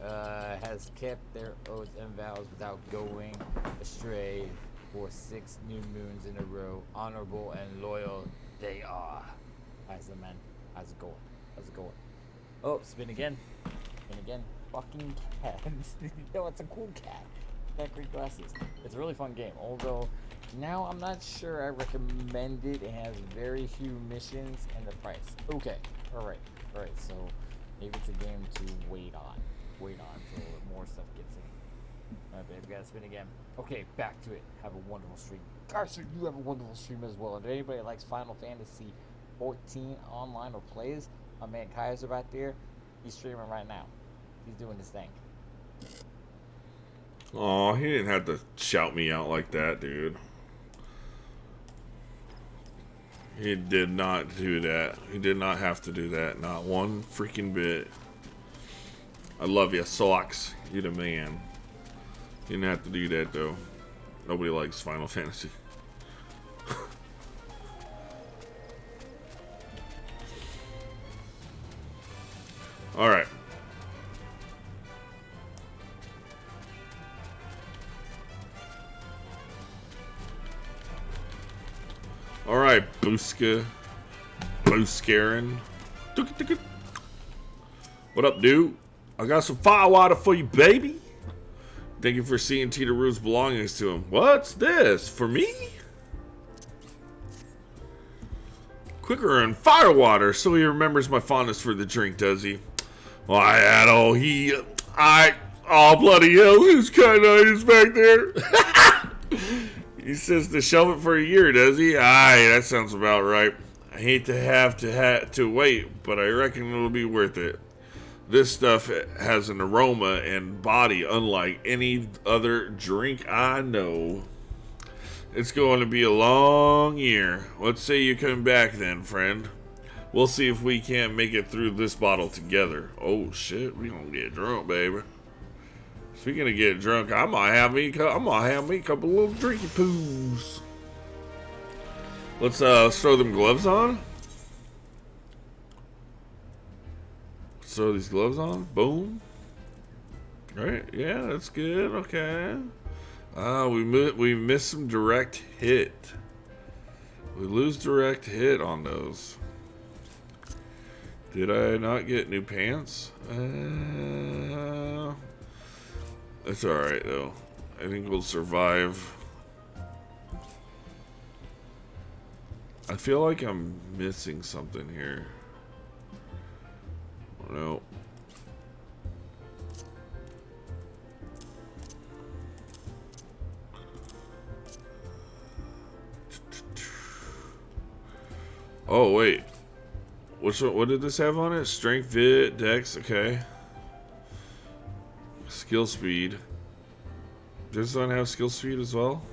Has kept their oaths and vows without going astray for 6 new moons in a row. Honorable and loyal they are. How's it, man? How's it going? Oh, spin again. Fucking cat. Yo, it's a cool cat. Got great glasses. It's a really fun game, although now I'm not sure I recommend it. It has very few missions and the price. Okay, alright, so maybe it's a game to wait on. wait on until more stuff gets in. Alright, babe, gotta spin again. Okay, back to it. Have a wonderful stream. Carson, you have a wonderful stream as well. And if anybody likes Final Fantasy 14 online or plays, my man Kaiser back there, he's streaming right now. He's doing his thing. Aw, he didn't have to shout me out like that, dude. He did not do that. He did not have to do that. Not one freaking bit. I love you, Socks. You the man. You didn't have to do that, though. Nobody likes Final Fantasy. Alright. Alright, Booska. Booskarin. What up, dude? I got some firewater for you, baby. Thank you for seeing Tita Roo's belongings to him. What's this? For me? Quicker and firewater, so he remembers my fondness for the drink, does he? Why, oh, oh, bloody hell, who's kind of eyes back there? He says to shelve it for a year, does he? Aye, that sounds about right. I hate to have to wait, but I reckon it'll be worth it. This stuff has an aroma and body unlike any other drink I know. It's going to be a long year. Let's say you come back then, friend. We'll see if we can't make it through this bottle together. Oh shit, we gonna get drunk, baby. Speaking of getting drunk, I'm gonna have me a couple little drinky poos. Let's throw them gloves on. Let's throw these gloves on. Boom. Right? Yeah, that's good. Okay. We missed some direct hit. We lose direct hit on those. Did I not get new pants? That's alright though. I think we'll survive. I feel like I'm missing something here. Oh, no. Oh wait. What did this have on it? Strength, Vit, Dex, okay. Skill speed. Does this one have skill speed as well?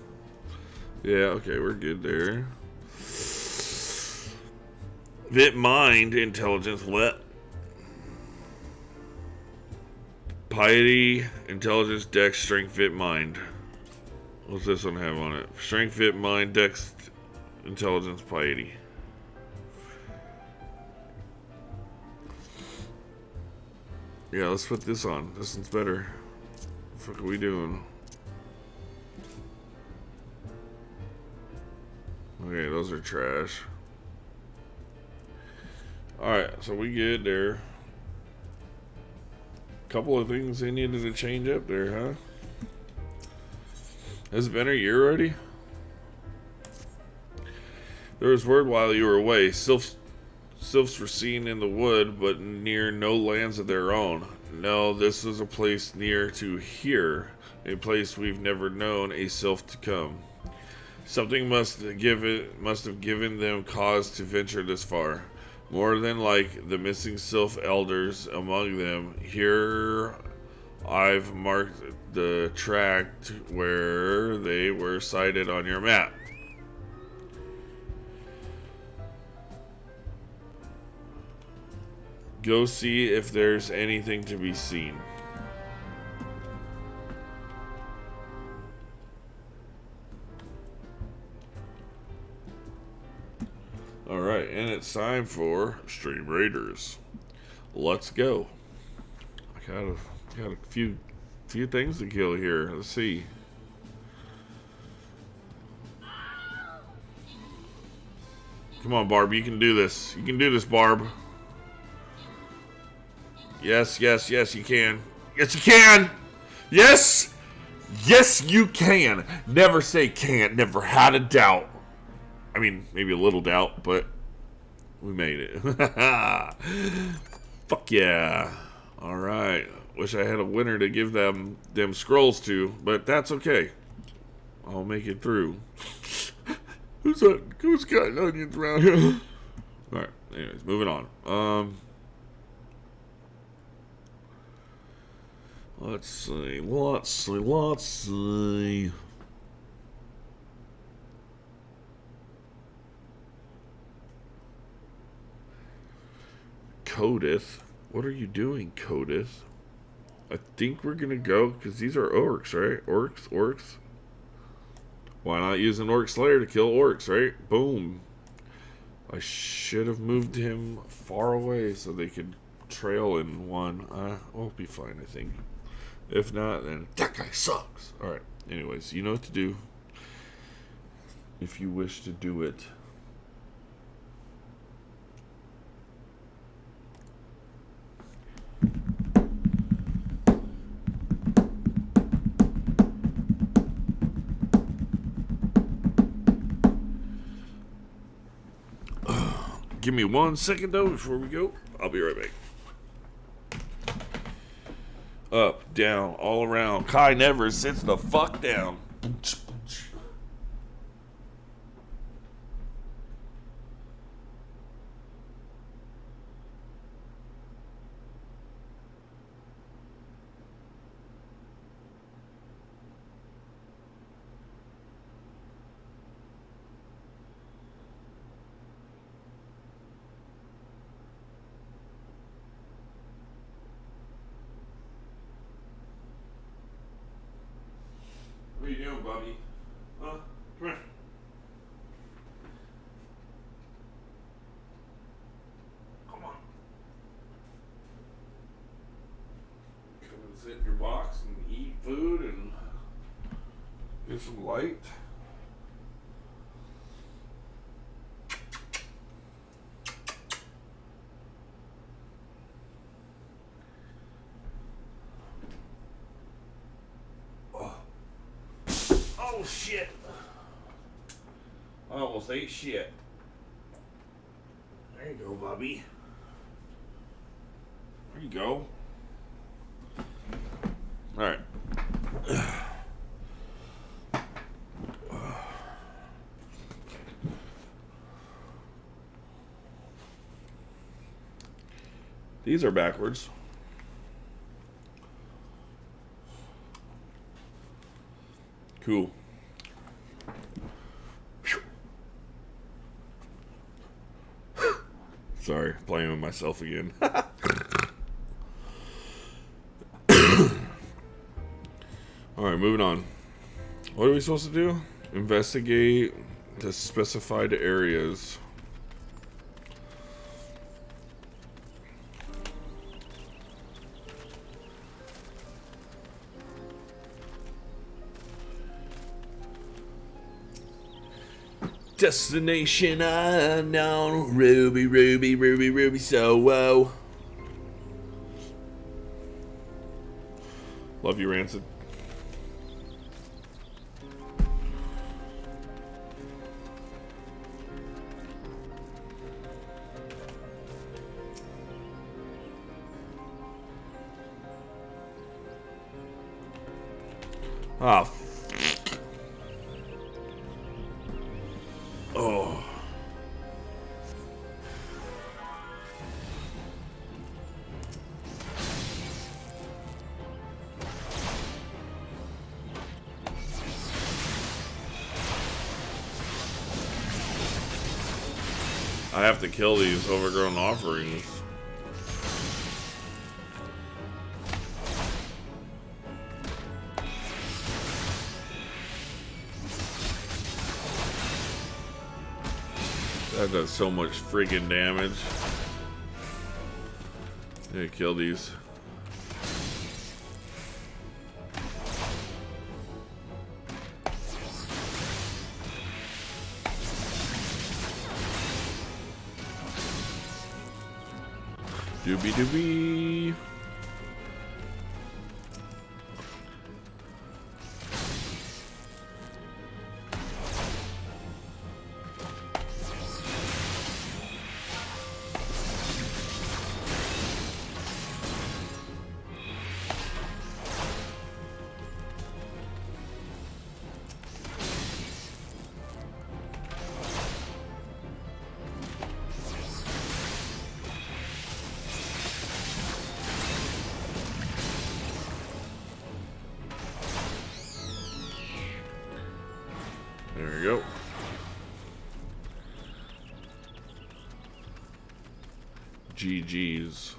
Yeah, okay, we're good there. Vit, mind, intelligence, let. Piety, intelligence, dex, strength, Vit, mind. What's this one have on it? Strength, Vit, mind, dex, intelligence, piety. Yeah, let's put this on. This one's better. What the fuck are we doing? Okay, those are trash. Alright, so we good there. Couple of things they needed to change up there, huh? Has it been a year already? There was word while you were away. Sylphs were seen in the wood, but near no lands of their own. No, this is a place near to here, a place we've never known a sylph to come. Something must have given them cause to venture this far. More than like the missing sylph elders among them. Here I've marked the tract where they were sighted on your map. Go see if there's anything to be seen. Alright, and it's time for Stream Raiders. Let's go. I got a few things to kill here. Let's see. Come on, Barb, you can do this. You can do this, Barb. Yes, yes, yes, you can. Yes, you can. Yes. Yes, you can. Never say can't. Never had a doubt. I mean, maybe a little doubt, but we made it. Fuck yeah. All right. Wish I had a winner to give them scrolls to, but that's okay. I'll make it through. Who's got onions around here? Alright, anyways, moving on. Let's see. Codith. What are you doing, Codith? I think we're gonna go, because these are orcs, right? Orcs. Why not use an orc slayer to kill orcs, right? Boom. I should have moved him far away so they could trail in one. We'll be fine, I think. If not, then that guy sucks. Alright, anyways, you know what to do. If you wish to do it. Give me 1 second though before we go. I'll be right back. Up, down, all around. Kai never sits the fuck down. What are you doing, Bobby? Huh? Come here. Come on. Come and sit in your box and eat food and get some light. Oh shit. I almost ate shit. There you go, Bobby. There you go. Alright. These are backwards. Cool. Sorry, playing with myself again. Alright, moving on. What are we supposed to do? Investigate the specified areas. Destination unknown. Ruby, so whoa. Love you, Rancid. Ah, oh. I have to kill these overgrown offerings. That does so much friggin' damage. Yeah, kill these. Doobie. There we go. GG's.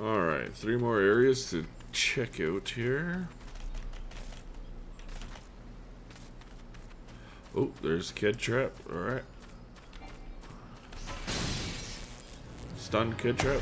Alright, 3 more areas to check out here. Oh, there's a kid trap. Alright. Stunned kid trap.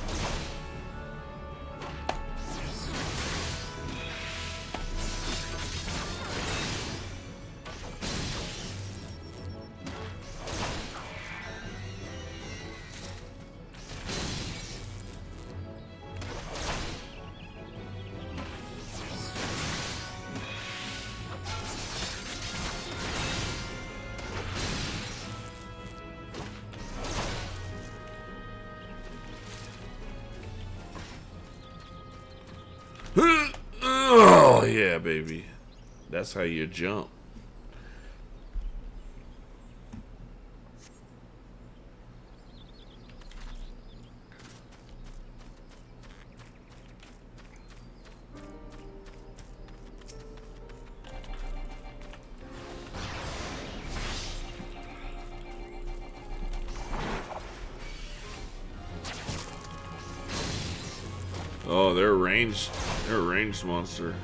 Oh, yeah, baby. That's how you jump. Oh, they're ranged. They're a ranged monster.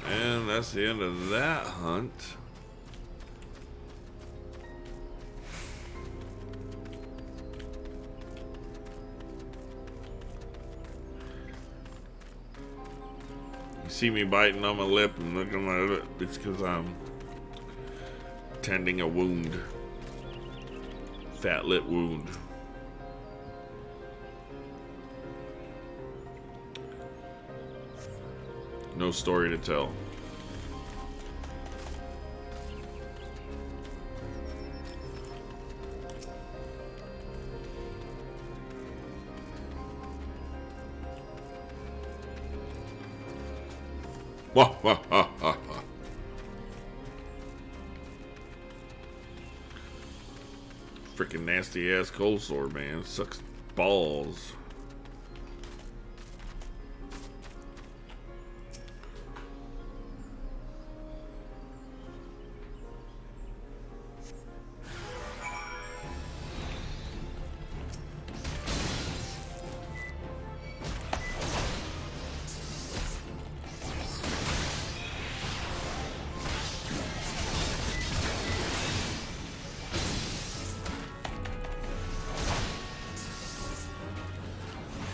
And that's the end of that hunt. You see me biting on my lip and looking at my lip. It's because I'm tending a wound. Fat lip wound. No story to tell. Wah, wah, ha, ha, ha. Freaking nasty ass cold sore, man. Sucks balls.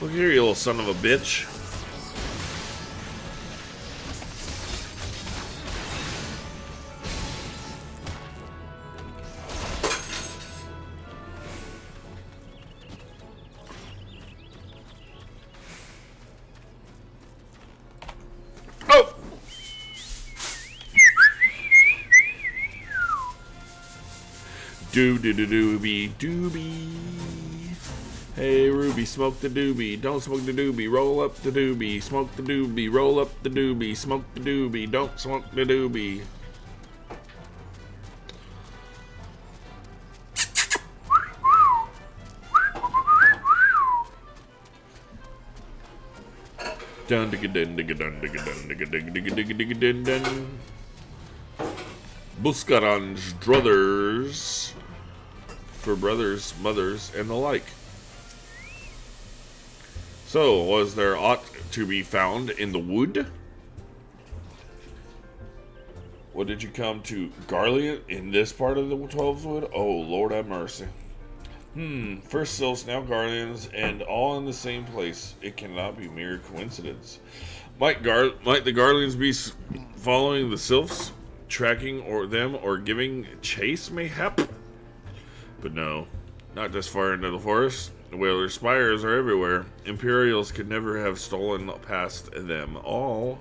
Look here, you little son of a bitch. Oh! Doobie doobie. Hey Ruby, smoke the doobie. Don't smoke the doobie. Roll up the doobie. Smoke the doobie. Roll up the doobie. Smoke the doobie. Don't smoke the doobie. Dun digga dun digga dun digga dun digga digga digga digga digga dun dun. Buscarange druthers for brothers, mothers, and the like. So, was there aught to be found in the wood? What did you come to, Garlian, in this part of the 12's wood? Oh, Lord have mercy. First sylphs, now Garlians, and all in the same place. It cannot be mere coincidence. Might the Garlians be following the sylphs, tracking them, or giving chase, mayhap? But no, not this far into the forest. The Whaler's spires are everywhere. Imperials could never have stolen past them all.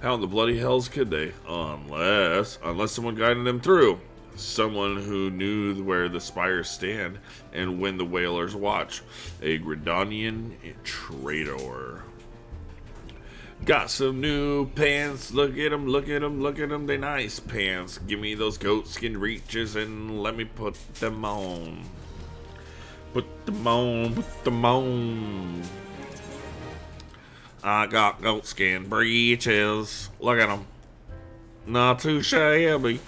How in the bloody hells could they? Unless someone guided them through. Someone who knew where the spires stand and when the Whalers watch. A Gridanian traitor. Got some new pants. Look at them, look at them, look at them. They nice pants. Give me those goatskin breeches and let me put them on. Put them on, put them on. I got goatskin breeches. Look at them. Not too shabby.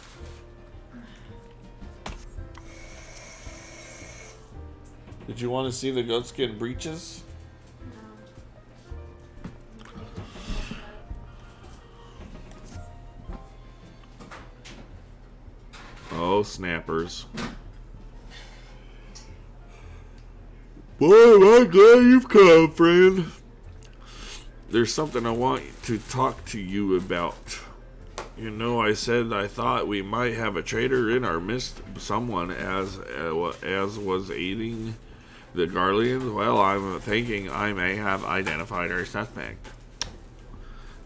Did you want to see the goatskin breeches? Oh, snappers. Well, I'm glad you've come, friend. There's something I want to talk to you about. You know, I said I thought we might have a traitor in our midst, someone as was aiding the Guardians. Well, I'm thinking I may have identified our suspect.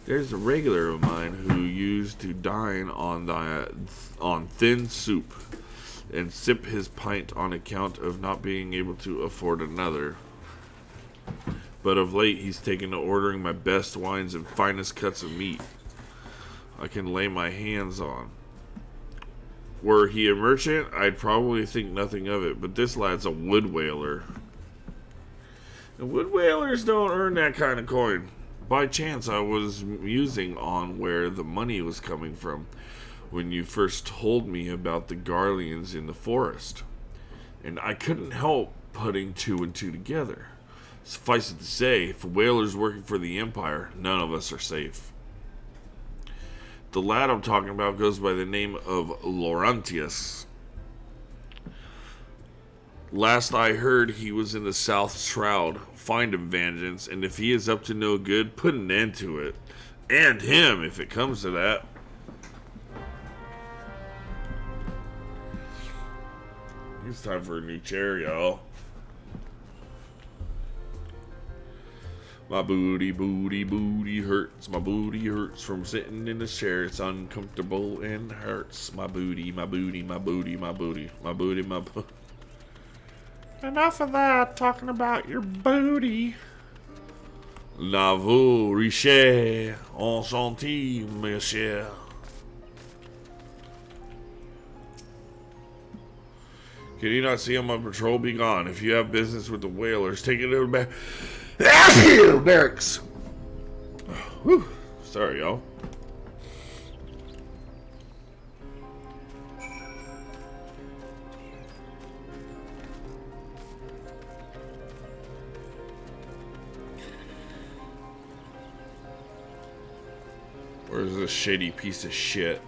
There's a regular of mine who used to dine on thin soup and sip his pint on account of not being able to afford another. But of late, he's taken to ordering my best wines and finest cuts of meat I can lay my hands on. Were he a merchant, I'd probably think nothing of it, but this lad's a wood whaler. And wood whalers don't earn that kind of coin. By chance, I was musing on where the money was coming from when you first told me about the Garleans in the forest, and I couldn't help putting two and two together. Suffice it to say, for whalers working for the Empire, none of us are safe. The lad I'm talking about goes by the name of Laurentius. Last I heard, he was in the South Shroud. Find him, Vengeance, and if he is up to no good, put an end to it. And him, if it comes to that. It's time for a new chair, y'all. My booty, booty, booty hurts. My booty hurts from sitting in the chair. It's uncomfortable and hurts. My booty, my booty, my booty, my booty, my booty, my booty. Enough of that, talking about your booty. La vous riche, enchanté, monsieur. Can you not see I'm on patrol? Be gone. If you have business with the whalers, take it to the barracks. Whew. Sorry, y'all. Where's this shady piece of shit?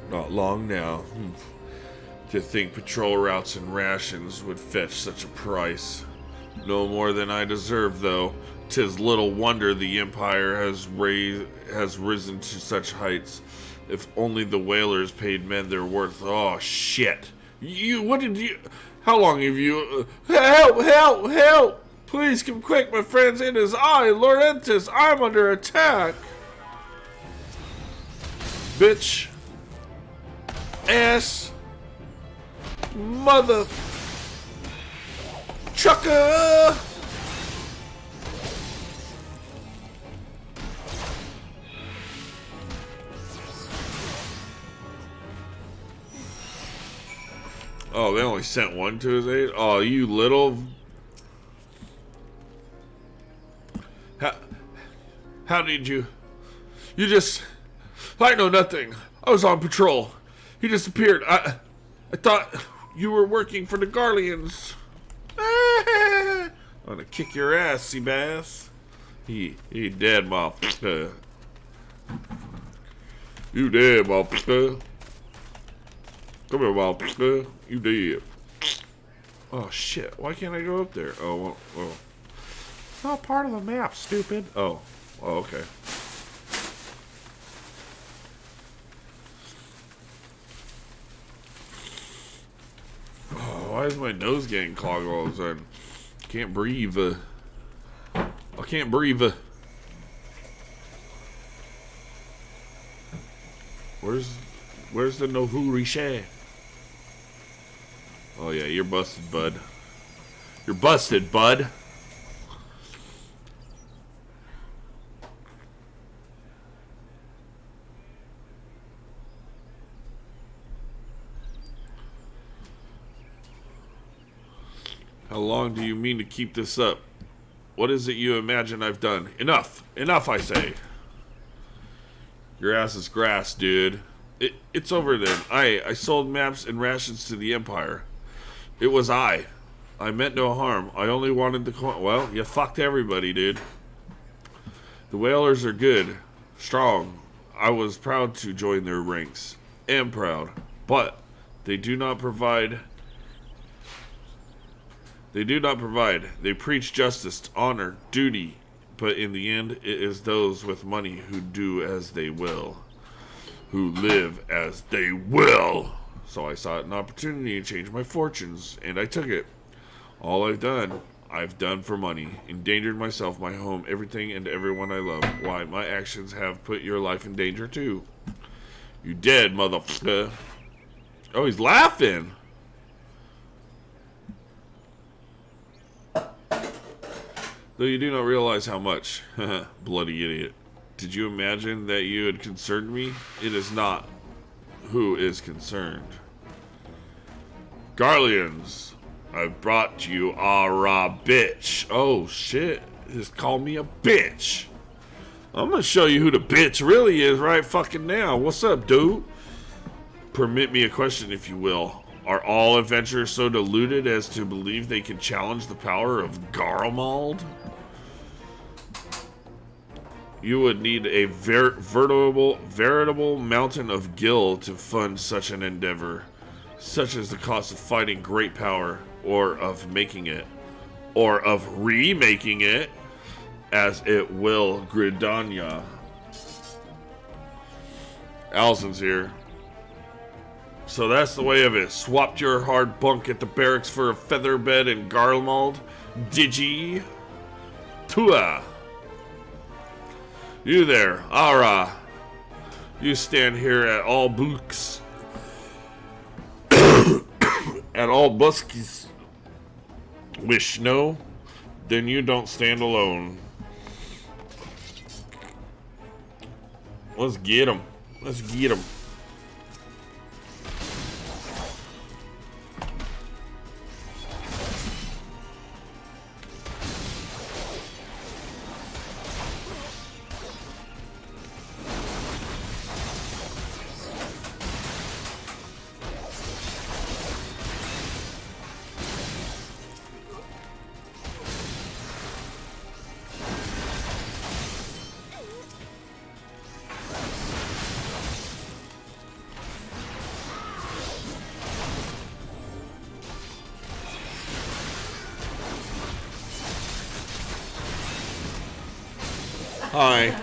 Not long now. To think patrol routes and rations would fetch such a price. No more than I deserve, though. 'Tis little wonder the Empire has risen to such heights. If only the whalers paid men their worth. Oh, shit. How long have you... help, help, help! Please come quick, my friends. It is I, Laurentis. I'm under attack. Bitch. Ass. Mother. Trucker. Oh, they only sent one to his aid? Oh, you little... How did you... You just... I know nothing. I was on patrol. He disappeared. I thought you were working for the Guardians. I'm gonna kick your ass, Seabass. He dead, motherfucker. You dead, motherfucker. Come here, motherfucker. You dead. Oh, shit. Why can't I go up there? Oh, well. It's not part of the map, stupid. Oh, okay. Oh, why is my nose getting clogged all of a sudden? Can't breathe. I can't breathe. Where's the Nohu Riche? Oh yeah, you're busted, bud. You're busted, bud. How long do you mean to keep this up? What is it you imagine I've done? Enough! Enough, I say! Your ass is grass, dude. It's over then. I sold maps and rations to the Empire. It was I. I meant no harm. I only wanted the coin. Well, you fucked everybody, dude. The Whalers are good. Strong. I was proud to join their ranks. Am proud. But they do not provide... They preach justice, honor, duty, but in the end, it is those with money who do as they will, who live as they will. So I sought an opportunity to change my fortunes, and I took it. All I've done for money. Endangered myself, my home, everything, and everyone I love. Why, my actions have put your life in danger, too. You dead, motherfucker. Oh, he's laughing. Though you do not realize how much. Bloody idiot. Did you imagine that you had concerned me? It is not who is concerned. Garleans, I've brought you a raw bitch. Oh shit. Just call me a bitch. I'm gonna show you who the bitch really is right fucking now. What's up, dude? Permit me a question, if you will. Are all adventurers so deluded as to believe they can challenge the power of Garlemald? You would need a veritable mountain of gil to fund such an endeavor, such as the cost of fighting great power, or of making it, or of remaking it, as it will Gridania. Allison's here. So that's the way of it. Swapped your hard bunk at the barracks for a feather bed in Garlemald, digi? Tua. You there, Ara. You stand here at all books, at all buskies. Wish no? Then you don't stand alone. Let's get him. Let's get him. Hi.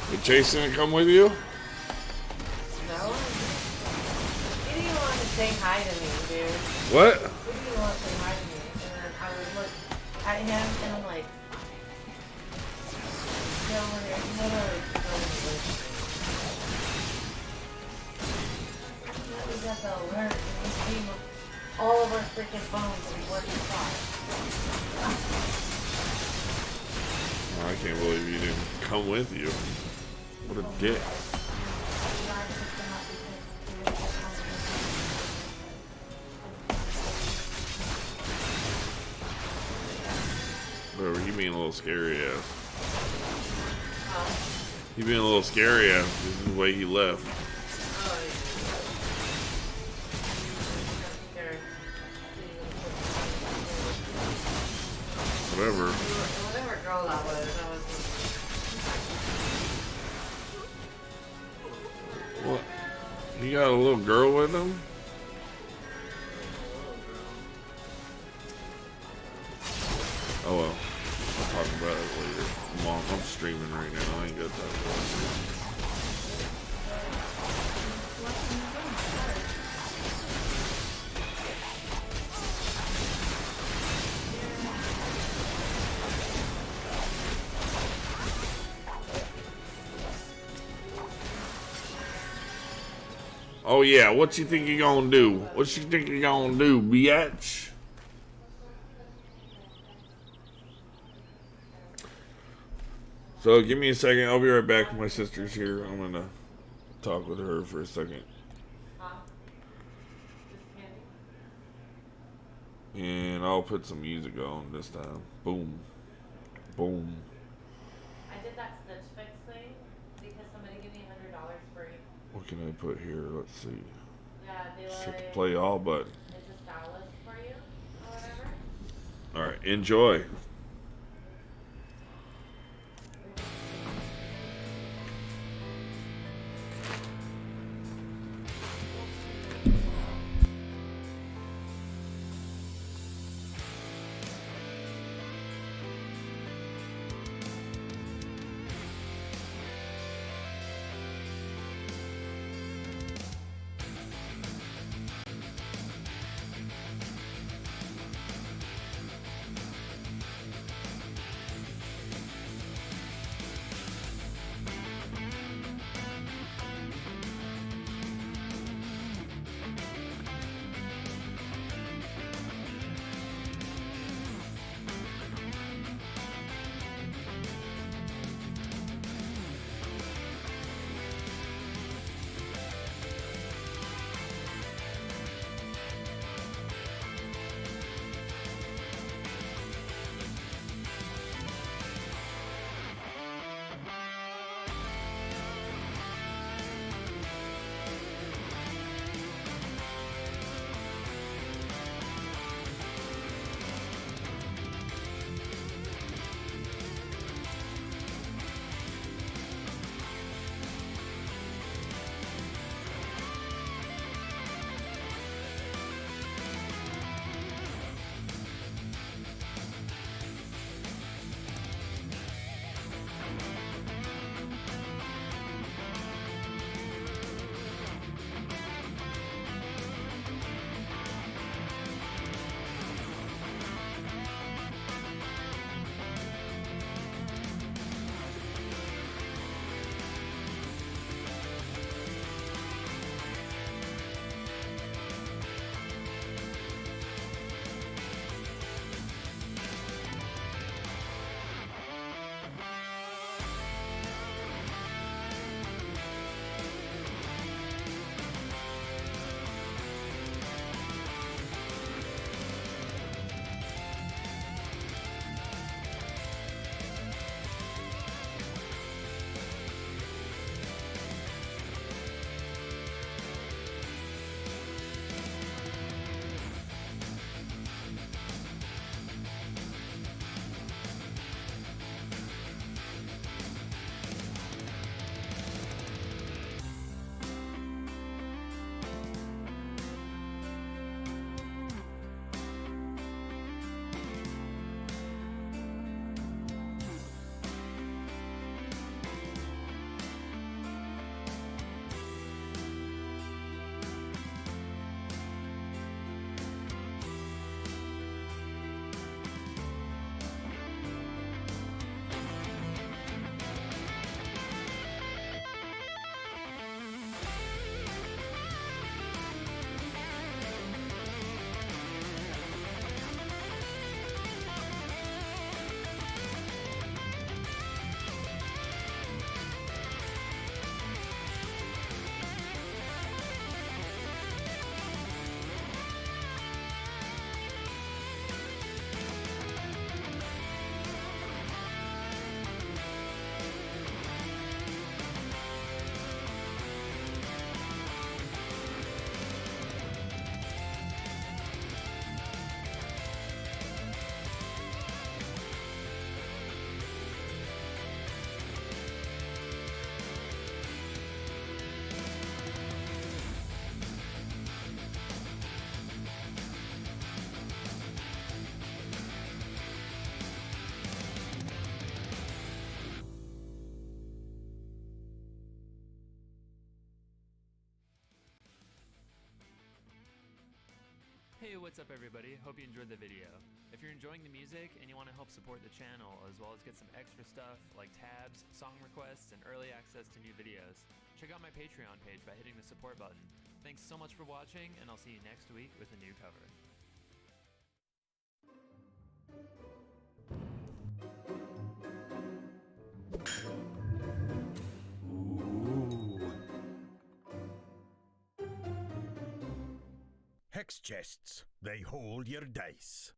Did Jason come with you? No. He didn't want to say hi to me, dude. What? He didn't want to say hi to me. And then I would look at him and I'm like, no, there's no way. We got the alert and we came all of our freaking phones and working fine. Oh, I can't believe you didn't come with you. What a dick. Whatever, he being a little scary ass. He being a little scary ass. This is the way he left. Whatever. Whatever girl that was, What? He got a little girl with him? Oh well. I'll talk about it later. Mom, I'm streaming right now. I ain't got time for Oh yeah, what you think you gonna do? What you think you gonna do, biatch? So give me a second. I'll be right back. My sister's here. I'm gonna talk with her for a second. And I'll put some music on this time. Boom. Boom. I did that Stitch Fix thing because somebody gave me $100 free. What can I put here? Let's see. Yeah, they Just hit the like, play all button. it's a stylist for you or whatever. Alright, enjoy. Hey, what's up everybody? Hope you enjoyed the video. If you're enjoying the music and you want to help support the channel as well as get some extra stuff like tabs, song requests, and early access to new videos, check out my Patreon page by hitting the support button. Thanks so much for watching, and I'll see you next week with a new cover. Hex chests. They hold your dice.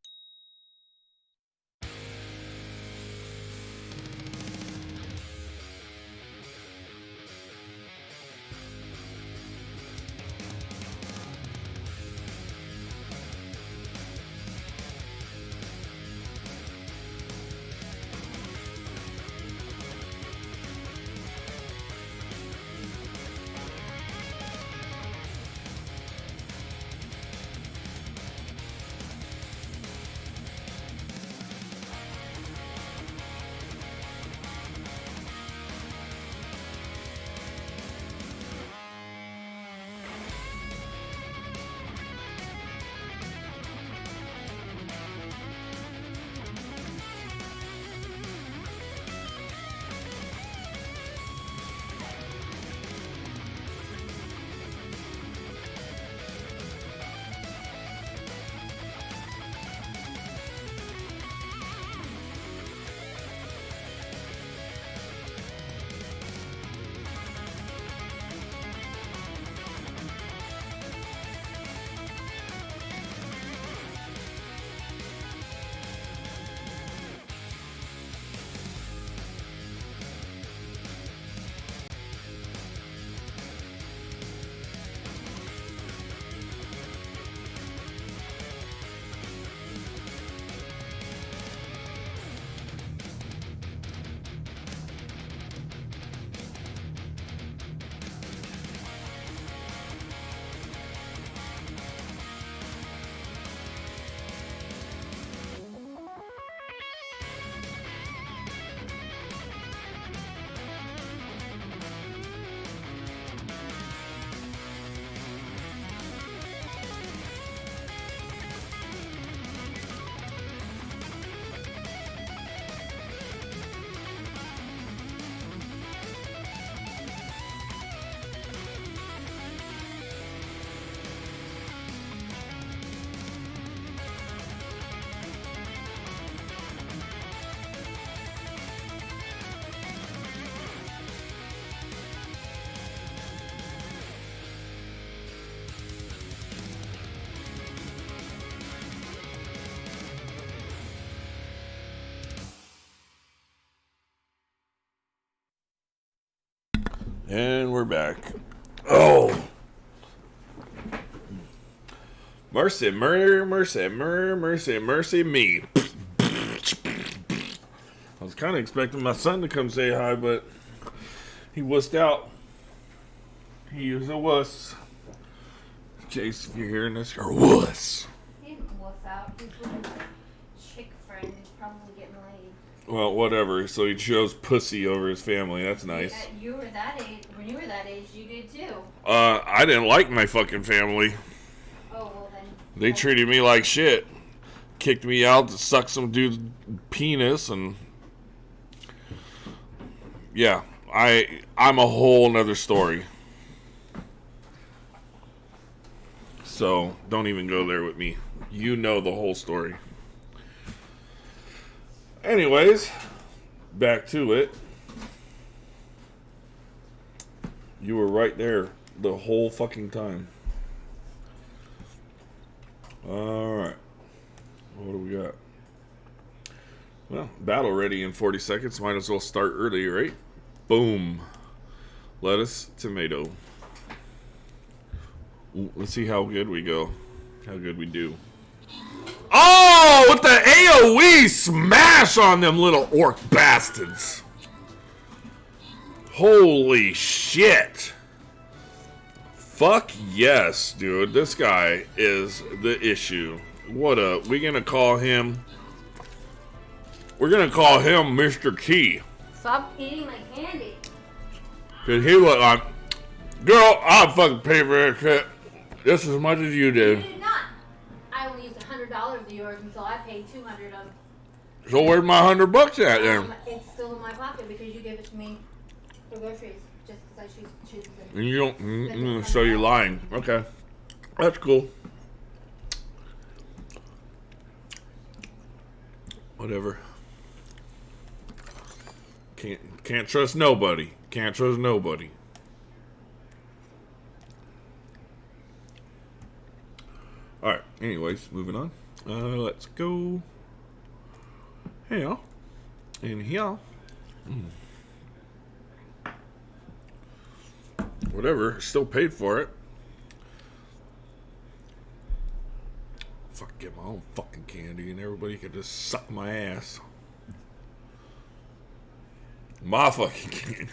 And we're back. Oh! Mercy, mercy, mercy, mercy me. I was kind of expecting my son to come say hi, but he wussed out. He is a wuss. Jace, if you're hearing this, you're a wuss. He didn't wuss out. He's with a chick friend who's probably getting laid. Well, whatever. So he chose pussy over his family. That's nice. You were that age. When you were that age, you did too. I didn't like my fucking family. Oh, well then. They treated me like shit. Kicked me out to suck some dude's penis, and yeah, I'm a whole nother story. So don't even go there with me. You know the whole story. Anyways, back to it. You were right there the whole fucking time. Alright. What do we got? Well, battle ready in 40 seconds. Might as well start early, right? Boom. Lettuce, tomato. Ooh, let's see how good we go. How good we do. Oh, with the AoE smash on them little orc bastards. Holy shit. Fuck yes, dude. This guy is the issue. What up? We're gonna call him Mr. T. Stop eating my candy. Cause he look like, girl, I'll fucking pay for that shit just as much as you You do. did not. I only used $100 of yours until I paid $200 of. So where's my $100 at then? It's still in my pocket because you gave it to me for groceries just because I choose the And you don't. So you're lying. Okay, that's cool. Whatever. Can't trust nobody. Can't trust nobody. All right. Anyways, moving on. Let's go. Here. In here. Whatever. Still paid for it. Fuck, get my own fucking candy and everybody could just suck my ass. My fucking candy.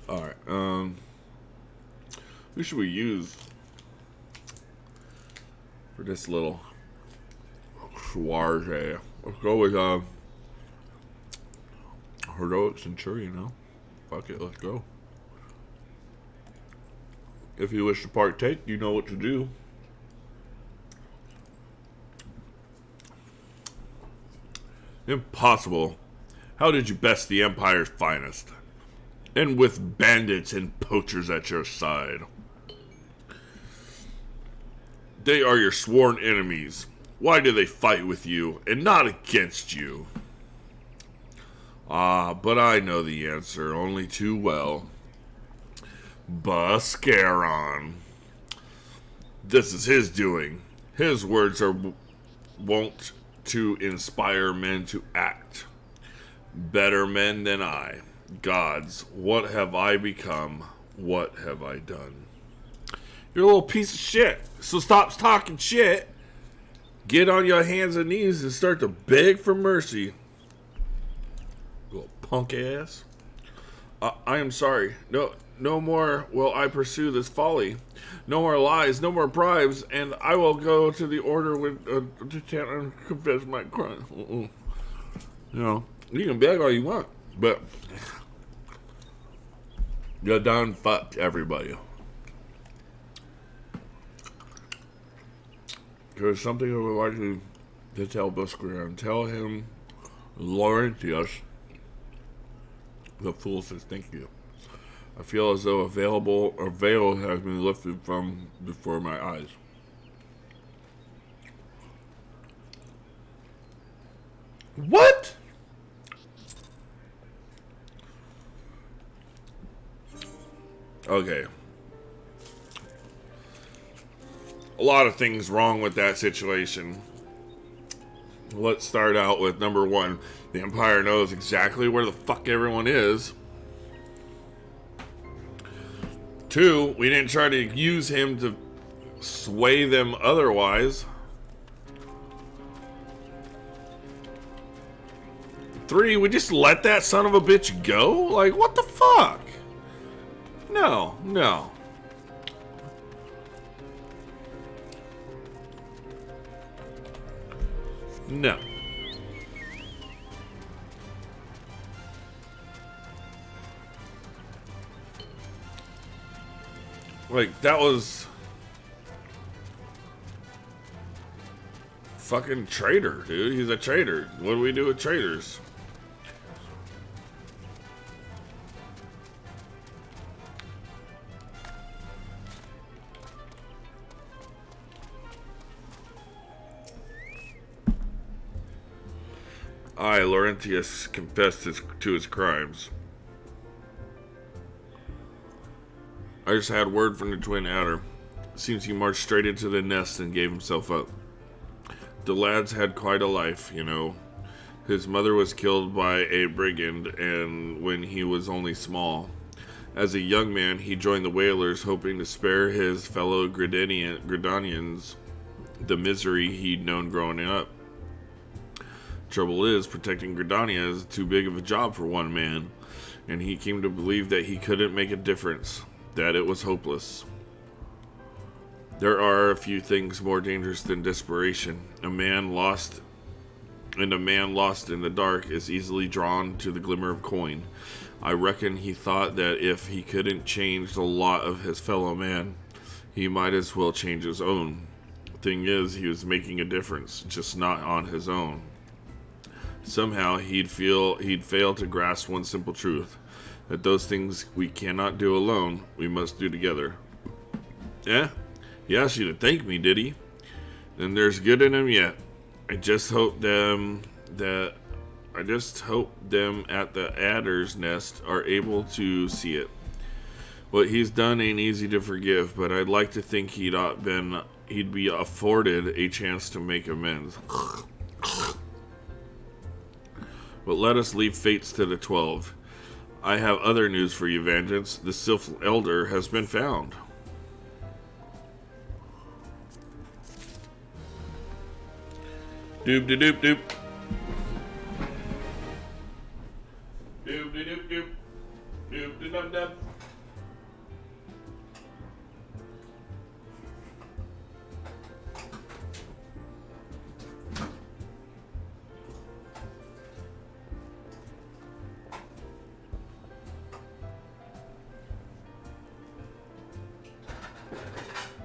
Alright, who should we use for this little soiree? Let's go with Heroic Centurion, you know? Fuck it, let's go. If you wish to partake, you know what to do. Impossible. How did you best the Empire's finest? And with bandits and poachers at your side. They are your sworn enemies. Why do they fight with you and not against you? Ah, but I know the answer only too well. Buscaron. This is his doing. His words are wont to inspire men to act. Better men than I. Gods, what have I become? What have I done? You're a little piece of shit. So stop talking shit. Get on your hands and knees and start to beg for mercy. Little punk ass. I am sorry. No more will I pursue this folly. No more lies, no more bribes, and I will go to the order with and confess my crime. You know, you can beg all you want, but you done fucked everybody. There's something I would like to tell Buscaron. Tell him, Laurentius. The fool says thank you. I feel as though a veil has been lifted from before my eyes. What? Okay. A lot of things wrong with that situation. Let's start out with number one. The Empire knows exactly where the fuck everyone is. 2, we didn't try to use him to sway them otherwise. 3, we just let that son of a bitch go? Like, what the fuck? No. No. Like, that was fucking traitor, dude. He's a traitor. What do we do with traitors? Laurentius confessed to his crimes. I just had word from the Twin Adder. Seems he marched straight into the nest and gave himself up. The lad's had quite a life, you know. His mother was killed by a brigand, and when he was only small. As a young man, he joined the whalers, hoping to spare his fellow Gridanians the misery he'd known growing up. Trouble is, protecting Gridania is too big of a job for one man, and he came to believe that he couldn't make a difference, that it was hopeless. There are a few things more dangerous than desperation. A man lost in the dark is easily drawn to the glimmer of coin. I reckon he thought that if he couldn't change the lot of his fellow man, he might as well change his own. Thing is, he was making a difference, just not on his own. Somehow he'd fail to grasp one simple truth. that those things we cannot do alone, we must do together. Yeah? He asked you to thank me, did he? Then there's good in him yet. I just hope them at the adder's nest are able to see it. What he's done ain't easy to forgive, but I'd like to think he'd be afforded a chance to make amends. But let us leave fates to the 12. I have other news for you, Vengeance. The Sylph Elder has been found. Doop de doop doop. Doop de doop doop. Doop de dub dub.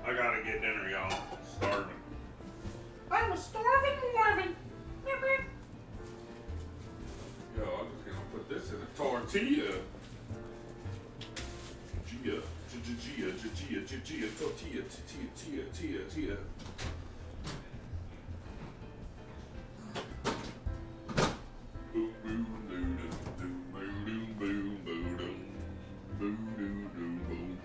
I gotta get dinner, y'all. Starving. I'm a starving Marvin. Yo, I'm just gonna put this in a tortilla. Tortilla. Boom, boom, boom, boom, boom, boom, boom, boom, boom, boom, boom.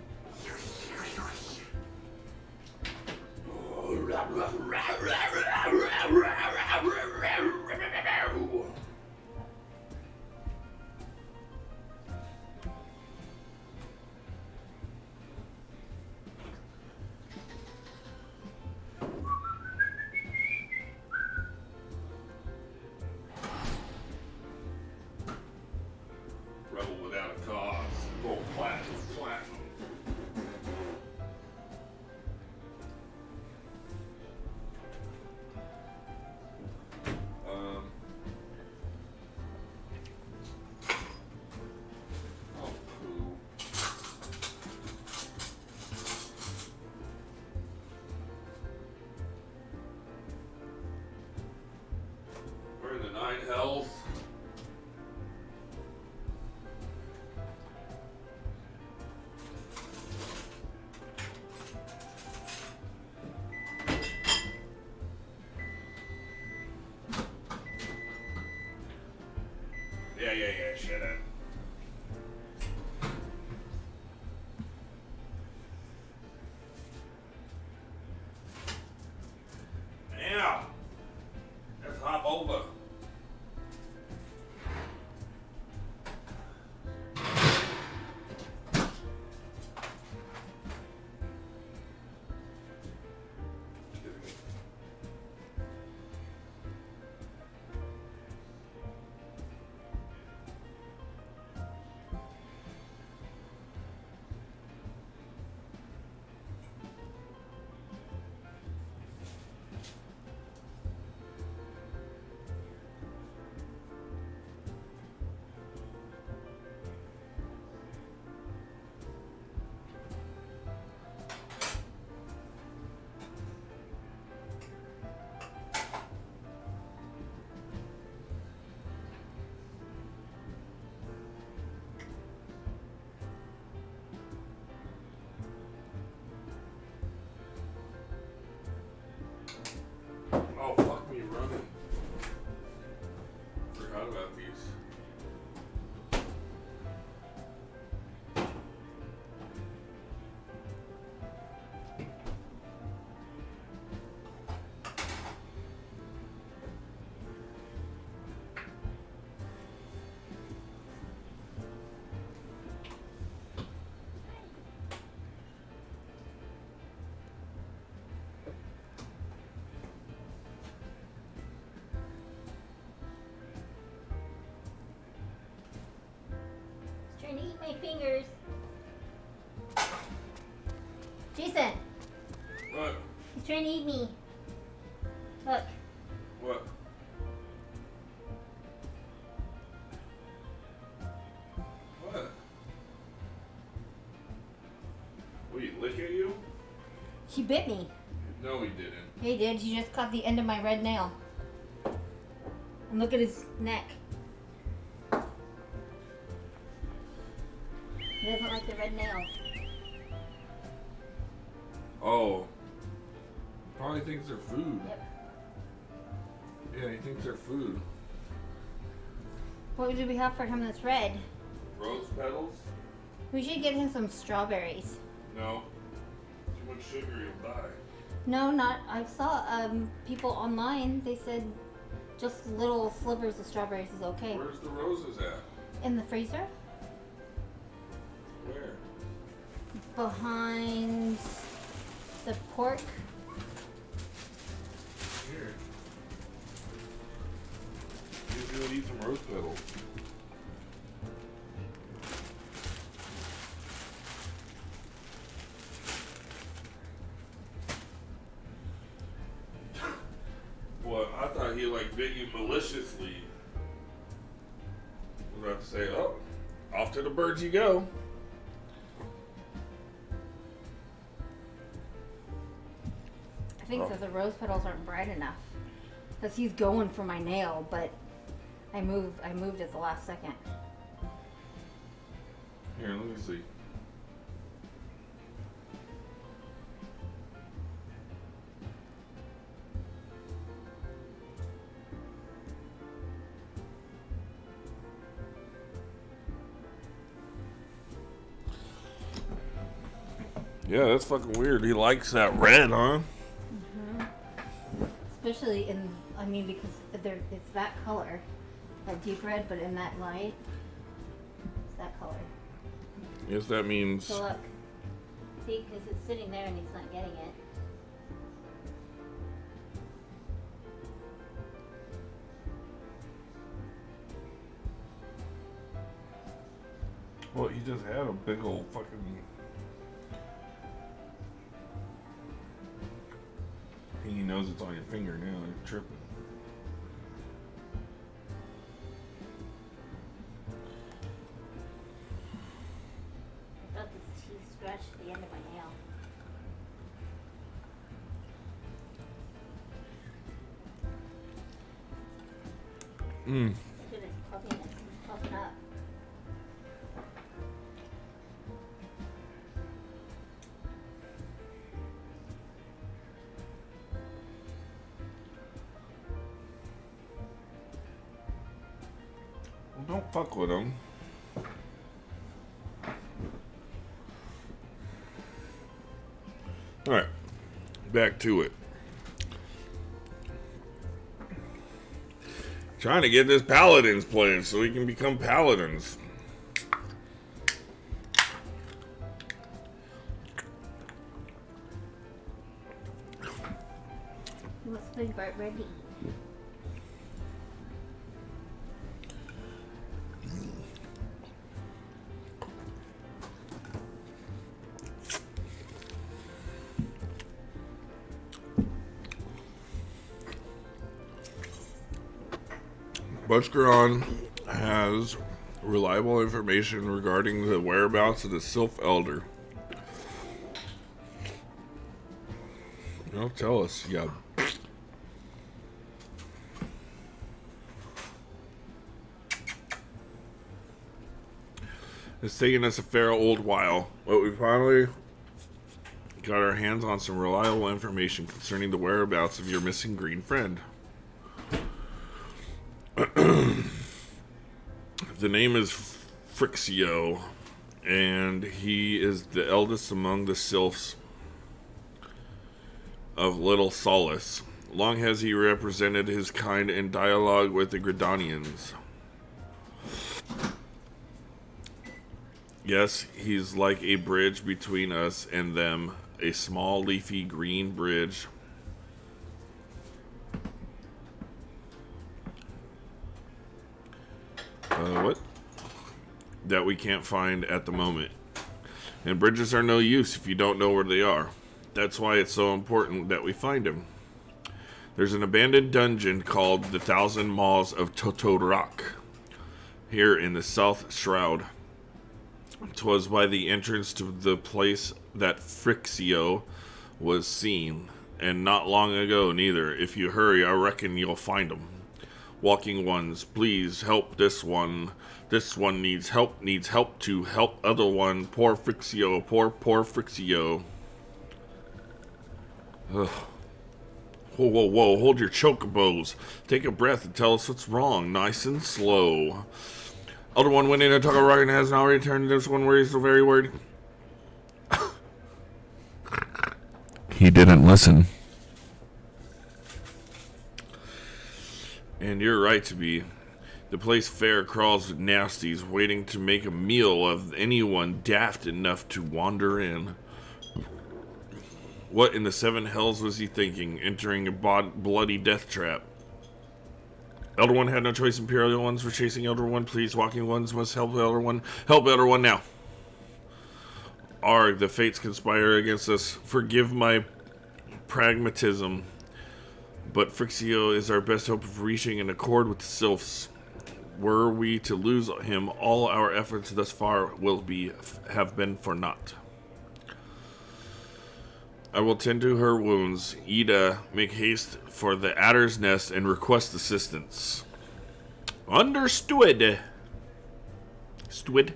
Rebel without a cause. Gold platinum. Oh, poo. We're in the nine hells. Yeah, shut up. Now, let's hop over. Oh, fuck me running. Forgot about these. Trying to eat my fingers. Jason, What? he's trying to eat me. Look. What? What? Will he lick at you? He bit me. No, he didn't. He did. He just caught the end of my red nail. And look at his neck. He doesn't like the red nails. Oh. Probably thinks they're food. Yep. Yeah, he thinks they're food. What do we have for him that's red? Rose petals? We should get him some strawberries. No. Too much sugar, you'll die. No, not. I saw people online. They said just little slivers of strawberries is okay. Where's the roses at? In the freezer, Where? behind the pork. Here. He's gonna eat some rose petals. Well, I thought he like bit you maliciously. I was about to say, oh, off to the birds you go. I think that the rose petals aren't bright enough because he's going for my nail, but I moved at the last second. Here, let me see. Yeah, that's fucking weird. He likes that red, huh? Especially in, I mean, because it's that color, that deep red, but in that light, it's that color. Yes, that means. So look, see, because it's sitting there and he's not getting it. Well, he just had a big old fucking. He knows it's on your finger now. You're tripping. I felt his teeth scratch the end of my nail. Mm. Look at his puffiness. He's puffing up. Well, don't fuck with him. Alright. Back to it. Trying to get this paladins playing so we can become paladins. He wants big bright red to eat. Butchgron has reliable information regarding the whereabouts of the Sylph Elder. Don't tell us, yeah. It's taken us a fair old while, but we finally got our hands on some reliable information concerning the whereabouts of your missing green friend. The name is Frixio, and he is the eldest among the Sylphs of Little Solace. Long has he represented his kind in dialogue with the Gridanians. Yes, he's like a bridge between us and them, a small leafy green bridge. What? That we can't find at the moment. And bridges are no use if you don't know where they are. That's why it's so important that we find them. There's an abandoned dungeon called the Thousand Maws of Totorak here in the South Shroud. 'Twas by the entrance to the place that Frixio was seen, and not long ago neither. If you hurry, I reckon you'll find him. Walking ones, please help this one This one needs help to help other one. Poor Frixio, poor Frixio. Ugh. Whoa, hold your chocobos. Take a breath and tell us what's wrong, nice and slow. Elder One went in and took a rock and has now returned. This one where he's so very worried. He didn't listen. And you're right to be. The place fair crawls with nasties, waiting to make a meal of anyone daft enough to wander in. What in the seven hells was he thinking, entering a bloody death trap? Elder One had no choice. Imperial ones were chasing Elder One. Please, walking ones must help Elder One. Help Elder One now. Arg, the fates conspire against us. Forgive my pragmatism, but Frixio is our best hope of reaching an accord with the Sylphs. Were we to lose him, all our efforts thus far will have been for naught. I will tend to her wounds. Ida, make haste for the adder's nest and request assistance. Understood. Steward.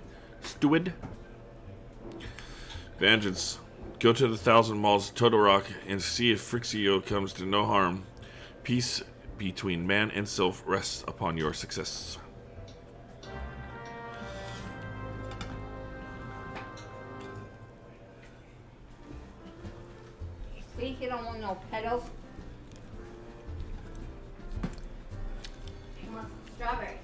Vengeance. Go to the Thousand Malls of Todorok and see if Frixio comes to no harm. Peace between man and sylph rests upon your success. See, you don't want no petals. You want strawberries.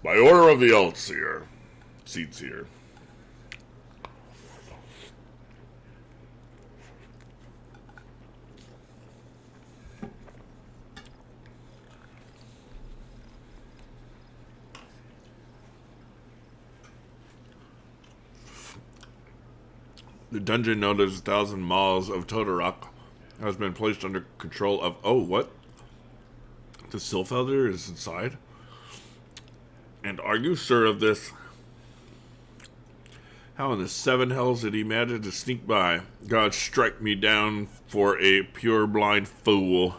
By order of the Elseer, Seedseer. The dungeon known as 1,000 Miles of Todorok has been placed under control of... Oh, what? The Sylph Elder is inside? And are you sure of this? How in the seven hells did he manage to sneak by? God strike me down for a pure-blind fool.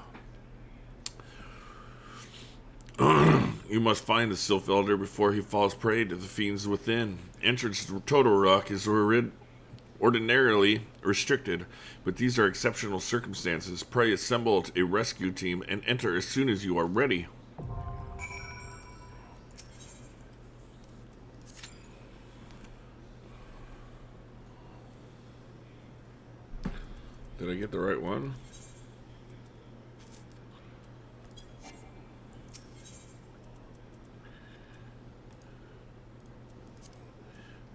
You must find the Sylph Elder before he falls prey to the fiends within. Entrance to Todorok is ordinarily restricted, but these are exceptional circumstances. Pray assemble a rescue team and enter as soon as you are ready. Did I get the right one?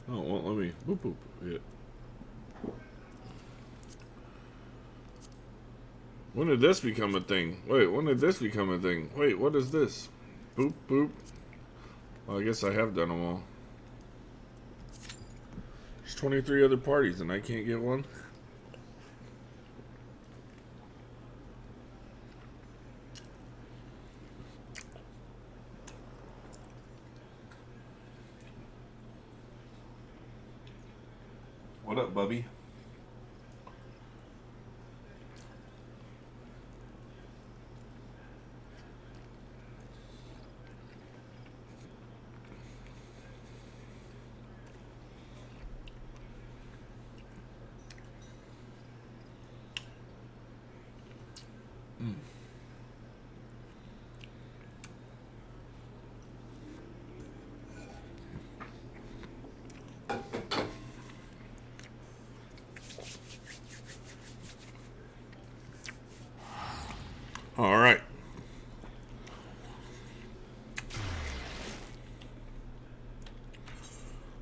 Oh, well, let me boop it. When did this become a thing? Wait, when did this become a thing? Wait, what is this? Boop. Well, I guess I have done them all. There's 23 other parties and I can't get one? What up, Bubby? All right.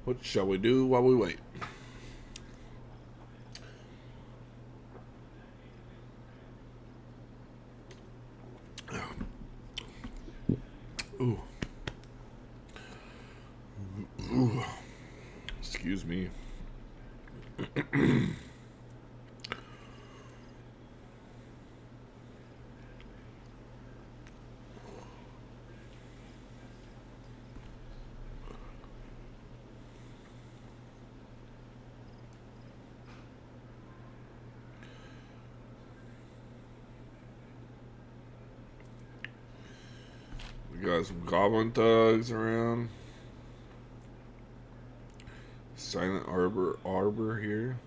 What shall we do while we wait? Ooh. We got some goblin thugs around. Silent Arbor here.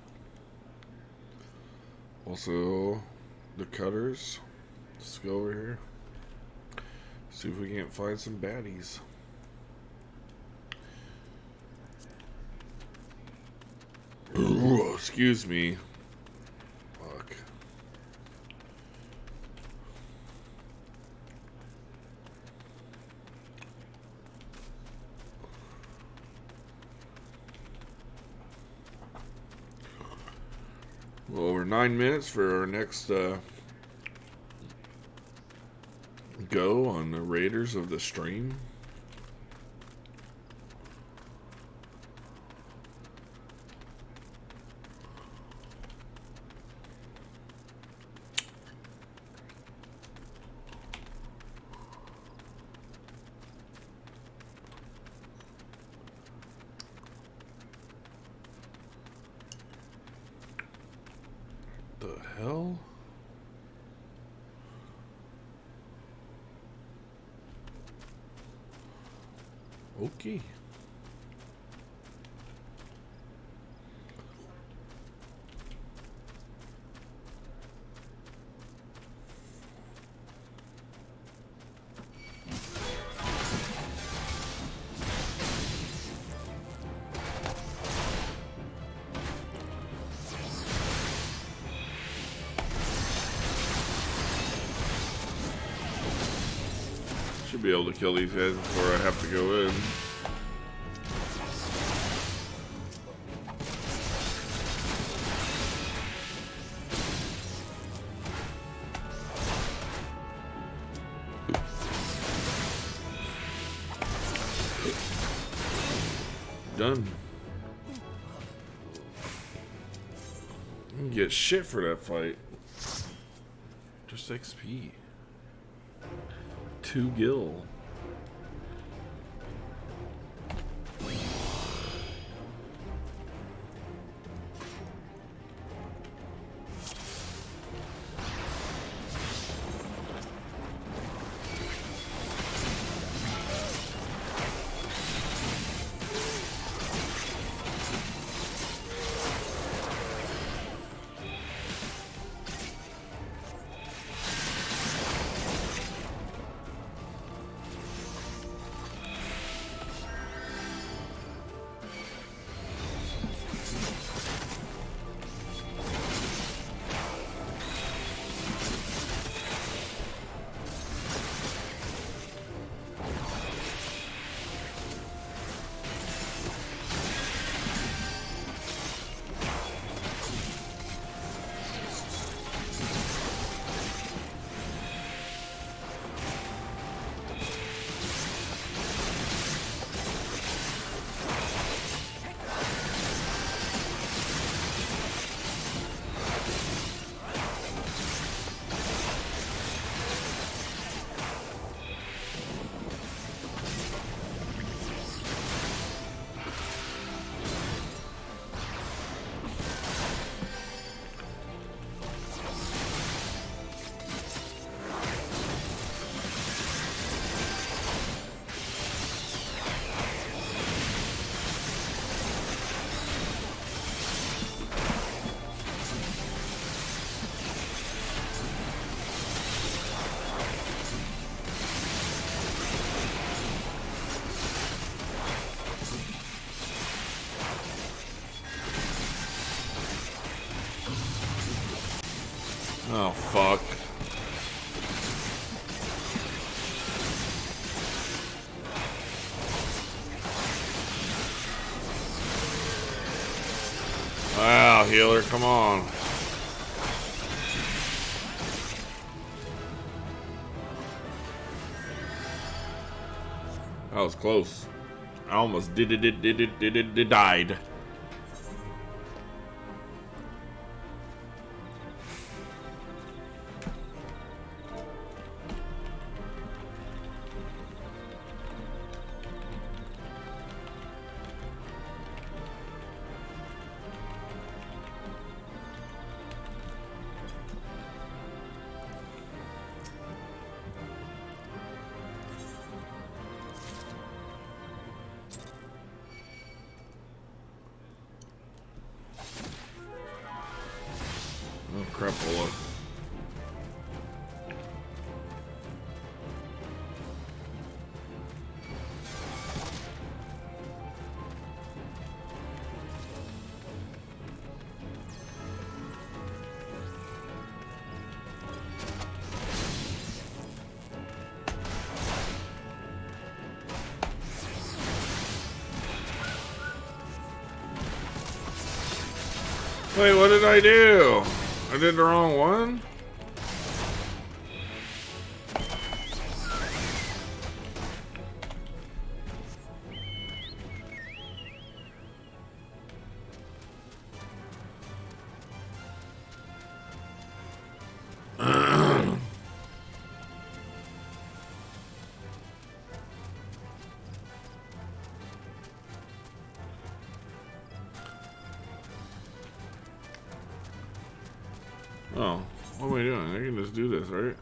Also, the cutters. Let's go over here. See if we can't find some baddies. Ooh, excuse me. Fuck. Well, over 9 minutes for our next go on the Raiders of the Stream. The hell? Okay. Should be able to kill these guys before I have to go in. Done. I didn't get shit for that fight. Just XP. 2 gil. Oh, fuck. Wow, healer, come on. That was close. I almost died. crapola. Wait, what did I do? I did the wrong one? Oh, what am I doing? I can just do this, right?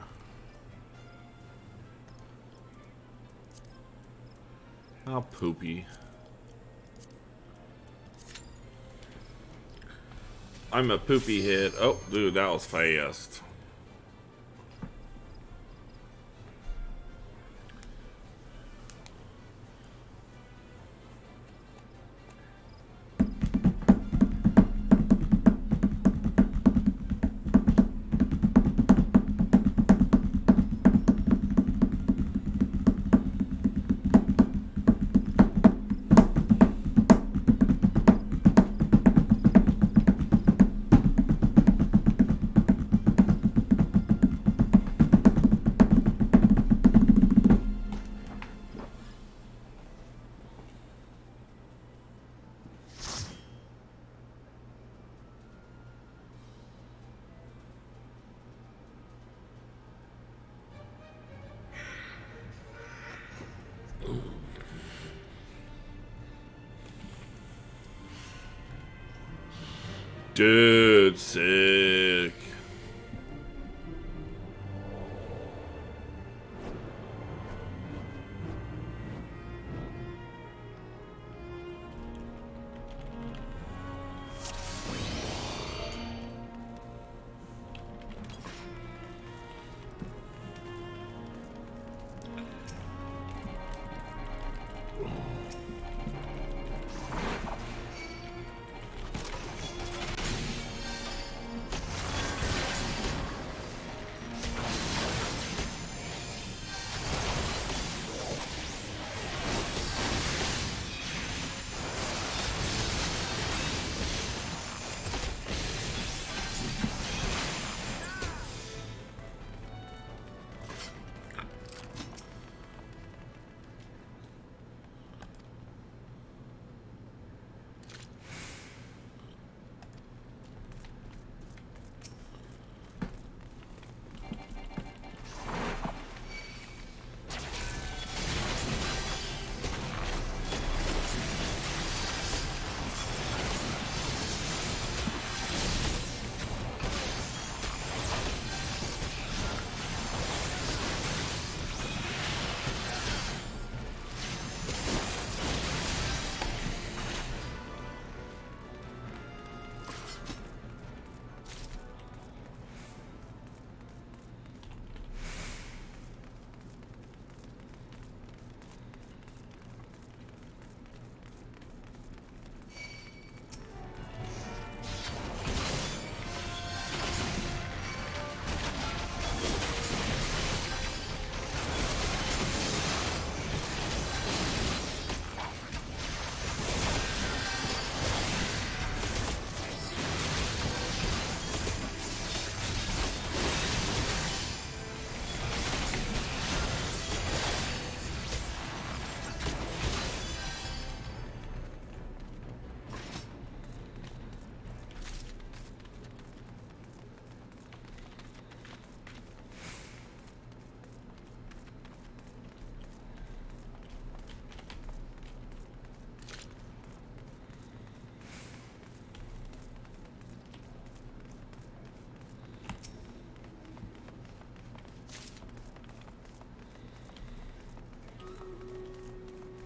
How poopy. I'm a poopy hit. Oh, dude, that was fast. Dude, sick.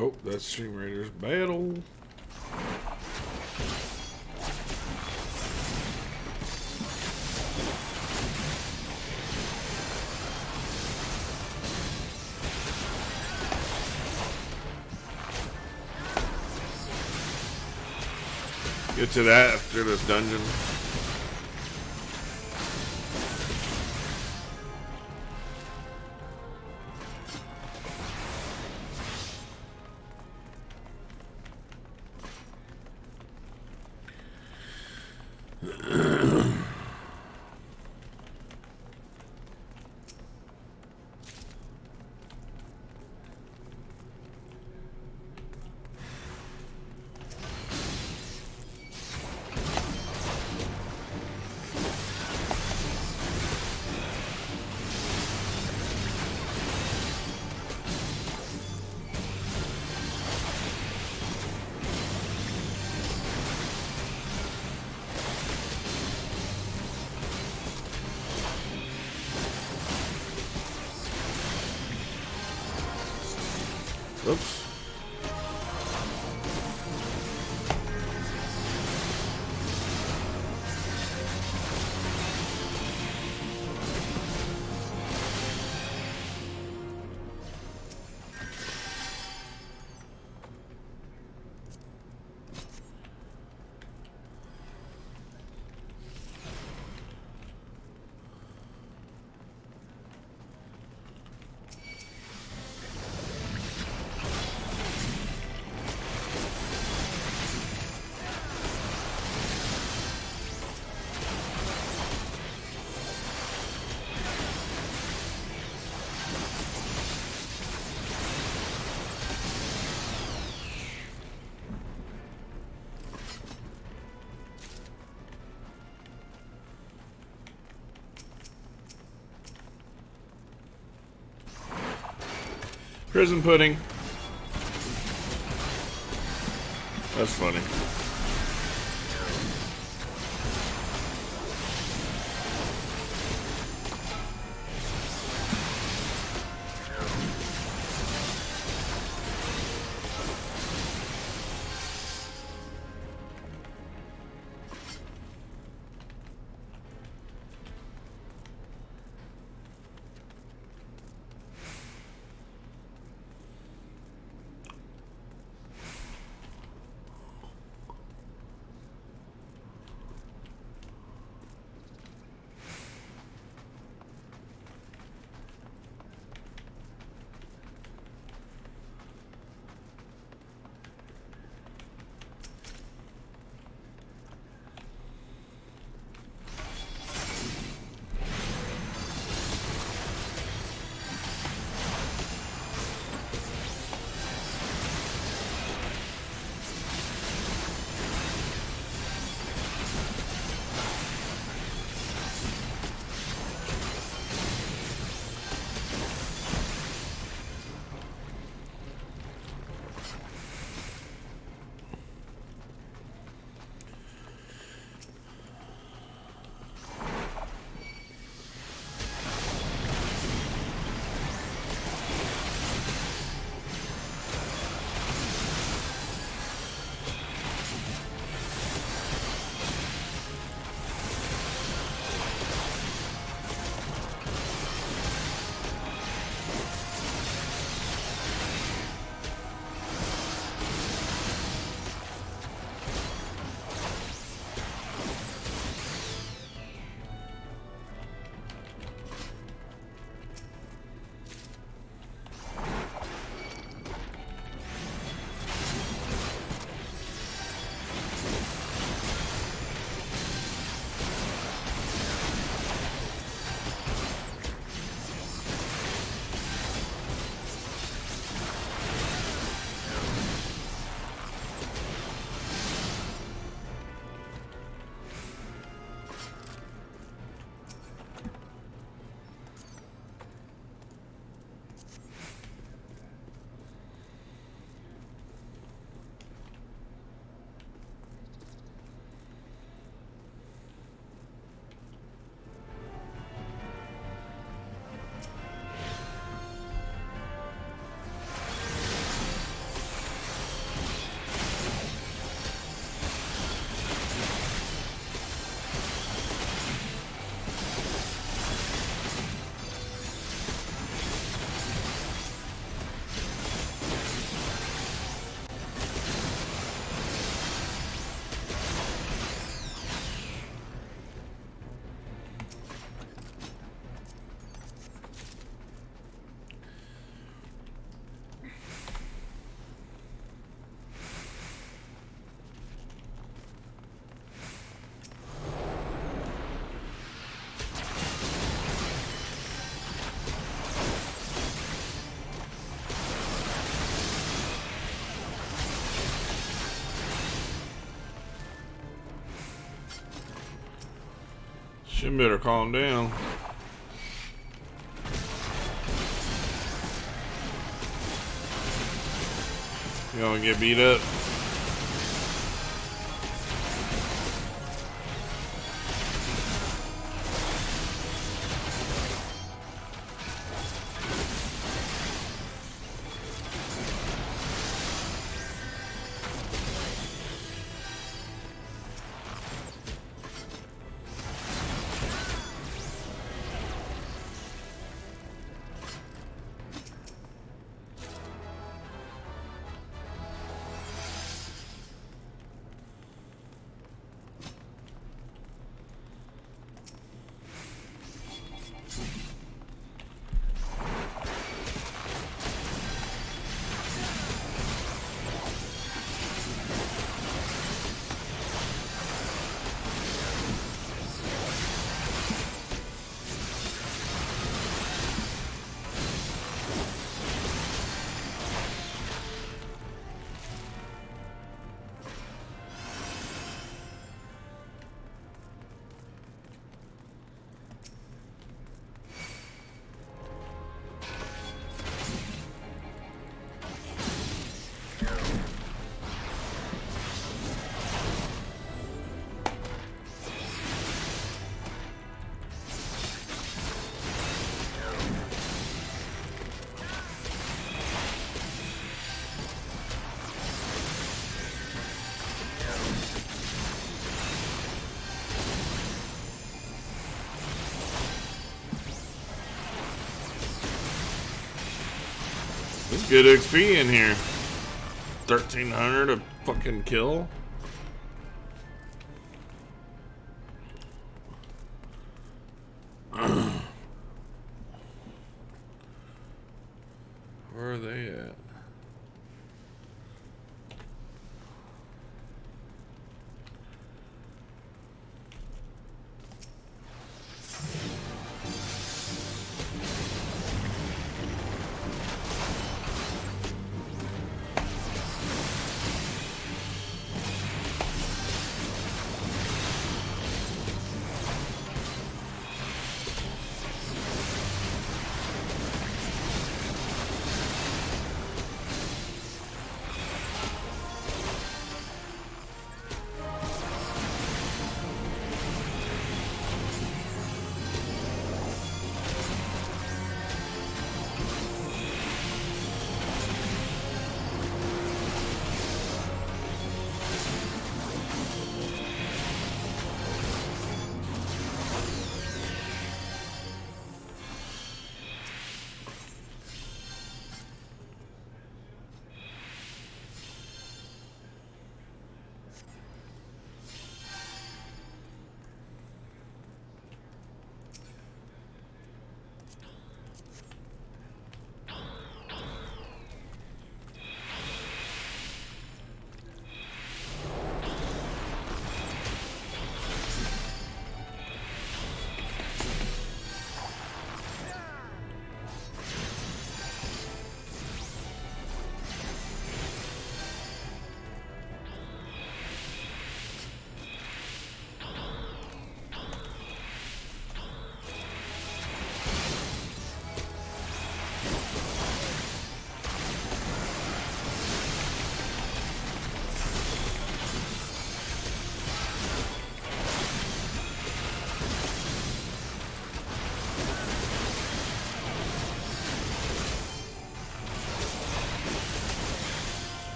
Oh, that's Stream Raiders battle. Get to that after this dungeon. Oops. Prison pudding. That's funny. She better calm down. You gonna get beat up? Good XP in here. 1,300 a fucking kill. Where are they at?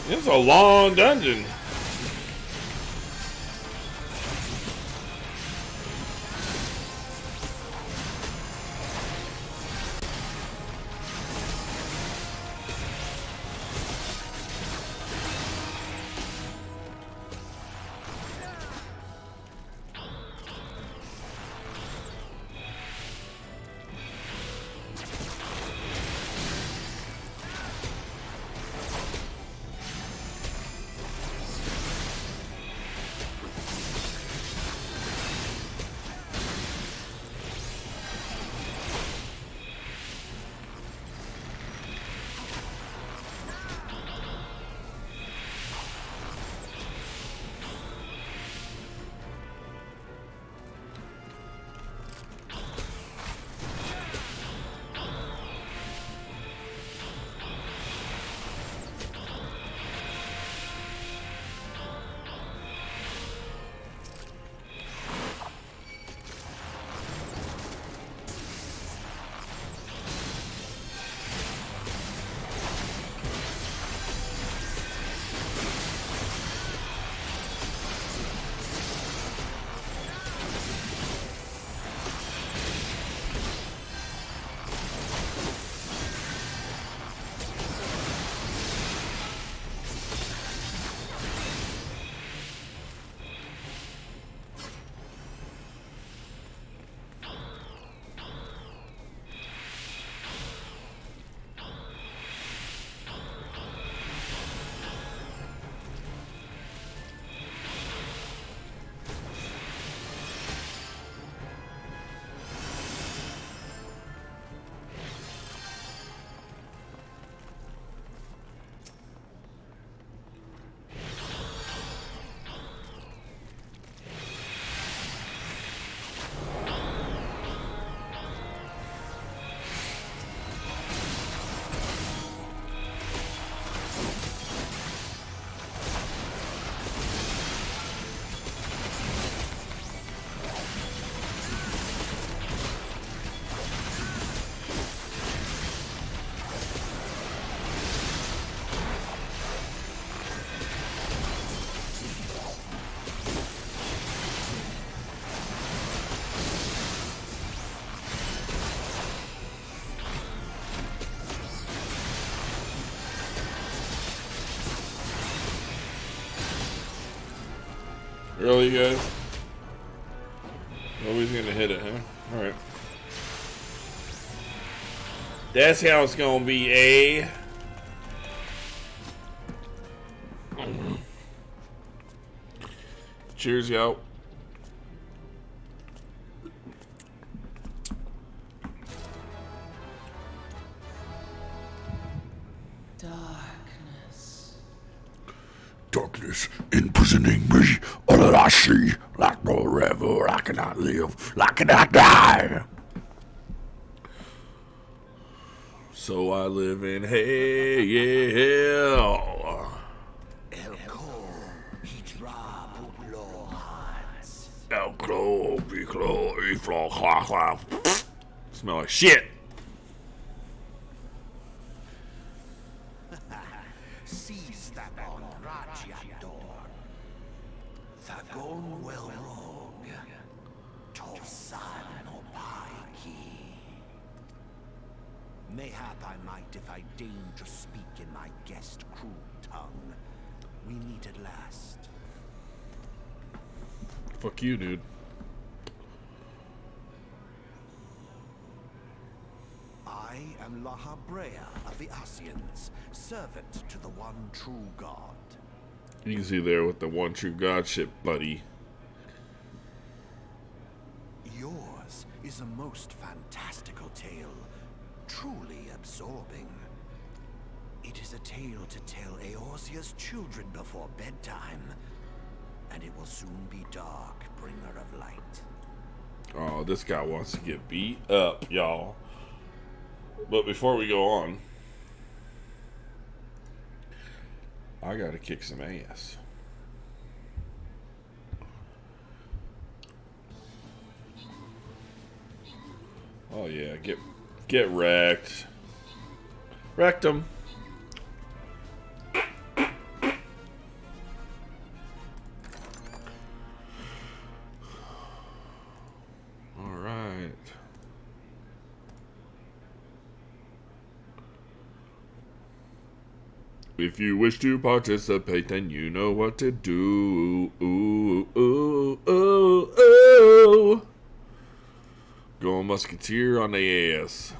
It's a long dungeon. Really, guys? Nobody's gonna hit it, huh? Alright. That's how it's gonna be, eh? Cheers, yo. Darkness imprisoning me. All that I see, like forever, I cannot live, I cannot die. So I live in hell. Smell like shit. Mayhap I might if I deign to speak in my guest cruel tongue. We meet at last. Fuck you, dude. I am Lahabrea of the Asians, servant to the one true God. Easy there with the one true God shit, buddy. Yours is a most fantastical tale, truly absorbing. It is a tale to tell Eorzea's children before bedtime, and it will soon be dark, bringer of light. Oh, this guy wants to get beat up, y'all. But before we go on, I gotta kick some ass. Oh yeah, get wrecked. Wrecked him. All right. If you wish to participate, then you know what to do. Ooh, ooh, ooh, ooh. Going Musketeer on the ass.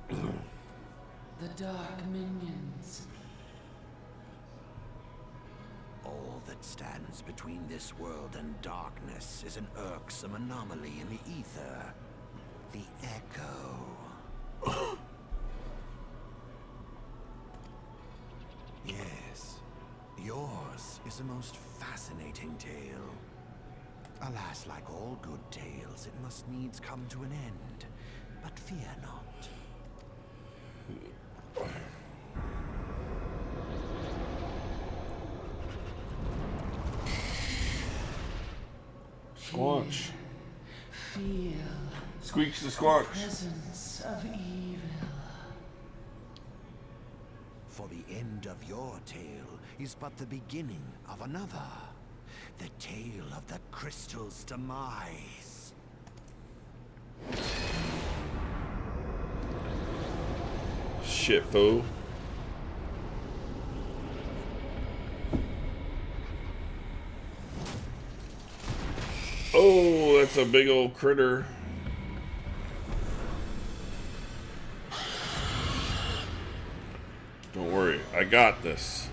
The Dark Minions. All that stands between this world and darkness is an irksome anomaly in the ether. The Echo. Yes, yours is a most fascinating tale. Alas, like all good tales, it must needs come to an end. But fear not. Squanch. Feel Squeaks the squanch. presence of evil. For the end of your tale is but the beginning of another. The tale of the crystal's demise. Shit, fool. Oh, that's a big old critter. Don't worry, I got this.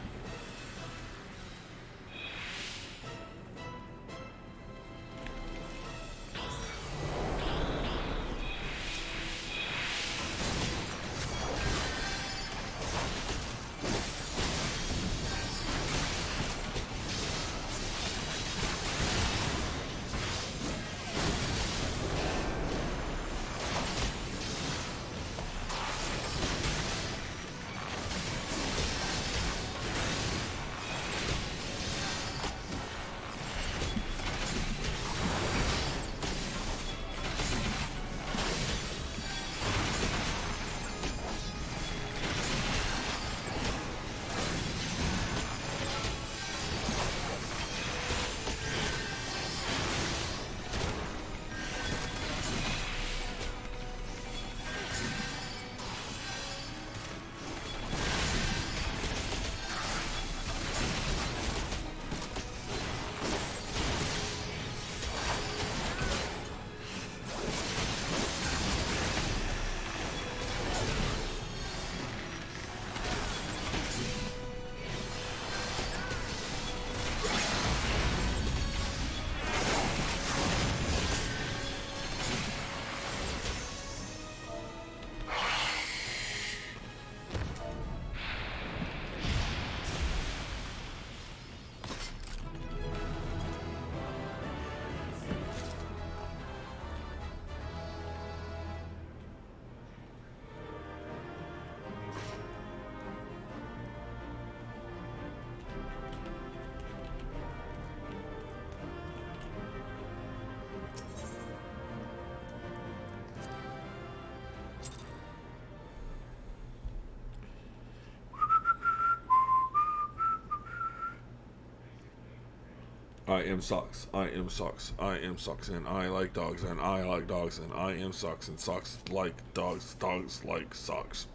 I am socks. I am socks. I am socks, and I like dogs, and I like dogs, and I am socks, and socks like dogs. Dogs like socks.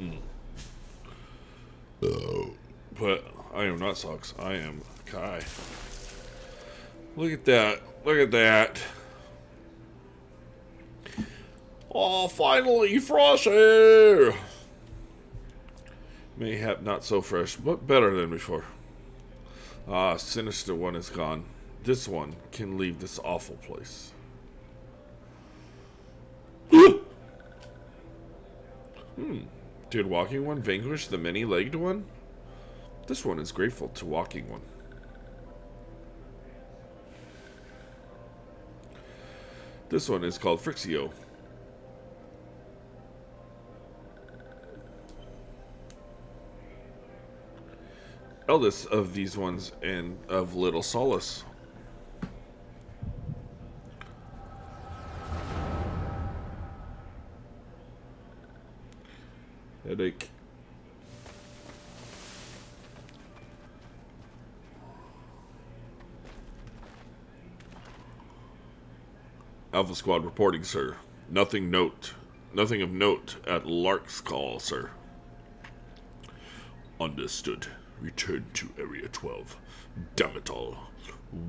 But I am not socks. I am Kai. Look at that. Look at that. Oh, finally, Frosty! Mayhap not so fresh, but better than before. Ah, sinister one is gone. This one can leave this awful place. Did Walking One vanquish the many-legged one? This one is grateful to Walking One. This one is called Frixio. Eldest of these ones and of little solace. Headache. Alpha Squad reporting, sir. Nothing of note at Lark's call, sir. Understood. Return to Area 12. Damn it all.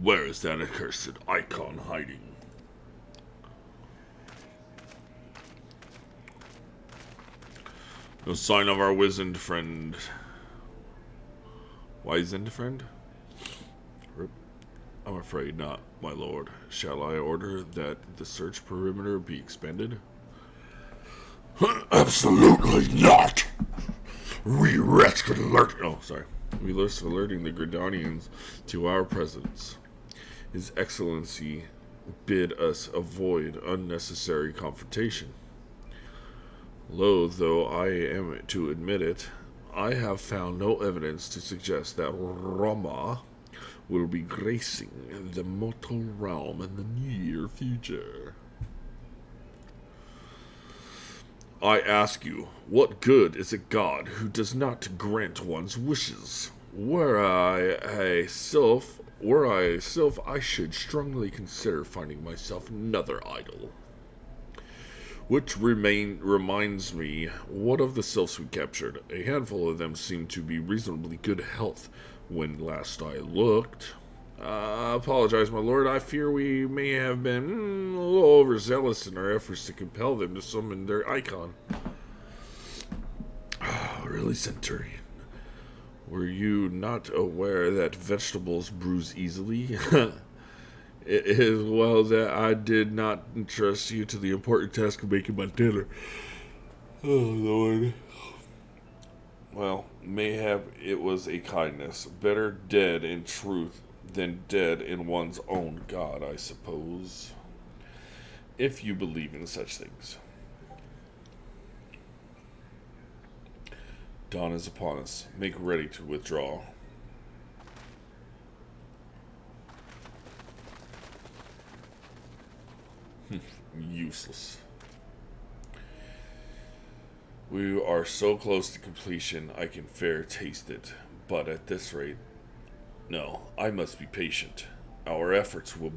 Where is that accursed icon hiding? No sign of our wizened friend. Wizened friend? Rip. I'm afraid not, my lord. Shall I order that the search perimeter be expanded? Absolutely not! We risk alert. Oh, sorry. We risk alerting the Gridanians to our presence. His Excellency bid us avoid unnecessary confrontation. Loath though I am to admit it, I have found no evidence to suggest that Rama will be gracing the mortal realm in the near future. I ask you, what good is a god who does not grant one's wishes? Were I self, I should strongly consider finding myself another idol. Which reminds me, what of the sylphs we captured? A handful of them seemed to be reasonably good health when last I looked. Apologize, my lord. I fear we may have been a little overzealous in our efforts to compel them to summon their icon. Really, Centurion? Were you not aware that vegetables bruise easily? It is well that I did not entrust you to the important task of making my dinner. Oh, Lord. Well, mayhap it was a kindness. Better dead in truth than dead in one's own God, I suppose. If you believe in such things. Dawn is upon us. Make ready to withdraw. Useless. We are so close to completion, I can fair taste it. But at this rate, no, I must be patient. Our efforts will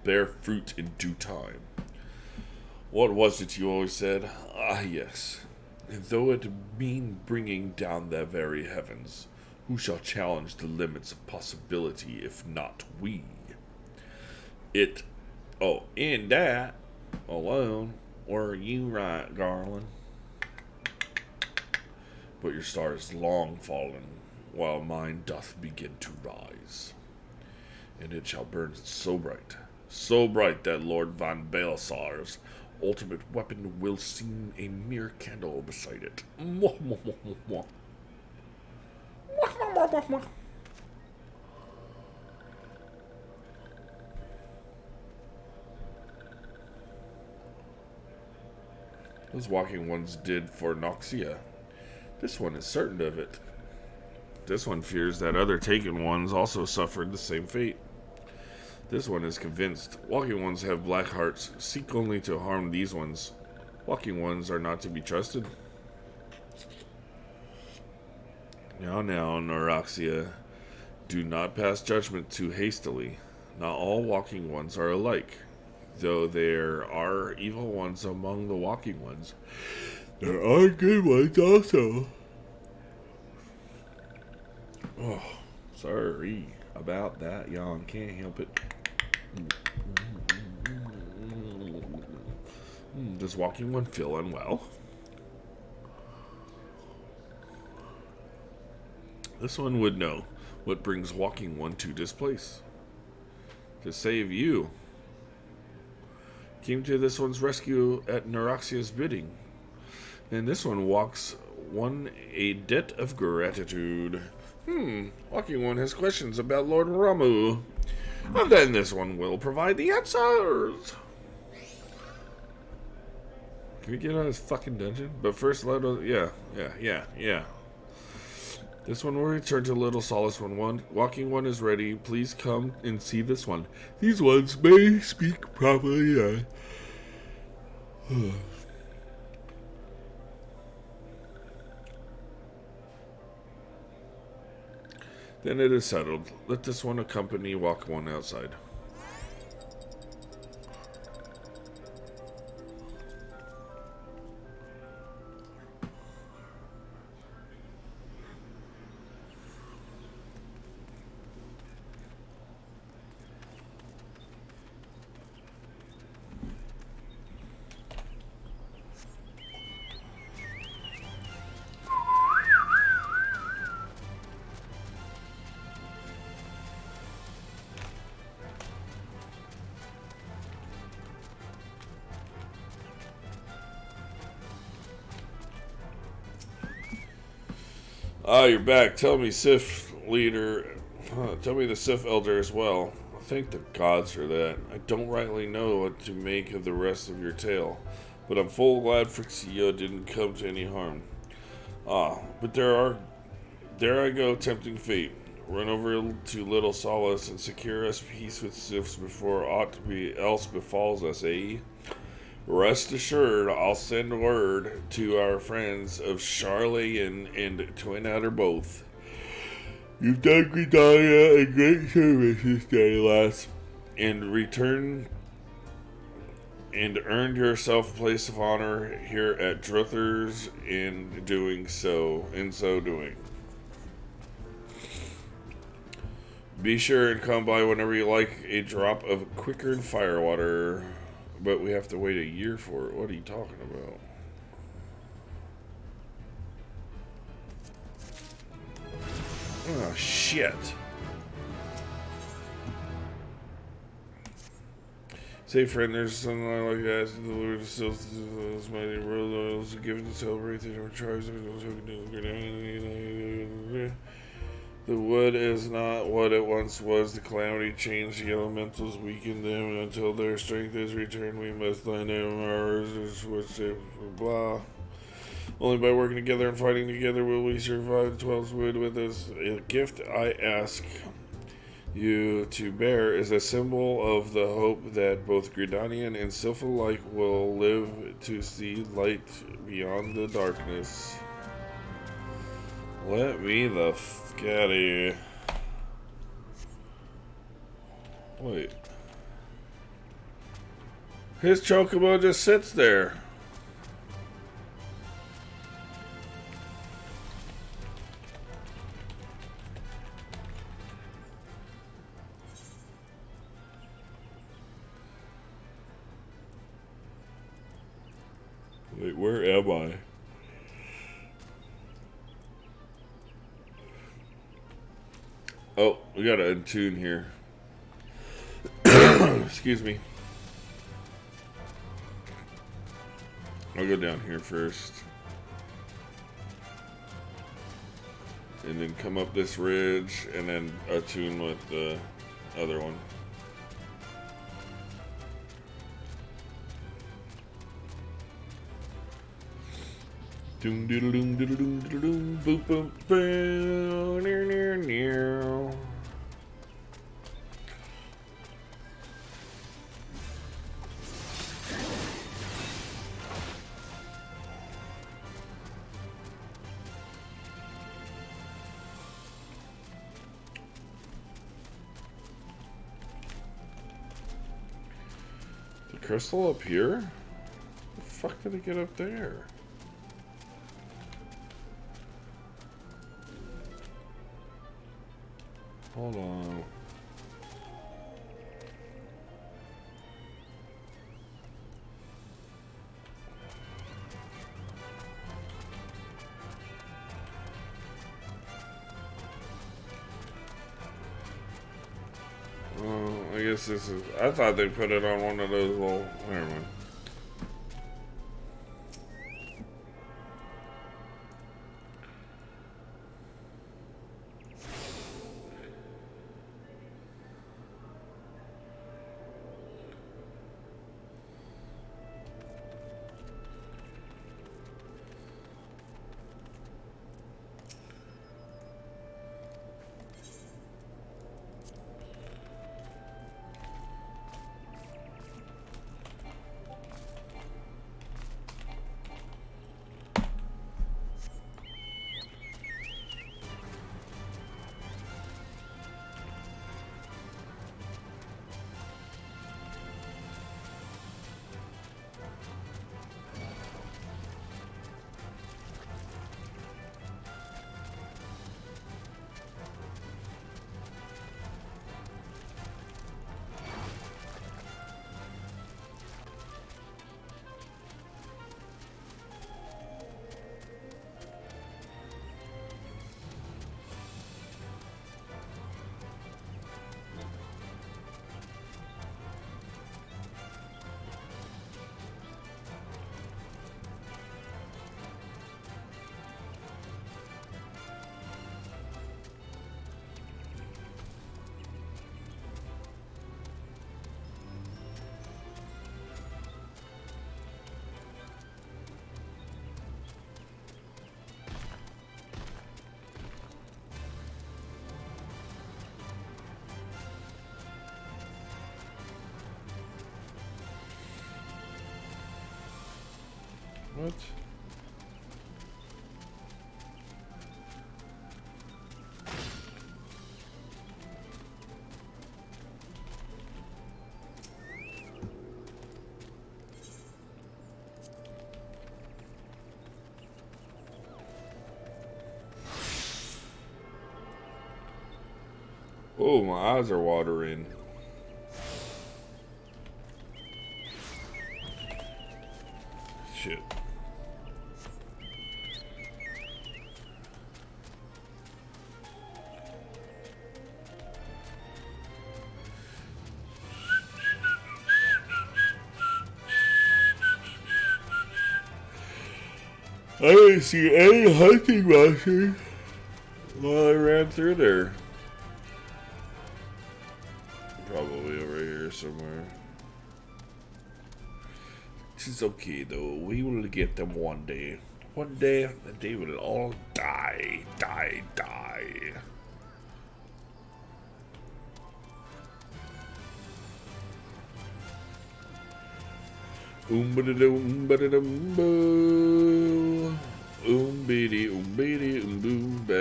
bear fruit in due time. What was it you always said? Ah, yes. Though it mean bringing down the very heavens, who shall challenge the limits of possibility if not we? In that alone, were you right, Garland? But your star is long fallen, while mine doth begin to rise. And it shall burn so bright that Lord Van Baelsar's ultimate weapon will seem a mere candle beside it. Mwah, mwah, mwah, mwah, mwah. Mwah, mwah, mwah, mwah, mwah. Those walking ones did for Noxia. This one is certain of it. This one fears that other taken ones also suffered the same fate. This one is convinced. Walking ones have black hearts, seek only to harm these ones. Walking ones are not to be trusted. Now, Noraxia, do not pass judgment too hastily. Not all walking ones are alike, though there are evil ones among the walking ones. There are good ones also. Oh, sorry about that, y'all. Can't help it. Does walking one feel unwell? This one would know what brings walking one to this place. To save you. Came to this one's rescue at Neuraxia's bidding. And this one walks one a debt of gratitude. Walking one has questions about Lord Ramu. And then this one will provide the answers. Can we get out of this fucking dungeon? But first, yeah. This one will return to Little Solace when walking one is ready. Please come and see this one. These ones may speak properly. Then it is settled. Let this one accompany walk one outside. Ah, you're back. Tell me, Sith leader. Tell me the Sith elder as well. Thank the gods for that. I don't rightly know what to make of the rest of your tale, but I'm full glad Frixia didn't come to any harm. But there I go, tempting fate. Run over to Little Solace and secure us peace with Siths before aught else befalls us, eh? Rest assured, I'll send word to our friends of Charlayan and Twin Adder both. You've done Gridania a great service this day, lass, and earned yourself a place of honor here at Druthers in so doing. Be sure and come by whenever you like a drop of quicker firewater. But we have to wait a year for it. What are you talking about? Oh, shit. Say, friend, there's something I like to ask the Lord of Sills, mighty world oils given to celebrate the tribes. The wood is not what it once was. The calamity changed the elementals, weakened them, and until their strength is returned, we must lend them ours. Blah. Only by working together and fighting together will we survive the 12th wood with us. A gift I ask you to bear is a symbol of the hope that both Gridanian and Sylph alike will live to see light beyond the darkness. Let me the fuck out of here. Wait. His chocobo just sits there. Wait, where am I? Oh, we gotta untune here. Excuse me. I'll go down here first. And then come up this ridge and then attune with the other one. Doom doodle doom doodle doom doodle doom boop boop boom near near near. crystal up here? The fuck did it get up there? Hold on. I guess this is... I thought they put it on one of those little... Never mind. What? Oh, my eyes are watering. Shit. I didn't see any hunting monsters while I ran through there. Probably over here somewhere. It's okay though. We will get them one day. One day they will all die. Die. Die. Boo. Biddy boom ba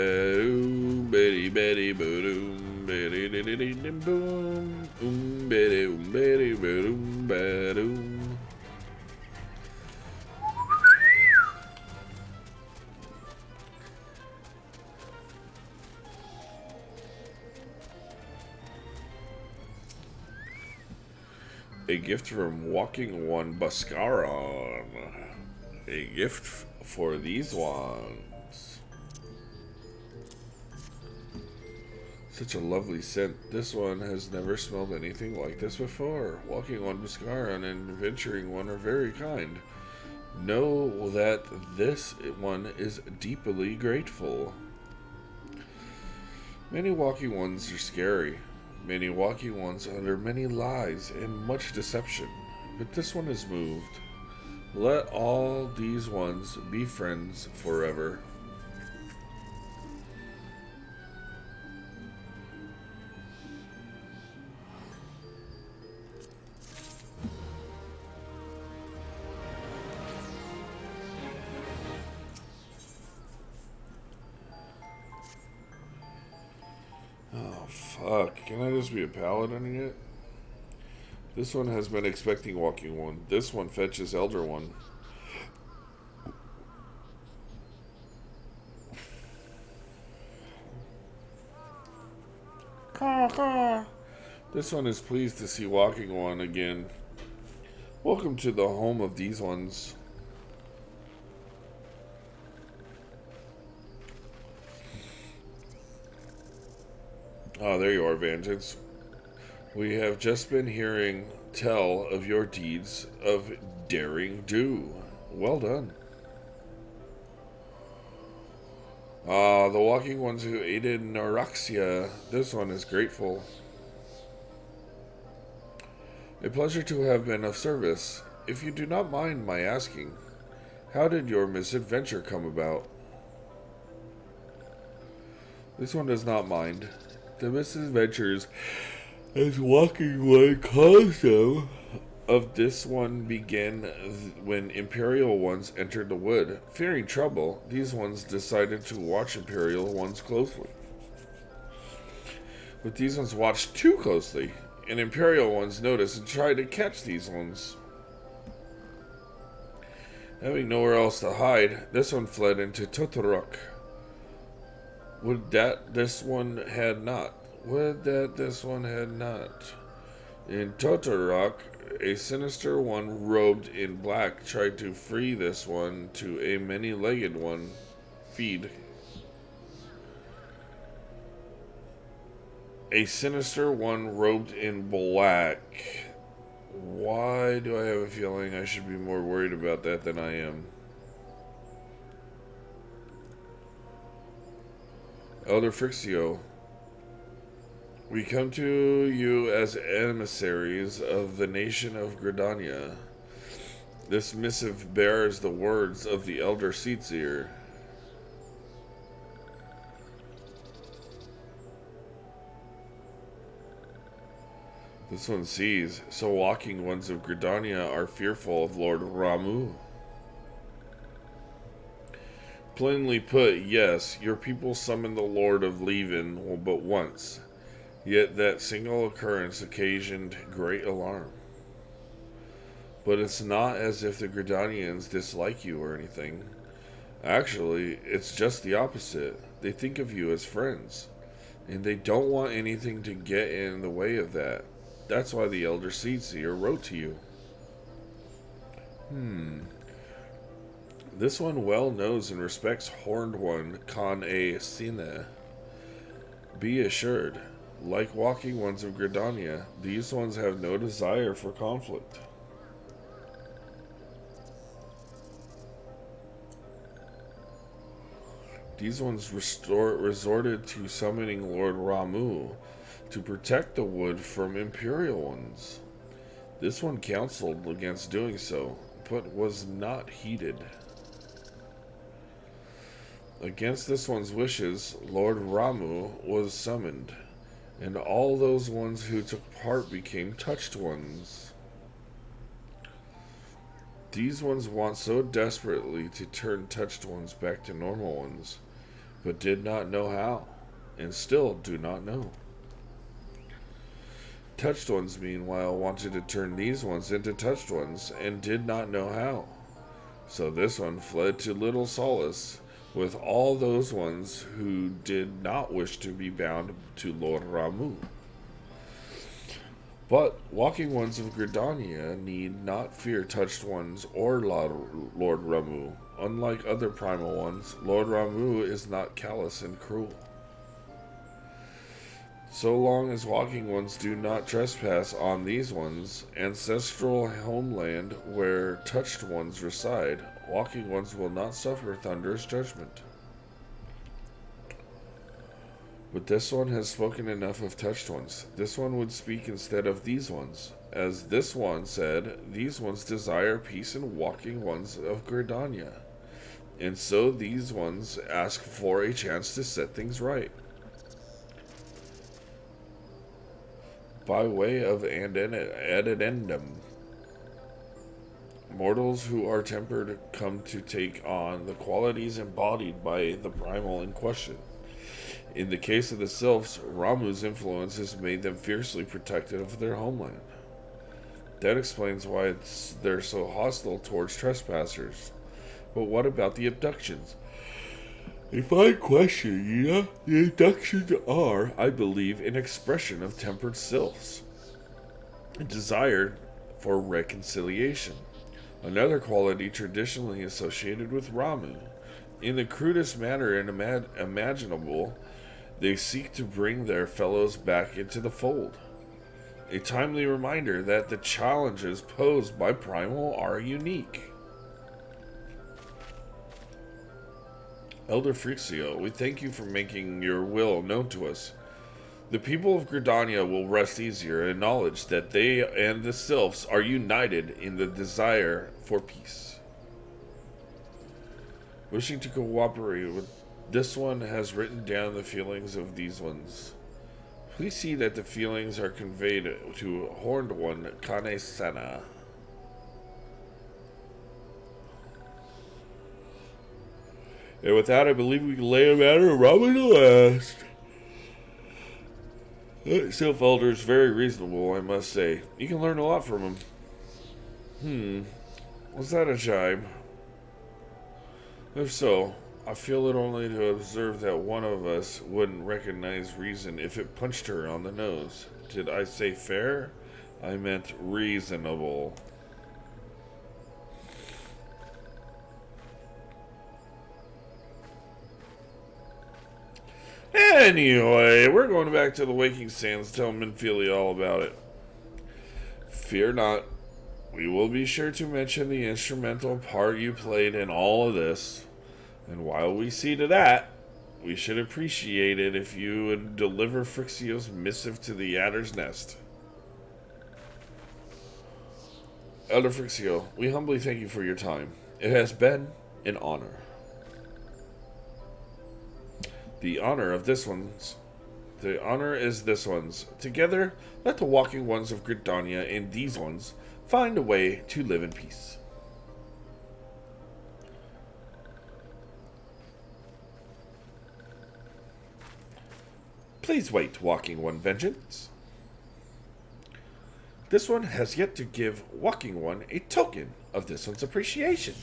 betty betty boom betty diddy boom betty boom ba. A gift from Walking One Buscaron. A gift for these ones. Such a lovely scent. This one has never smelled anything like this before. Walking One Buscaron and Venturing One are very kind. Know that this one is deeply grateful. Many Walking Ones are scary. Many Walking Ones under many lies and much deception. But this one is moved. Let all these ones be friends forever. Oh, fuck. Can I just be a paladin yet? This one has been expecting Walking One. This one fetches Elder One. Caw, caw. This one is pleased to see Walking One again. Welcome to the home of these ones. Ah, there you are, Vengeance. We have just been hearing tell of your deeds of daring do. Well done. Ah, the Walking Ones who aided Naraxia. This one is grateful. A pleasure to have been of service. If you do not mind my asking, how did your misadventure come about? This one does not mind. The misadventures as Walking One custom of this one began when Imperial Ones entered the wood. Fearing trouble, these ones decided to watch Imperial Ones closely. But these ones watched too closely, and Imperial Ones noticed and tried to catch these ones. Having nowhere else to hide, this one fled into Totorok. Would that this one had not. Would that this one had not. In Totorok, a sinister one robed in black tried to free this one to a many-legged one feed. A sinister one robed in black. Why do I have a feeling I should be more worried about that than I am? Elder Frixio, we come to you as emissaries of the nation of Gridania. This missive bears the words of the Elder Seatseer. This one sees, so Walking Ones of Gridania are fearful of Lord Ramu. Plainly put, yes, your people summoned the Lord of Leven but once, yet that single occurrence occasioned great alarm. But it's not as if the Gridanians dislike you or anything. Actually, it's just the opposite. They think of you as friends, and they don't want anything to get in the way of that. That's why the Elder Seatseer wrote to you. This one well knows and respects Horned One Con A Sine. Be assured, like Walking Ones of Gridania, these ones have no desire for conflict. These ones resorted to summoning Lord Ramu to protect the wood from Imperial Ones. This one counseled against doing so, but was not heeded. Against this one's wishes, Lord Ramu was summoned, and all those ones who took part became touched ones. These ones want so desperately to turn touched ones back to normal ones, but did not know how, and still do not know. Touched ones, meanwhile, wanted to turn these ones into touched ones, and did not know how. So this one fled to Little Solace, with all those ones who did not wish to be bound to Lord Ramu. But Walking Ones of Gridania need not fear touched ones or Lord Ramu. Unlike other primal ones, Lord Ramu is not callous and cruel. So long as Walking Ones do not trespass on these ones' ancestral homeland where touched ones reside, Walking Ones will not suffer thunderous judgment. But this one has spoken enough of touched ones. This one would speak instead of these ones. As this one said, these ones desire peace and Walking Ones of Gridania. And so these ones ask for a chance to set things right. By way of an addendum, mortals who are tempered come to take on the qualities embodied by the primal in question. In the case of the Sylphs, Ramu's influence has made them fiercely protective of their homeland. That explains why they're so hostile towards trespassers. But what about the abductions? A fine question, you know? The abductions are, I believe, an expression of tempered sylphs. A desire for reconciliation. Another quality traditionally associated with Ramu. In the crudest manner imaginable, they seek to bring their fellows back into the fold. A timely reminder that the challenges posed by Primal are unique. Elder Frixio, we thank you for making your will known to us. The people of Gridania will rest easier in knowledge that they and the Sylphs are united in the desire for peace. Wishing to cooperate with this one has written down the feelings of these ones. Please see that the feelings are conveyed to Horned One Kane Sana. And with that, I believe we can lay a matter of Robin to last. That Sylph Elder is very reasonable, I must say. You can learn a lot from him. Was that a jibe? If so, I feel it only to observe that one of us wouldn't recognize reason if it punched her on the nose. Did I say fair? I meant reasonable. Anyway, we're going back to the Waking Sands to tell Minfili all about it. Fear not. We will be sure to mention the instrumental part you played in all of this. And while we see to that, we should appreciate it if you would deliver Frixio's missive to the Adder's Nest. Elder Frixio, we humbly thank you for your time. It has been an honor. The honor is this one's. Together, let the walking ones of Gridania and these ones find a way to live in peace. Please wait, Walking One Vengeance. This one has yet to give Walking One a token of this one's appreciation.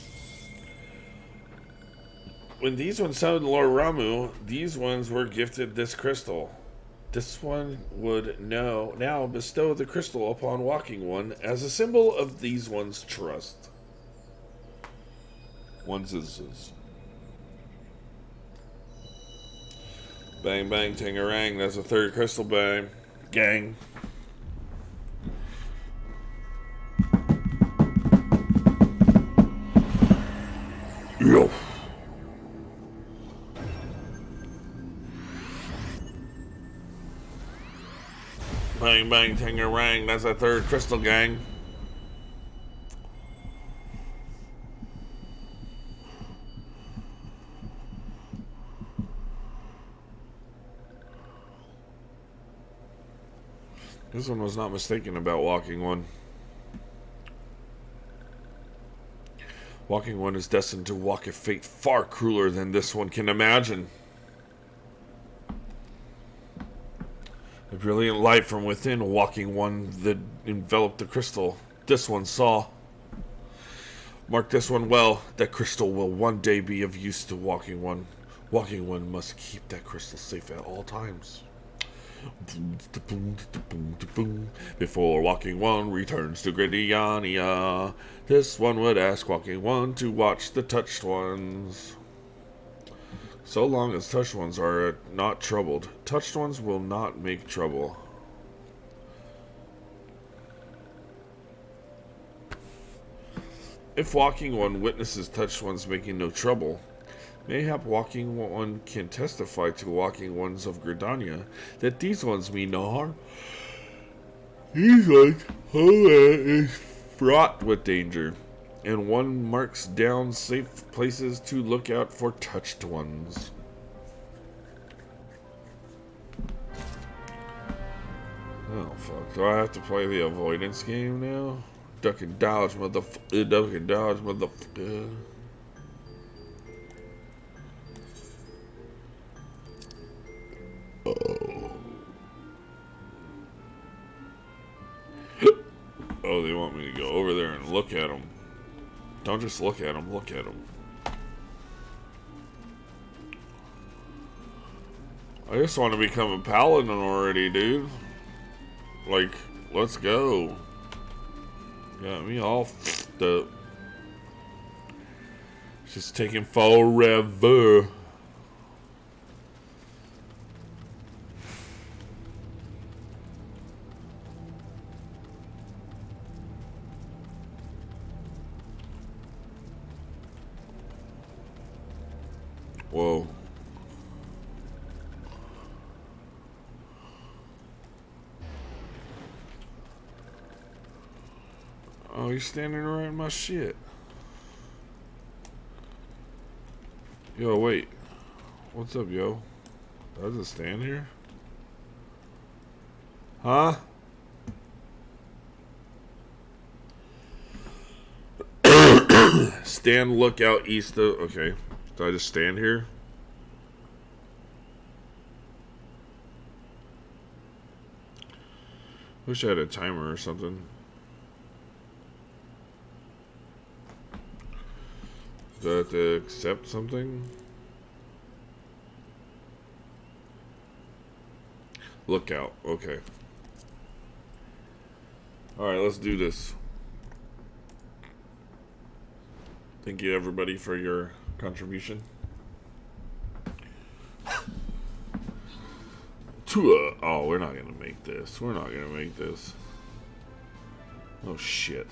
When these ones summoned Lord Ramu, these ones were gifted this crystal. This one would now bestow the crystal upon Walking One as a symbol of these ones' trust. Bang, bang, tangerang. That's a third crystal bang. Gang. Yo. Bang, bang, tangerang. That's a third crystal gang. This one was not mistaken about Walking One. Walking One is destined to walk a fate far crueler than this one can imagine. A brilliant light from within Walking One that enveloped the crystal. This one saw. Mark this one well. That crystal will one day be of use to Walking One. Walking One must keep that crystal safe at all times. Before Walking One returns to Gridania, this one would ask Walking One to watch the touched ones. So long as touched ones are not troubled, touched ones will not make trouble. If Walking One witnesses touched ones making no trouble, mayhap Walking One can testify to Walking Ones of Gridania that these ones mean no harm. These ones, is fraught with danger, and one marks down safe places to look out for touched ones. Oh fuck, do I have to play the avoidance game now? Duck and dodge, motherfucker. Duck and dodge, motherfucker. Oh, they want me to go over there and look at them. Don't just look at them, look at them. I just want to become a paladin already, dude. Like, let's go. Got me all f***ed up. It's just taking forever. Whoa. Oh, he's standing right in my shit. Yo, wait. What's up, yo? Does it stand here? Huh? Stand lookout east of... Okay. Do I just stand here? Wish I had a timer or something. Do I have to accept something? Lookout. Okay. Alright, let's do this. Thank you, everybody, for your contribution. Oh, we're not gonna make this. We're not gonna make this. Oh, shit.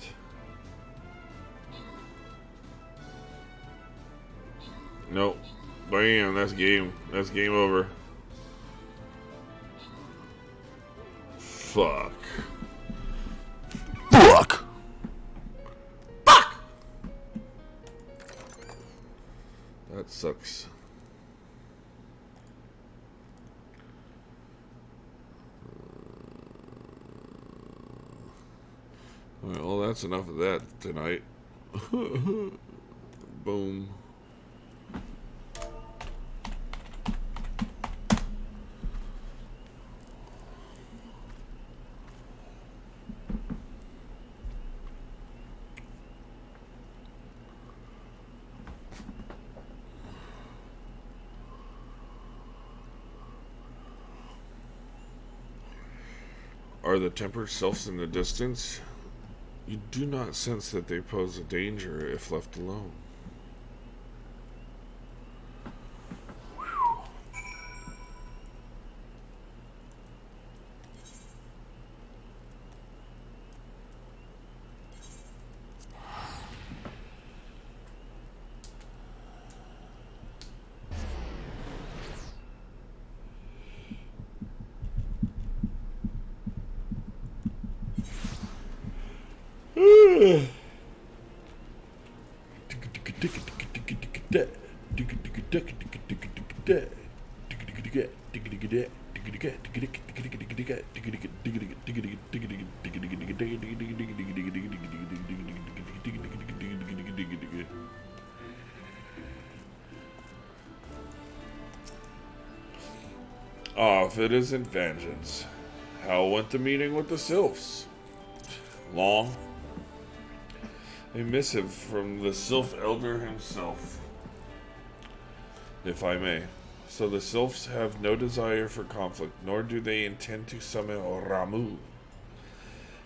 Nope. Bam, that's game. That's game over. Fuck. Fuck! Fuck! That sucks. Alright, well, that's enough of that tonight. Boom. Are the tempered sylphs in the distance? You do not sense that they pose a danger if left alone. Ah, if it isn't vengeance. How went the meeting with the sylphs? Long. A missive from the sylph elder himself, if I may. So the sylphs have no desire for conflict, nor do they intend to summon Ramu.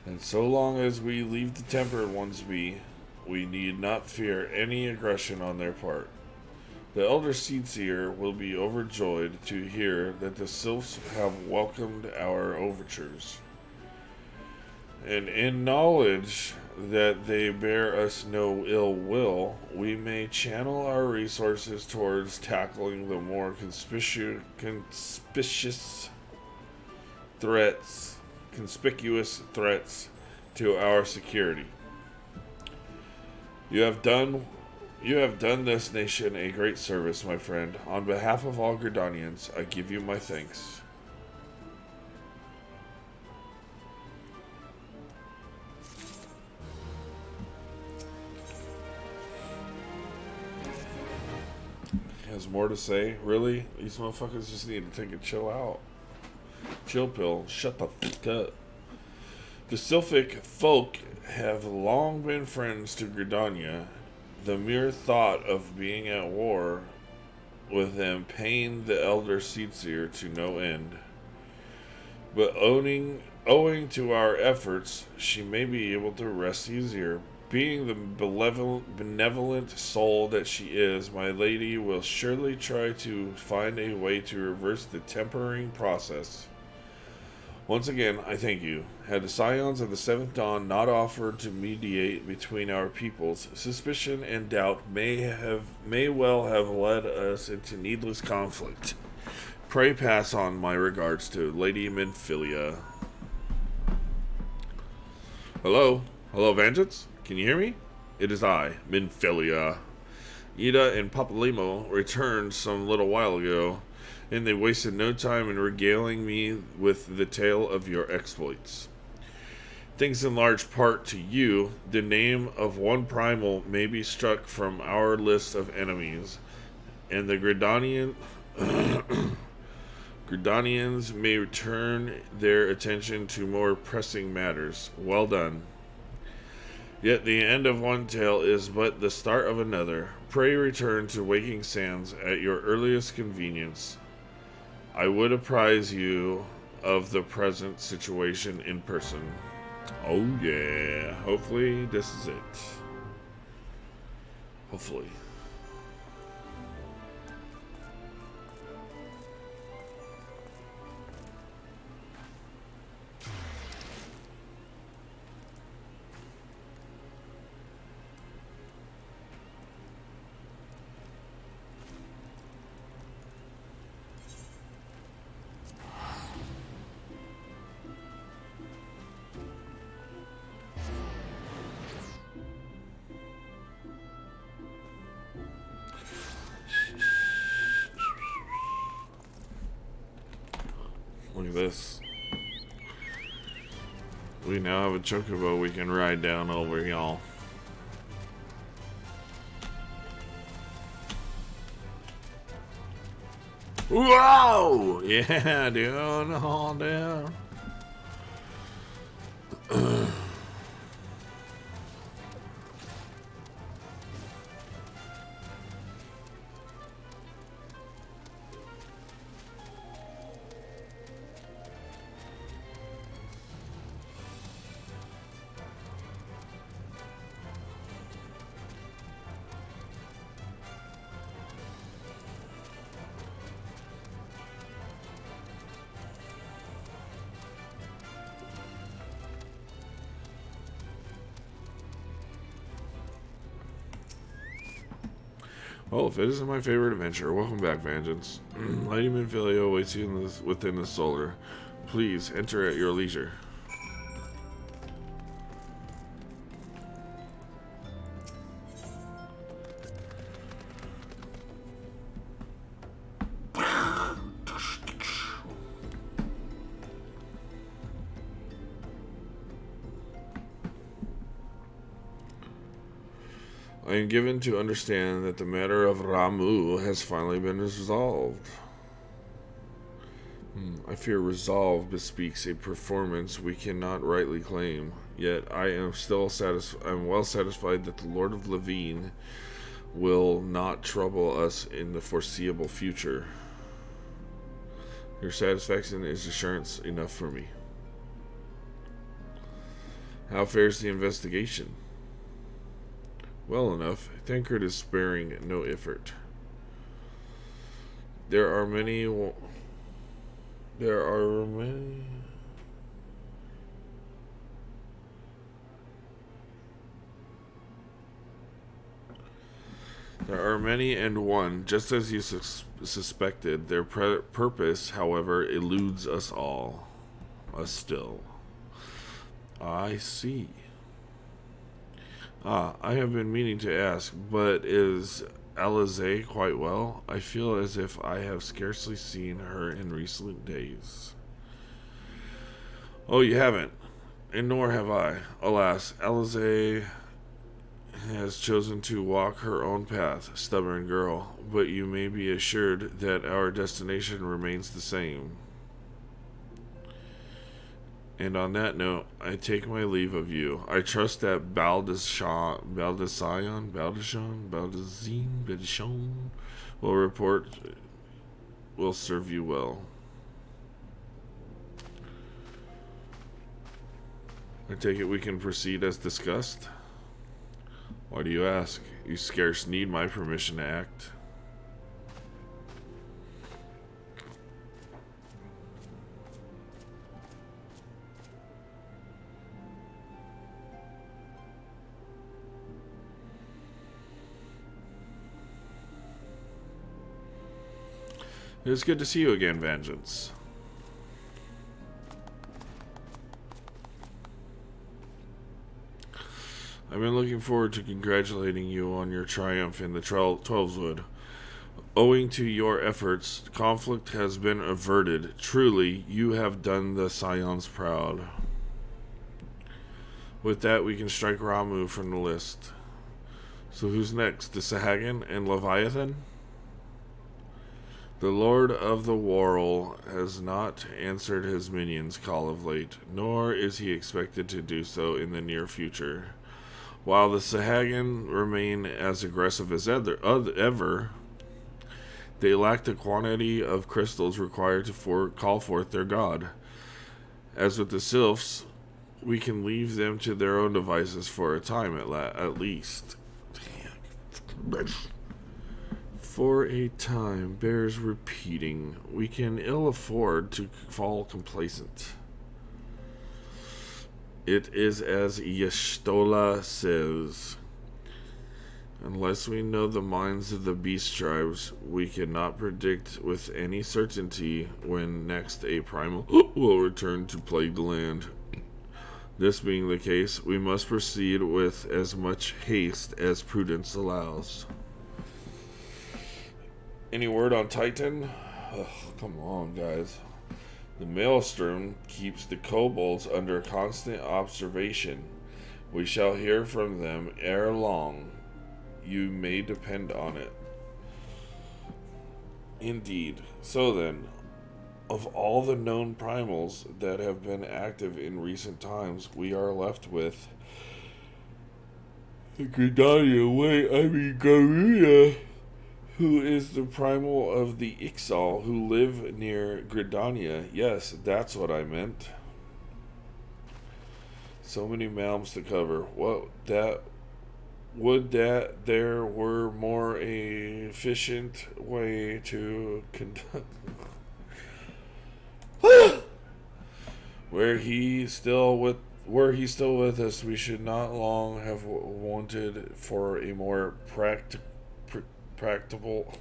And so long as we leave the tempered ones be, we need not fear any aggression on their part. The elder Seedseer will be overjoyed to hear that the sylphs have welcomed our overtures. And in knowledge that they bear us no ill will, we may channel our resources towards tackling the more conspicuous threats to our security. You have done this nation a great service, my friend. On behalf of all Gridanians, I give you my thanks. Has more to say? Really? These motherfuckers just need to take a chill out. Chill pill. Shut the fuck up. The Sylphic folk have long been friends to Gridania. The mere thought of being at war with them pained the elder Seedseer to no end. But owing to our efforts, she may be able to rest easier. Being the benevolent soul that she is, my lady will surely try to find a way to reverse the tempering process. Once again, I thank you. Had the Scions of the Seventh Dawn not offered to mediate between our peoples, suspicion and doubt may well have led us into needless conflict. Pray pass on my regards to Lady Minfilia. Hello? Hello, Vengeance? Can you hear me? It is I, Minfilia. Ida and Papalimo returned some little while ago, and they wasted no time in regaling me with the tale of your exploits. Thanks in large part to you, the name of one primal may be struck from our list of enemies, and the Gridanians may turn their attention to more pressing matters. Well done. Yet the end of one tale is but the start of another. Pray return to Waking Sands at your earliest convenience. I would apprise you of the present situation in person. Oh yeah, hopefully this is it. Hopefully. Look at this. We now have a chocobo we can ride down over, y'all. Whoa! Yeah, dude. Oh, down. Well, if it isn't my favorite adventure, welcome back, Vengeance. Lady Minfilia awaits you within the solar. Please enter at your leisure. I am given to understand that the matter of Ramu has finally been resolved. I fear resolve bespeaks a performance we cannot rightly claim. Yet I am well satisfied that the Lord of Levine will not trouble us in the foreseeable future. Your satisfaction is assurance enough for me. How fares the investigation? Well enough. Tancred is sparing no effort. There are many and one, just as you suspected. Their purpose, however, eludes us all. Us still. I see. I have been meaning to ask, but is Alize quite well? I feel as if I have scarcely seen her in recent days. Oh, you haven't? And nor have I. Alas, Alize has chosen to walk her own path, stubborn girl, but you may be assured that our destination remains the same. And on that note, I take my leave of you. I trust that Baldashan will serve you well. I take it we can proceed as discussed? Why do you ask? You scarce need my permission to act. It is good to see you again, Vengeance. I've been looking forward to congratulating you on your triumph in the Twelveswood. Owing to your efforts, conflict has been averted. Truly, you have done the Scions proud. With that, we can strike Ramu from the list. So who's next? The Sahagan and Leviathan? The Lord of the Warl has not answered his minions' call of late, nor is he expected to do so in the near future. While the Sahagan remain as aggressive as ever, they lack the quantity of crystals required to call forth their god. As with the Sylphs, we can leave them to their own devices for a time at least. For a time bears repeating. We can ill afford to fall complacent. It is as Y'shtola says. Unless we know the minds of the beast tribes, we cannot predict with any certainty when next a primal will return to plague the land. This being the case, we must proceed with as much haste as prudence allows. Any word on Titan? Ugh, come on, guys. The Maelstrom keeps the kobolds under constant observation. We shall hear from them ere long. You may depend on it. Indeed. So then, of all the known primals that have been active in recent times, we are left with the Garuda, who is the primal of the Ixal, who live near Gridania. Yes, that's what I meant. So many malms to cover. Would that there were more efficient way to conduct. Were he still with us, we should not long have wanted for a more practicable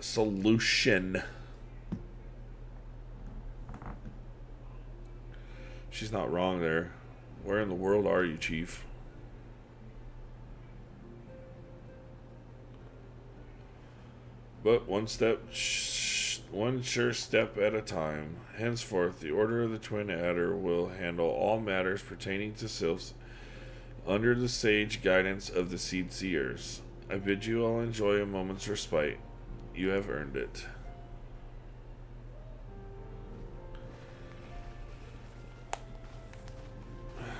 solution. She's not wrong there. Where in the world are you, Chief? But one sure step at a time. Henceforth, the Order of the Twin Adder will handle all matters pertaining to sylphs under the sage guidance of the Seed Seers. I bid you all enjoy a moment's respite. You have earned it.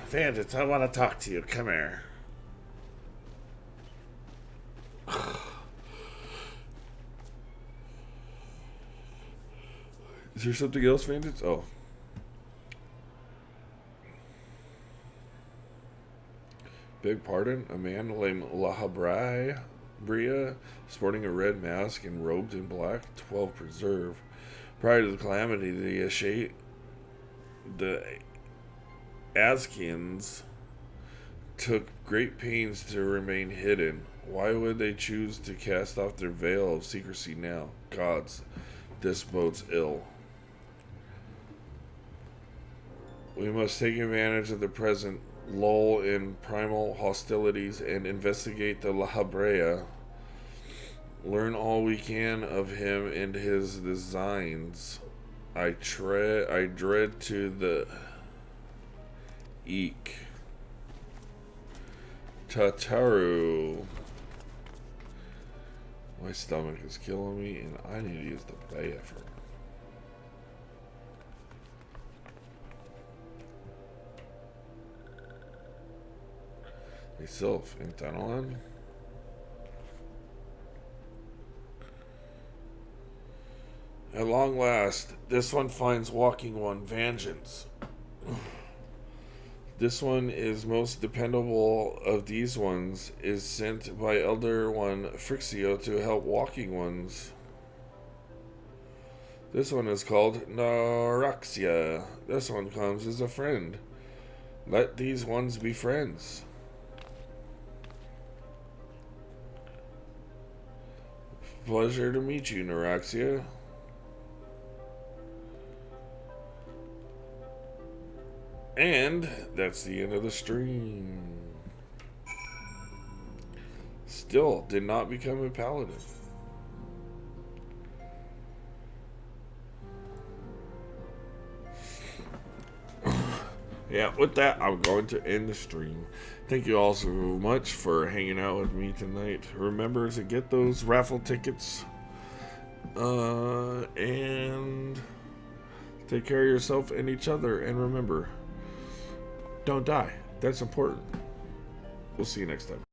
Bandits, I want to talk to you. Come here. Is there something else, Bandits? Oh. Beg pardon? A man named Bria, sporting a red mask and robed in black, 12 preserve. Prior to the calamity, the Azkins took great pains to remain hidden. Why would they choose to cast off their veil of secrecy now? Gods, this bodes ill. We must take advantage of the present lull in primal hostilities and investigate the La Habrea. Learn all we can of him and his designs. I dread to the Eek. Tataru. My stomach is killing me and I need to use the bathroom. Myself in Tunnelin. At long last, this one finds walking one vengeance. This one is most dependable of these ones, is sent by Elder One Frixio to help walking ones. This one is called Naraxia. This one comes as a friend. Let these ones be friends. Pleasure to meet you, Naraxia. And that's the end of the stream. Still did not become a paladin. Yeah, with that, I'm going to end the stream. Thank you all so much for hanging out with me tonight. Remember to get those raffle tickets. And take care of yourself and each other. And remember, don't die. That's important. We'll see you next time.